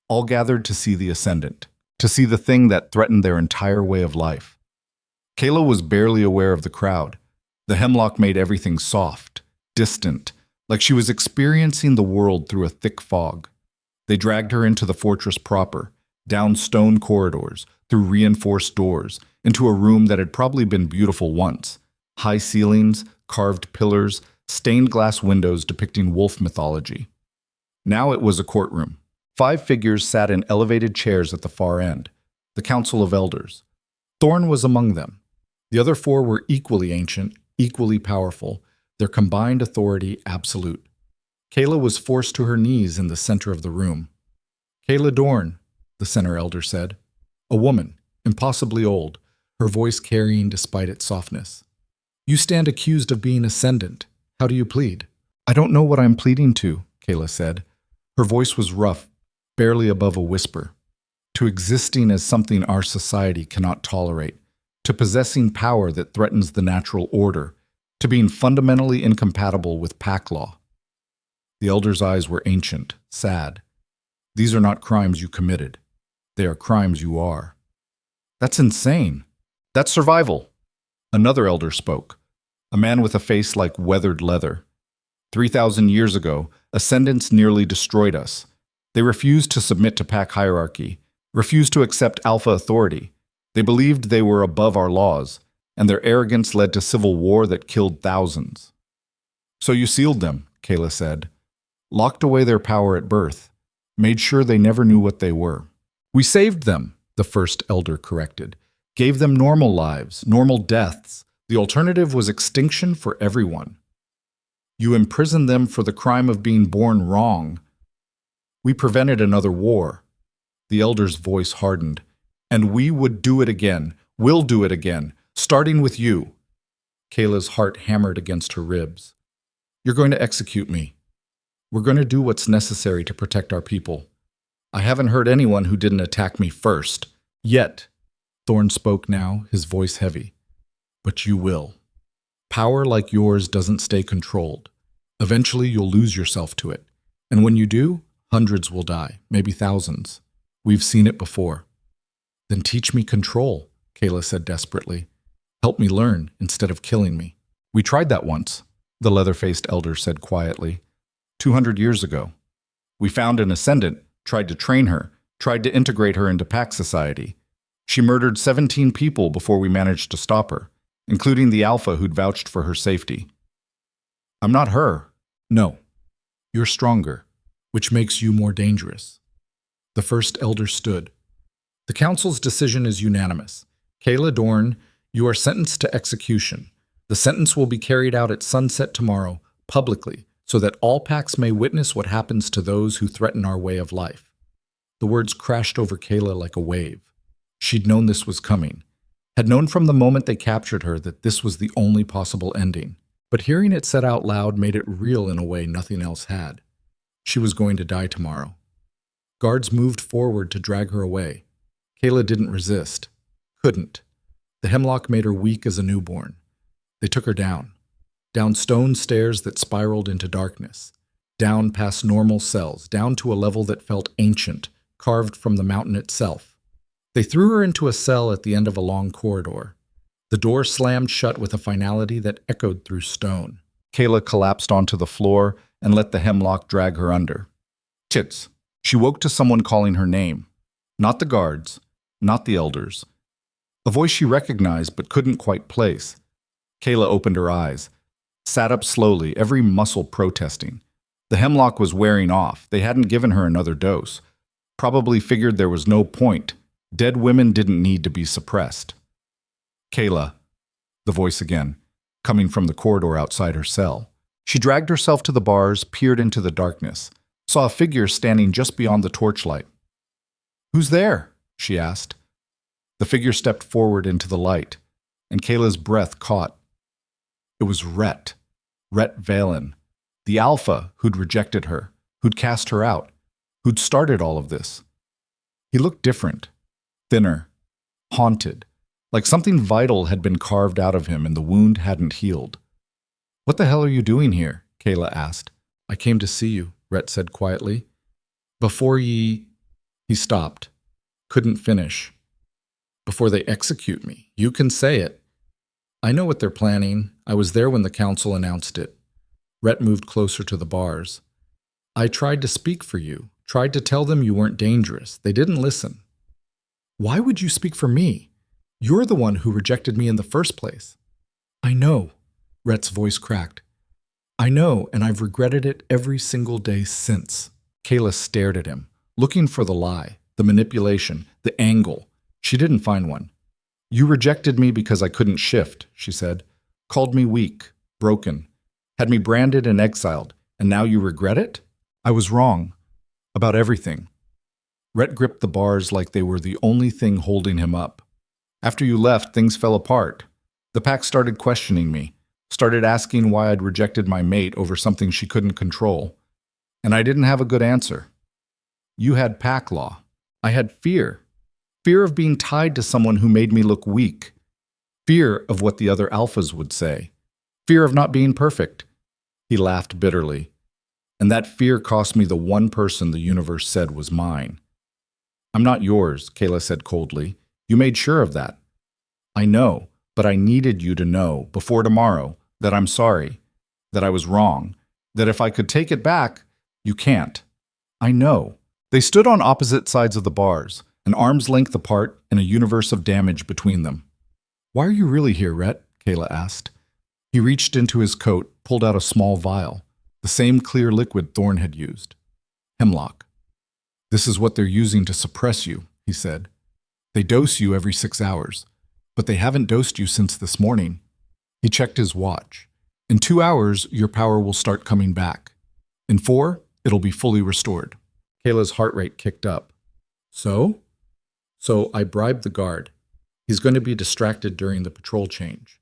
all gathered to see the Ascendant, to see the thing that threatened their entire way of life. Kaela was barely aware of the crowd. The hemlock made everything soft, distant, like she was experiencing the world through a thick fog. They dragged her into the fortress proper, down stone corridors, through reinforced doors, into a room that had probably been beautiful once. High ceilings, carved pillars, stained glass windows depicting wolf mythology. Now it was a courtroom. 5 figures sat in elevated chairs at the far end, the Council of Elders. Thorn was among them. The other 4 were equally ancient, equally powerful, their combined authority absolute. Kaela was forced to her knees in the center of the room. Kaela Dorn, the center elder said. A woman, impossibly old, her voice carrying despite its softness. You stand accused of being ascendant. How do you plead? I don't know what I'm pleading to, Kaela said. Her voice was rough, barely above a whisper. To existing as something our society cannot tolerate, to possessing power that threatens the natural order, to being fundamentally incompatible with pack law. The elder's eyes were ancient, sad. These are not crimes you committed. They are crimes you are. That's insane. That's survival. Another elder spoke. A man with a face like weathered leather. 3,000 years ago, ascendants nearly destroyed us. They refused to submit to pack hierarchy, refused to accept alpha authority. They believed they were above our laws, and their arrogance led to civil war that killed thousands. So you sealed them, Kaela said. Locked away their power at birth, made sure they never knew what they were. We saved them, the first elder corrected. Gave them normal lives, normal deaths. The alternative was extinction for everyone. You imprisoned them for the crime of being born wrong. We prevented another war. The elder's voice hardened. And we would do it again. We'll do it again, starting with you. Kaela's heart hammered against her ribs. You're going to execute me. We're going to do what's necessary to protect our people. I haven't heard anyone who didn't attack me first. Yet. Thorn spoke now, his voice heavy. But you will. Power like yours doesn't stay controlled. Eventually you'll lose yourself to it. And when you do, hundreds will die, maybe thousands. We've seen it before. Then teach me control, Kaela said desperately. Help me learn instead of killing me. We tried that once, the leather-faced elder said quietly. 200 years ago. We found an ascendant, tried to train her, tried to integrate her into pack society. She murdered 17 people before we managed to stop her, including the alpha who'd vouched for her safety. I'm not her. No. You're stronger, which makes you more dangerous. The first elder stood. The council's decision is unanimous. Kaela Dorn, you are sentenced to execution. The sentence will be carried out at sunset tomorrow, publicly, so that all packs may witness what happens to those who threaten our way of life. The words crashed over Kaela like a wave. She'd known this was coming, had known from the moment they captured her that this was the only possible ending. But hearing it said out loud made it real in a way nothing else had. She was going to die tomorrow. Guards moved forward to drag her away. Kaela didn't resist. Couldn't. The hemlock made her weak as a newborn. They took her down. Down stone stairs that spiraled into darkness. Down past normal cells, down to a level that felt ancient, carved from the mountain itself. They threw her into a cell at the end of a long corridor. The door slammed shut with a finality that echoed through stone. Kaela collapsed onto the floor and let the hemlock drag her under. Chits. She woke to someone calling her name. Not the guards, not the elders. A voice she recognized but couldn't quite place. Kaela opened her eyes, sat up slowly, every muscle protesting. The hemlock was wearing off. They hadn't given her another dose. Probably figured there was no point. Dead women didn't need to be suppressed. Kaela, the voice again, coming from the corridor outside her cell. She dragged herself to the bars, peered into the darkness, saw a figure standing just beyond the torchlight. "Who's there?" she asked. The figure stepped forward into the light, and Kaela's breath caught. It was Rhett Valen, the alpha who'd rejected her, who'd cast her out, who'd started all of this. He looked different, thinner, haunted, like something vital had been carved out of him and the wound hadn't healed. "What the hell are you doing here?" Kaela asked. "I came to see you," Rhett said quietly. "Before He stopped. Couldn't finish. "Before they execute me. You can say it." "I know what they're planning. I was there when the council announced it." Rhett moved closer to the bars. "I tried to speak for you, tried to tell them you weren't dangerous. They didn't listen." "Why would you speak for me? You're the one who rejected me in the first place." "I know," Rhett's voice cracked. "I know, and I've regretted it every single day since." Kaela stared at him, looking for the lie, the manipulation, the angle. She didn't find one. "You rejected me because I couldn't shift," she said. "Called me weak, broken, had me branded and exiled, and now you regret it? I was wrong. About everything." Rhett gripped the bars like they were the only thing holding him up. "After you left, things fell apart. The pack started questioning me, started asking why I'd rejected my mate over something she couldn't control. And I didn't have a good answer. You had pack law. I had fear. Fear of being tied to someone who made me look weak. Fear of what the other alphas would say. Fear of not being perfect." He laughed bitterly. "And that fear cost me the one person the universe said was mine." "I'm not yours," Kaela said coldly. "You made sure of that." "I know, but I needed you to know, before tomorrow, that I'm sorry, that I was wrong, that if I could take it back, you can't." "I know." They stood on opposite sides of the bars, an arm's length apart and a universe of damage between them. "Why are you really here, Rhett?" Kaela asked. He reached into his coat, pulled out a small vial, the same clear liquid Thorn had used. "Hemlock. This is what they're using to suppress you," he said. "They dose you every 6 hours, but they haven't dosed you since this morning." He checked his watch. "In 2 hours, your power will start coming back. In 4, it'll be fully restored." Kaela's heart rate kicked up. So I bribed the guard. He's going to be distracted during the patrol change.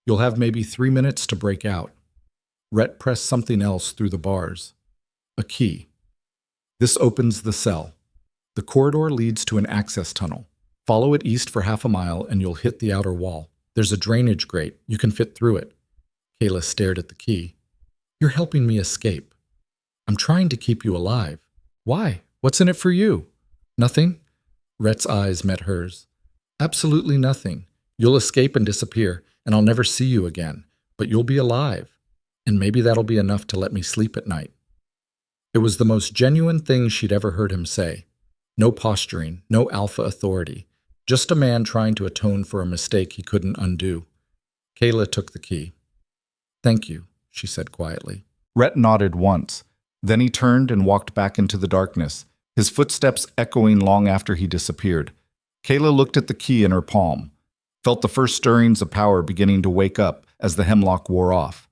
You'll have maybe 3 minutes to break out." Rhett pressed something else through the bars. A key. "This opens the cell. The corridor leads to an access tunnel. Follow it east for half a mile and you'll hit the outer wall. There's a drainage grate. You can fit through it." Kaela stared at the key. "You're helping me escape. I'm trying to keep you alive. Why? What's in it for you?" "Nothing." Rhett's eyes met hers. "Absolutely nothing. You'll escape and disappear, and I'll never see you again. But you'll be alive. And maybe that'll be enough to let me sleep at night." It was the most genuine thing she'd ever heard him say. No posturing, no alpha authority. Just a man trying to atone for a mistake he couldn't undo. Kaela took the key. "Thank you," she said quietly. Rhett nodded once. Then he turned and walked back into the darkness, his footsteps echoing long after he disappeared. Kaela looked at the key in her palm, felt the first stirrings of power beginning to wake up as the hemlock wore off.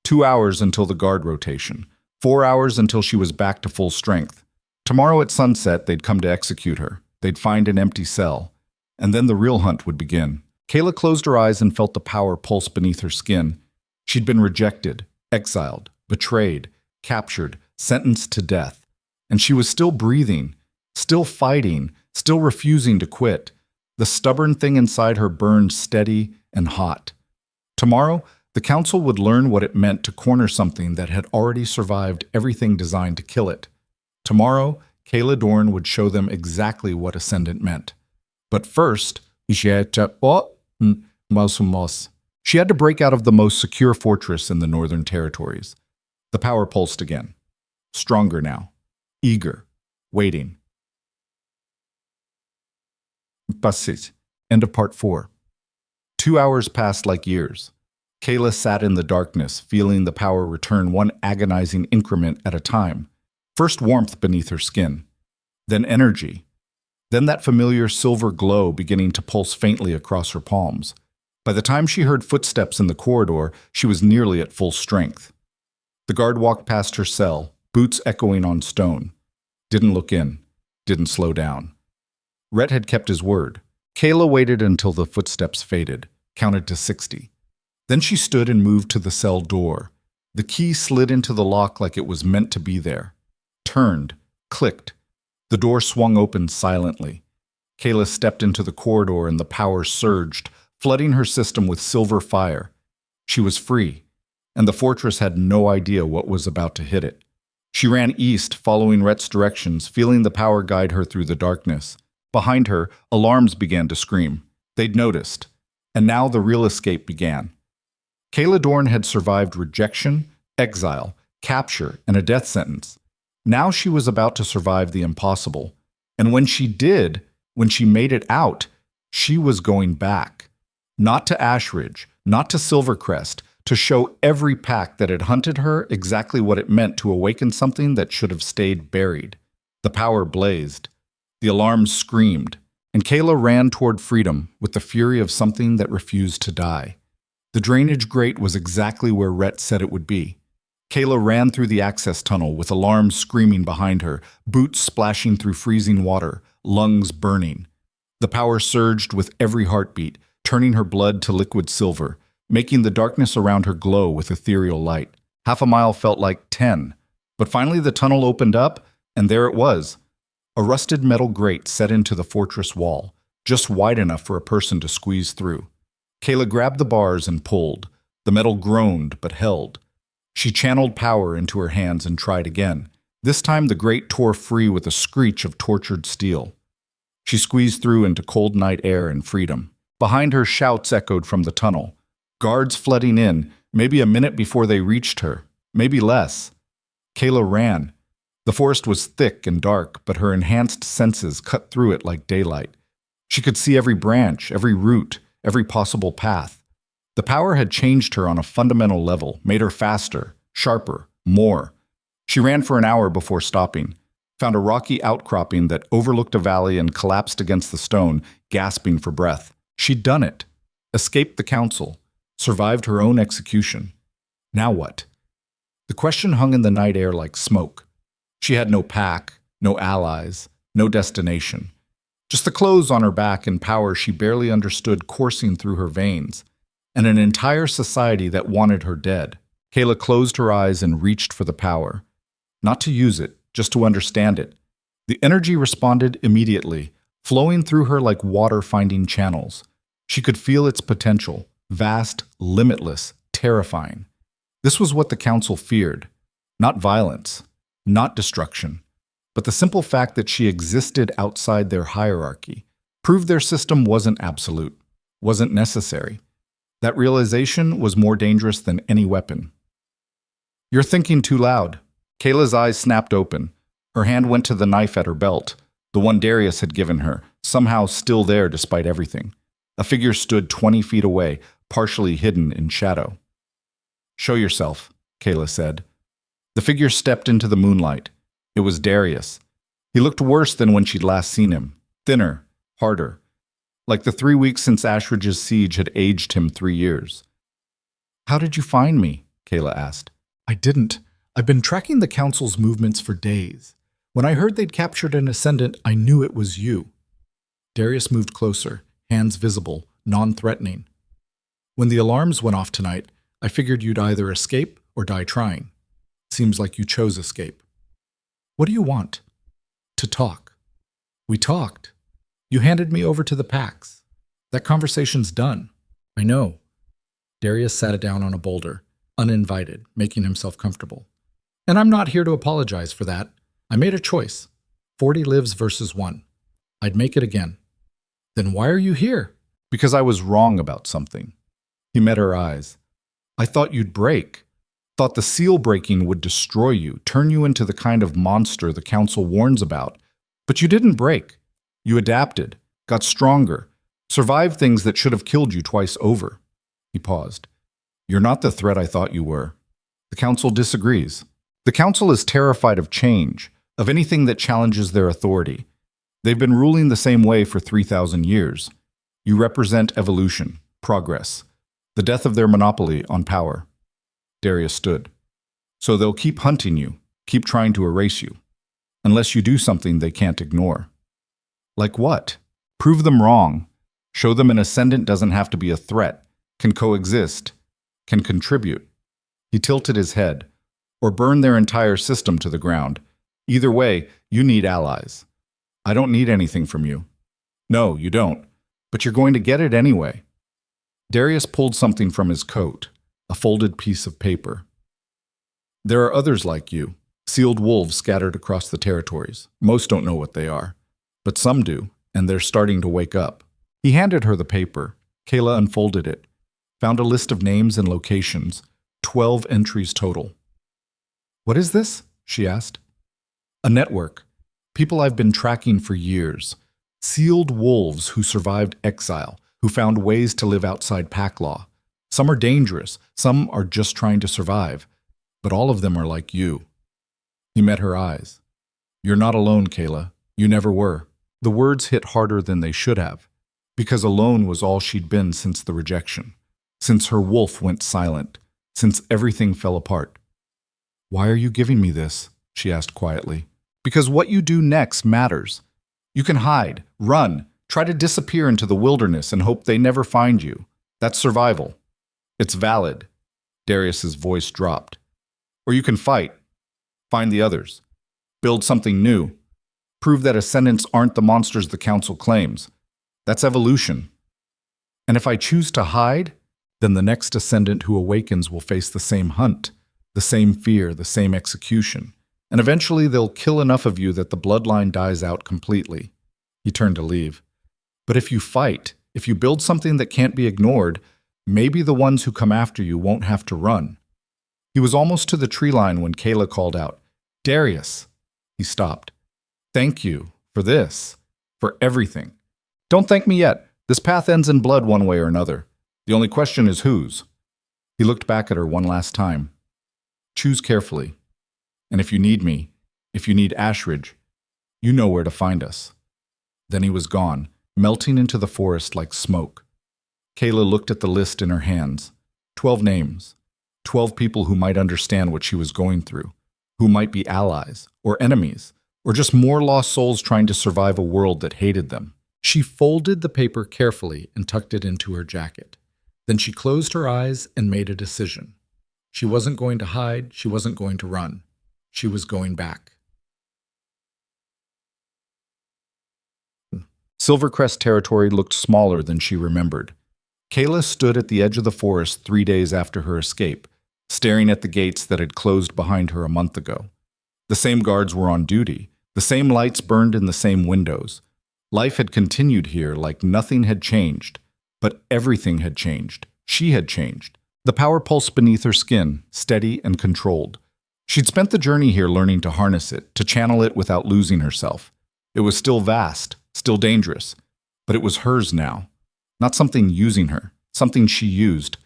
2 hours until the guard rotation. 4 hours until she was back to full strength. Tomorrow at sunset, they'd come to execute her. They'd find an empty cell. And then the real hunt would begin. Kaela closed her eyes and felt the power pulse beneath her skin. She'd been rejected, exiled, betrayed, captured, sentenced to death. And she was still breathing, Still fighting, still refusing to quit. The stubborn thing inside her burned steady and hot. Tomorrow, the council would learn what it meant to corner something that had already survived everything designed to kill it. Tomorrow, Kaela Dorn would show them exactly what Ascendant meant. But first, she had to break out of the most secure fortress in the Northern Territories. The power pulsed again. Stronger now. Eager. Waiting. Passage. End of part 4. 2 hours passed like years. Kaela sat in the darkness, feeling the power return one agonizing increment at a time. First warmth beneath her skin. Then energy. Then that familiar silver glow beginning to pulse faintly across her palms. By the time she heard footsteps in the corridor, she was nearly at full strength. The guard walked past her cell, boots echoing on stone. Didn't look in. Didn't slow down. Rhett had kept his word. Kaela waited until the footsteps faded, counted to 60. Then she stood and moved to the cell door. The key slid into the lock like it was meant to be there. Turned, clicked. The door swung open silently. Kaela stepped into the corridor and the power surged, flooding her system with silver fire. She was free, and the fortress had no idea what was about to hit it. She ran east, following Rhett's directions, feeling the power guide her through the darkness. Behind her, alarms began to scream. They'd noticed. And now the real escape began. Kaela Dorn had survived rejection, exile, capture, and a death sentence. Now she was about to survive the impossible. And when she did, when she made it out, she was going back. Not to Ashridge, not to Silvercrest, to show every pack that had hunted her exactly what it meant to awaken something that should have stayed buried. The power blazed. The alarms screamed, and Kaela ran toward freedom with the fury of something that refused to die. The drainage grate was exactly where Rhett said it would be. Kaela ran through the access tunnel with alarms screaming behind her, boots splashing through freezing water, lungs burning. The power surged with every heartbeat, turning her blood to liquid silver, making the darkness around her glow with ethereal light. Half a mile felt like 10. But finally the tunnel opened up, and there it was. A rusted metal grate set into the fortress wall, just wide enough for a person to squeeze through. Kaela grabbed the bars and pulled. The metal groaned, but held. She channeled power into her hands and tried again. This time the grate tore free with a screech of tortured steel. She squeezed through into cold night air and freedom. Behind her, shouts echoed from the tunnel. Guards flooding in, maybe a minute before they reached her, maybe less. Kaela ran. The forest was thick and dark, but her enhanced senses cut through it like daylight. She could see every branch, every root, every possible path. The power had changed her on a fundamental level, made her faster, sharper, more. She ran for an hour before stopping, found a rocky outcropping that overlooked a valley and collapsed against the stone, gasping for breath. She'd done it. Escaped the council. Survived her own execution. Now what? The question hung in the night air like smoke. She had no pack, no allies, no destination. Just the clothes on her back and power she barely understood coursing through her veins, and an entire society that wanted her dead. Kaela closed her eyes and reached for the power. Not to use it, just to understand it. The energy responded immediately, flowing through her like water finding channels. She could feel its potential, vast, limitless, terrifying. This was what the council feared. Not violence, not destruction, but the simple fact that she existed outside their hierarchy, proved their system wasn't absolute, wasn't necessary. That realization was more dangerous than any weapon. "You're thinking too loud." Kaela's eyes snapped open. Her hand went to the knife at her belt, the one Darius had given her, somehow still there despite everything. A figure stood 20 feet away, partially hidden in shadow. "Show yourself," Kaela said. The figure stepped into the moonlight. It was Darius. He looked worse than when she'd last seen him. Thinner, harder. Like the 3 weeks since Ashridge's siege had aged him 3 years. "How did you find me?" Kaela asked. "I didn't. I've been tracking the council's movements for days. When I heard they'd captured an Ascendant, I knew it was you." Darius moved closer, hands visible, non-threatening. "When the alarms went off tonight, I figured you'd either escape or die trying. Seems like you chose escape. What do you want?" "To talk." We talked. You handed me over to the Pax. That conversation's done. I know. Darius sat down on a boulder, uninvited, making himself comfortable. And I'm not here to apologize for that. I made a choice. 40 lives versus 1. I'd make it again. Then why are you here? Because I was wrong about something. He met her eyes. I thought you'd break. Thought the seal breaking would destroy you, turn you into the kind of monster the Council warns about. But you didn't break. You adapted, got stronger, survived things that should have killed you twice over. He paused. You're not the threat I thought you were. The Council disagrees. The Council is terrified of change, of anything that challenges their authority. They've been ruling the same way for 3,000 years. You represent evolution, progress, the death of their monopoly on power. Darius stood. So they'll keep hunting you, keep trying to erase you, unless you do something they can't ignore. Like what? Prove them wrong. Show them an ascendant doesn't have to be a threat, can coexist, can contribute. He tilted his head. Or burn their entire system to the ground. Either way, you need allies. I don't need anything from you. No, you don't. But you're going to get it anyway. Darius pulled something from his coat, a folded piece of paper. There are others like you, sealed wolves scattered across the territories. Most don't know what they are. But some do, and they're starting to wake up. He handed her the paper. Kaela unfolded it, found a list of names and locations, 12 entries total. What is this? She asked. A network. People I've been tracking for years. Sealed wolves who survived exile, who found ways to live outside pack law. Some are dangerous, some are just trying to survive. But all of them are like you. He met her eyes. You're not alone, Kaela. You never were. The words hit harder than they should have, because alone was all she'd been since the rejection, since her wolf went silent, since everything fell apart. Why are you giving me this? She asked quietly. Because what you do next matters. You can hide, run, try to disappear into the wilderness and hope they never find you. That's survival. It's valid. Darius's voice dropped. Or you can fight. Find the others. Build something new. Prove that ascendants aren't the monsters the Council claims. That's evolution. And if I choose to hide, then the next ascendant who awakens will face the same hunt. The same fear, the same execution. And eventually they'll kill enough of you that the bloodline dies out completely. He turned to leave. But if you fight, if you build something that can't be ignored, maybe the ones who come after you won't have to run. He was almost to the tree line when Kaela called out, Darius! He stopped. Thank you for this, for everything. Don't thank me yet. This path ends in blood one way or another. The only question is whose. He looked back at her one last time. Choose carefully. And if you need me, if you need Ashridge, you know where to find us. Then he was gone, melting into the forest like smoke. Kaela looked at the list in her hands. 12 names. 12 people who might understand what she was going through, who might be allies, or enemies, or just more lost souls trying to survive a world that hated them. She folded the paper carefully and tucked it into her jacket. Then she closed her eyes and made a decision. She wasn't going to hide, she wasn't going to run. She was going back. Silvercrest territory looked smaller than she remembered. Kaela stood at the edge of the forest 3 days after her escape, staring at the gates that had closed behind her a month ago. The same guards were on duty. The same lights burned in the same windows. Life had continued here like nothing had changed. But everything had changed. She had changed. The power pulse beneath her skin, steady and controlled. She'd spent the journey here learning to harness it, to channel it without losing herself. It was still vast, still dangerous, but it was hers now. Not something using her, something she used.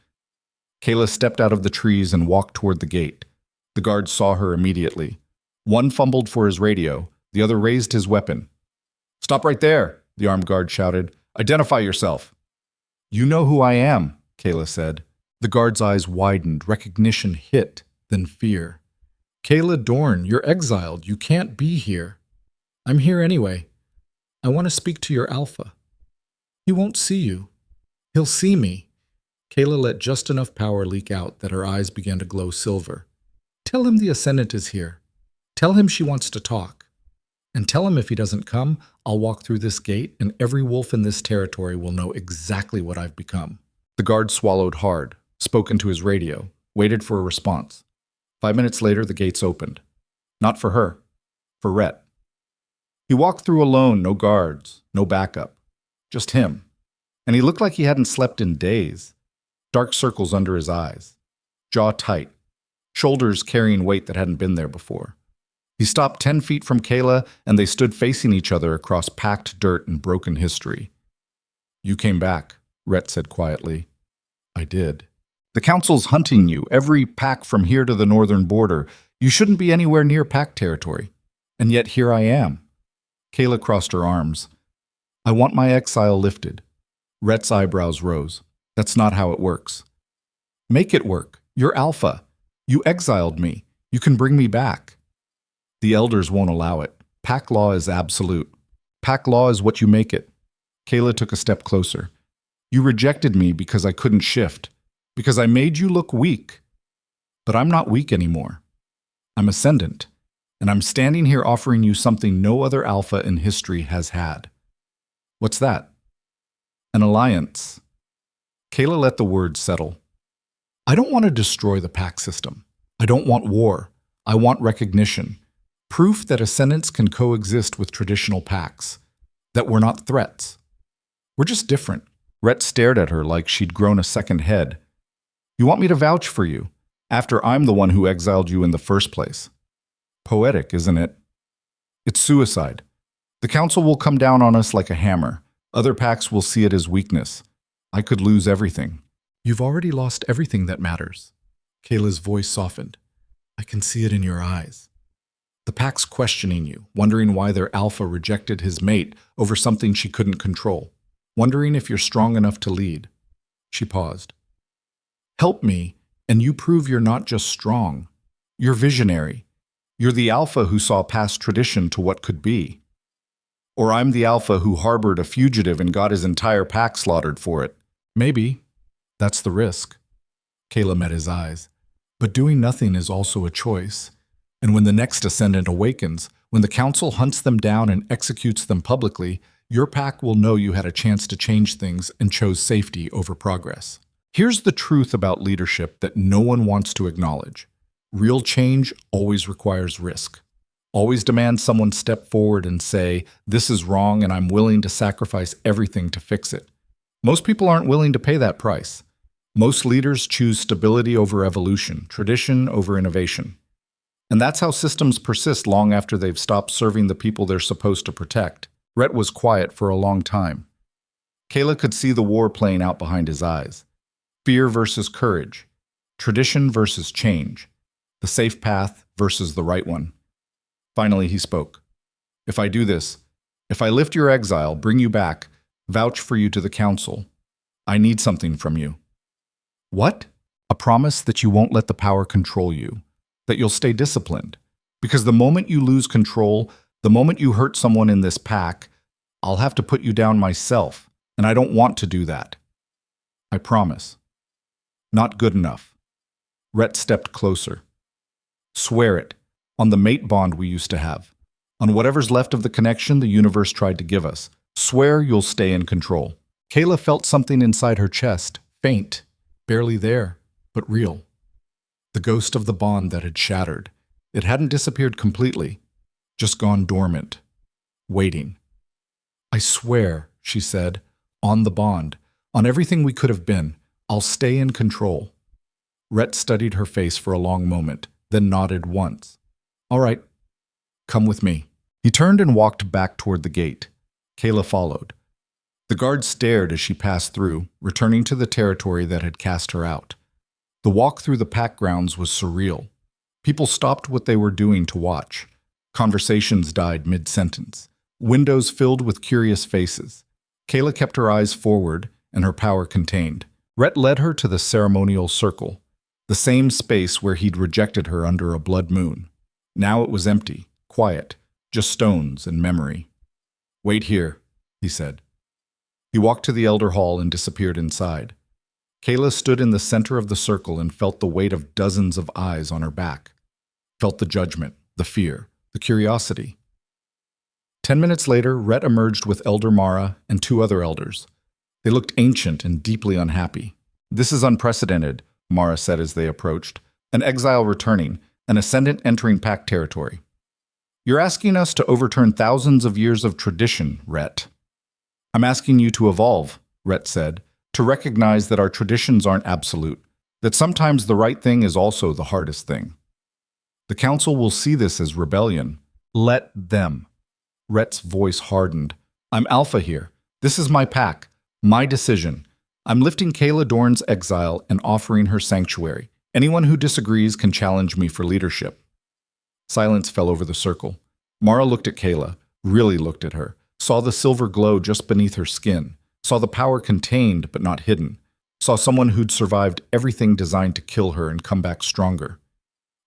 Kaela stepped out of the trees and walked toward the gate. The guards saw her immediately. One fumbled for his radio, the other raised his weapon. "Stop right there," the armed guard shouted. "Identify yourself." "You know who I am," Kaela said. The guard's eyes widened, recognition hit, then fear. "Kaela Dorn, you're exiled. You can't be here." "I'm here anyway. I want to speak to your alpha." "He won't see you. He'll see me." Kaela let just enough power leak out that her eyes began to glow silver. "Tell him the Ascendant is here. Tell him she wants to talk." And tell him if he doesn't come, I'll walk through this gate and every wolf in this territory will know exactly what I've become. The guard swallowed hard, spoke into his radio, waited for a response. 5 minutes later, the gates opened. Not for her, for Rhett. He walked through alone, no guards, no backup. Just him. And he looked like he hadn't slept in days. Dark circles under his eyes. Jaw tight. Shoulders carrying weight that hadn't been there before. He stopped 10 feet from Kaela, and they stood facing each other across packed dirt and broken history. "You came back," Rhett said quietly. "I did. The council's hunting you, every pack from here to the northern border. You shouldn't be anywhere near pack territory. And yet here I am." Kaela crossed her arms. "I want my exile lifted." Rhett's eyebrows rose. "That's not how it works." "Make it work. You're alpha. You exiled me. You can bring me back." "The elders won't allow it. Pack law is absolute. Pack law is what you make it." Kaela took a step closer. "You rejected me because I couldn't shift, because I made you look weak. But I'm not weak anymore. I'm ascendant, and I'm standing here offering you something no other alpha in history has had." "What's that?" "An alliance." Kaela let the words settle. "I don't want to destroy the pack system. I don't want war. I want recognition. Proof that ascendants can coexist with traditional packs. That we're not threats. We're just different." Rhett stared at her like she'd grown a second head. "You want me to vouch for you, after I'm the one who exiled you in the first place? Poetic, isn't it? It's suicide. The council will come down on us like a hammer. Other packs will see it as weakness. I could lose everything." "You've already lost everything that matters." Kaela's voice softened. "I can see it in your eyes. The pack's questioning you, wondering why their alpha rejected his mate over something she couldn't control, wondering if you're strong enough to lead." She paused. "Help me, and you prove you're not just strong. You're visionary. You're the alpha who saw past tradition to what could be. Or I'm the alpha who harbored a fugitive and got his entire pack slaughtered for it. Maybe. That's the risk." Kaela met his eyes. "But doing nothing is also a choice. And when the next ascendant awakens, when the council hunts them down and executes them publicly, your pack will know you had a chance to change things and chose safety over progress." Here's the truth about leadership that no one wants to acknowledge. Real change always requires risk. Always demands someone step forward and say, "This is wrong and I'm willing to sacrifice everything to fix it." Most people aren't willing to pay that price. Most leaders choose stability over evolution, tradition over innovation. And that's how systems persist long after they've stopped serving the people they're supposed to protect. Rhett was quiet for a long time. Kaela could see the war playing out behind his eyes. Fear versus courage. Tradition versus change. The safe path versus the right one. Finally, he spoke. "If I do this, if I lift your exile, bring you back, vouch for you to the council, I need something from you." "What?" "A promise that you won't let the power control you. That you'll stay disciplined. Because the moment you lose control, the moment you hurt someone in this pack, I'll have to put you down myself, and I don't want to do that. I promise." "Not good enough." Rhett stepped closer. "Swear it, on the mate bond we used to have. On whatever's left of the connection the universe tried to give us. Swear you'll stay in control." Kaela felt something inside her chest, faint, barely there, but real. The ghost of the bond that had shattered. It hadn't disappeared completely, just gone dormant, waiting. "I swear," she said, "on the bond, on everything we could have been, I'll stay in control." Rhett studied her face for a long moment, then nodded once. "All right, come with me." He turned and walked back toward the gate. Kaela followed. The guard stared as she passed through, returning to the territory that had cast her out. The walk through the pack grounds was surreal. People stopped what they were doing to watch. Conversations died mid-sentence. Windows filled with curious faces. Kaela kept her eyes forward and her power contained. Rhett led her to the ceremonial circle, the same space where he'd rejected her under a blood moon. Now it was empty, quiet, just stones and memory. "Wait here," he said. He walked to the elder hall and disappeared inside. Kaela stood in the center of the circle and felt the weight of dozens of eyes on her back. Felt the judgment, the fear, the curiosity. 10 minutes later, Rhett emerged with Elder Mara and 2 other elders. They looked ancient and deeply unhappy. "This is unprecedented," Mara said as they approached. "An exile returning, an ascendant entering pack territory. You're asking us to overturn thousands of years of tradition, Rhett." "I'm asking you to evolve," Rhett said, "to recognize that our traditions aren't absolute, that sometimes the right thing is also the hardest thing. The Council will see this as rebellion. Let them." Rhett's voice hardened. "I'm Alpha here. This is my pack, my decision. I'm lifting Kaela Dorn's exile and offering her sanctuary. Anyone who disagrees can challenge me for leadership." Silence fell over the circle. Mara looked at Kaela, really looked at her, saw the silver glow just beneath her skin, saw the power contained but not hidden, saw someone who'd survived everything designed to kill her and come back stronger.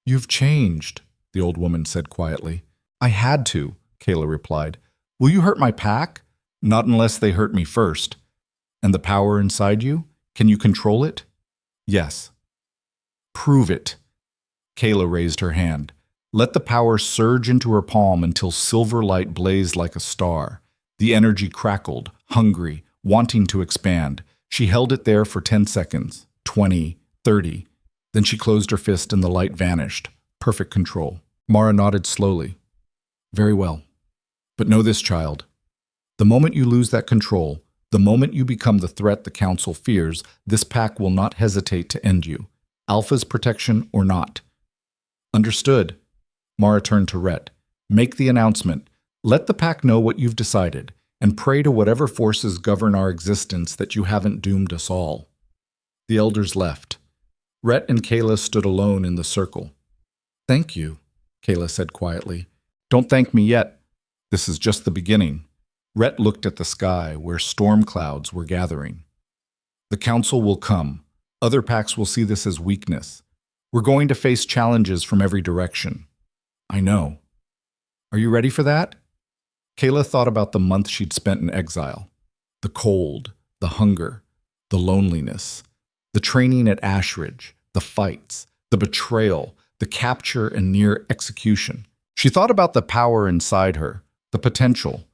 "You've changed," the old woman said quietly. "I had to," Kaela replied. "Will you hurt my pack?" "Not unless they hurt me first." "And the power inside you? Can you control it?" "Yes." "Prove it." Kaela raised her hand. Let the power surge into her palm until silver light blazed like a star. The energy crackled, hungry, wanting to expand. She held it there for 10 seconds, 20, 30. Then she closed her fist and the light vanished. Perfect control. Mara nodded slowly. "Very well. But know this, child. The moment you lose that control, the moment you become the threat the Council fears, this pack will not hesitate to end you. Alpha's protection or not." "Understood." Mara turned to Rhett. "Make the announcement. Let the pack know what you've decided, and pray to whatever forces govern our existence that you haven't doomed us all." The elders left. Rhett and Kaela stood alone in the circle. "Thank you," Kaela said quietly. "Don't thank me yet. This is just the beginning." Rhett looked at the sky where storm clouds were gathering. "The Council will come. Other packs will see this as weakness. We're going to face challenges from every direction." "I know. Are you ready for that?" Kaela thought about the month she'd spent in exile. The cold, the hunger, the loneliness, the training at Ashridge, the fights, the betrayal, the capture and near execution. She thought about the power inside her, the potential,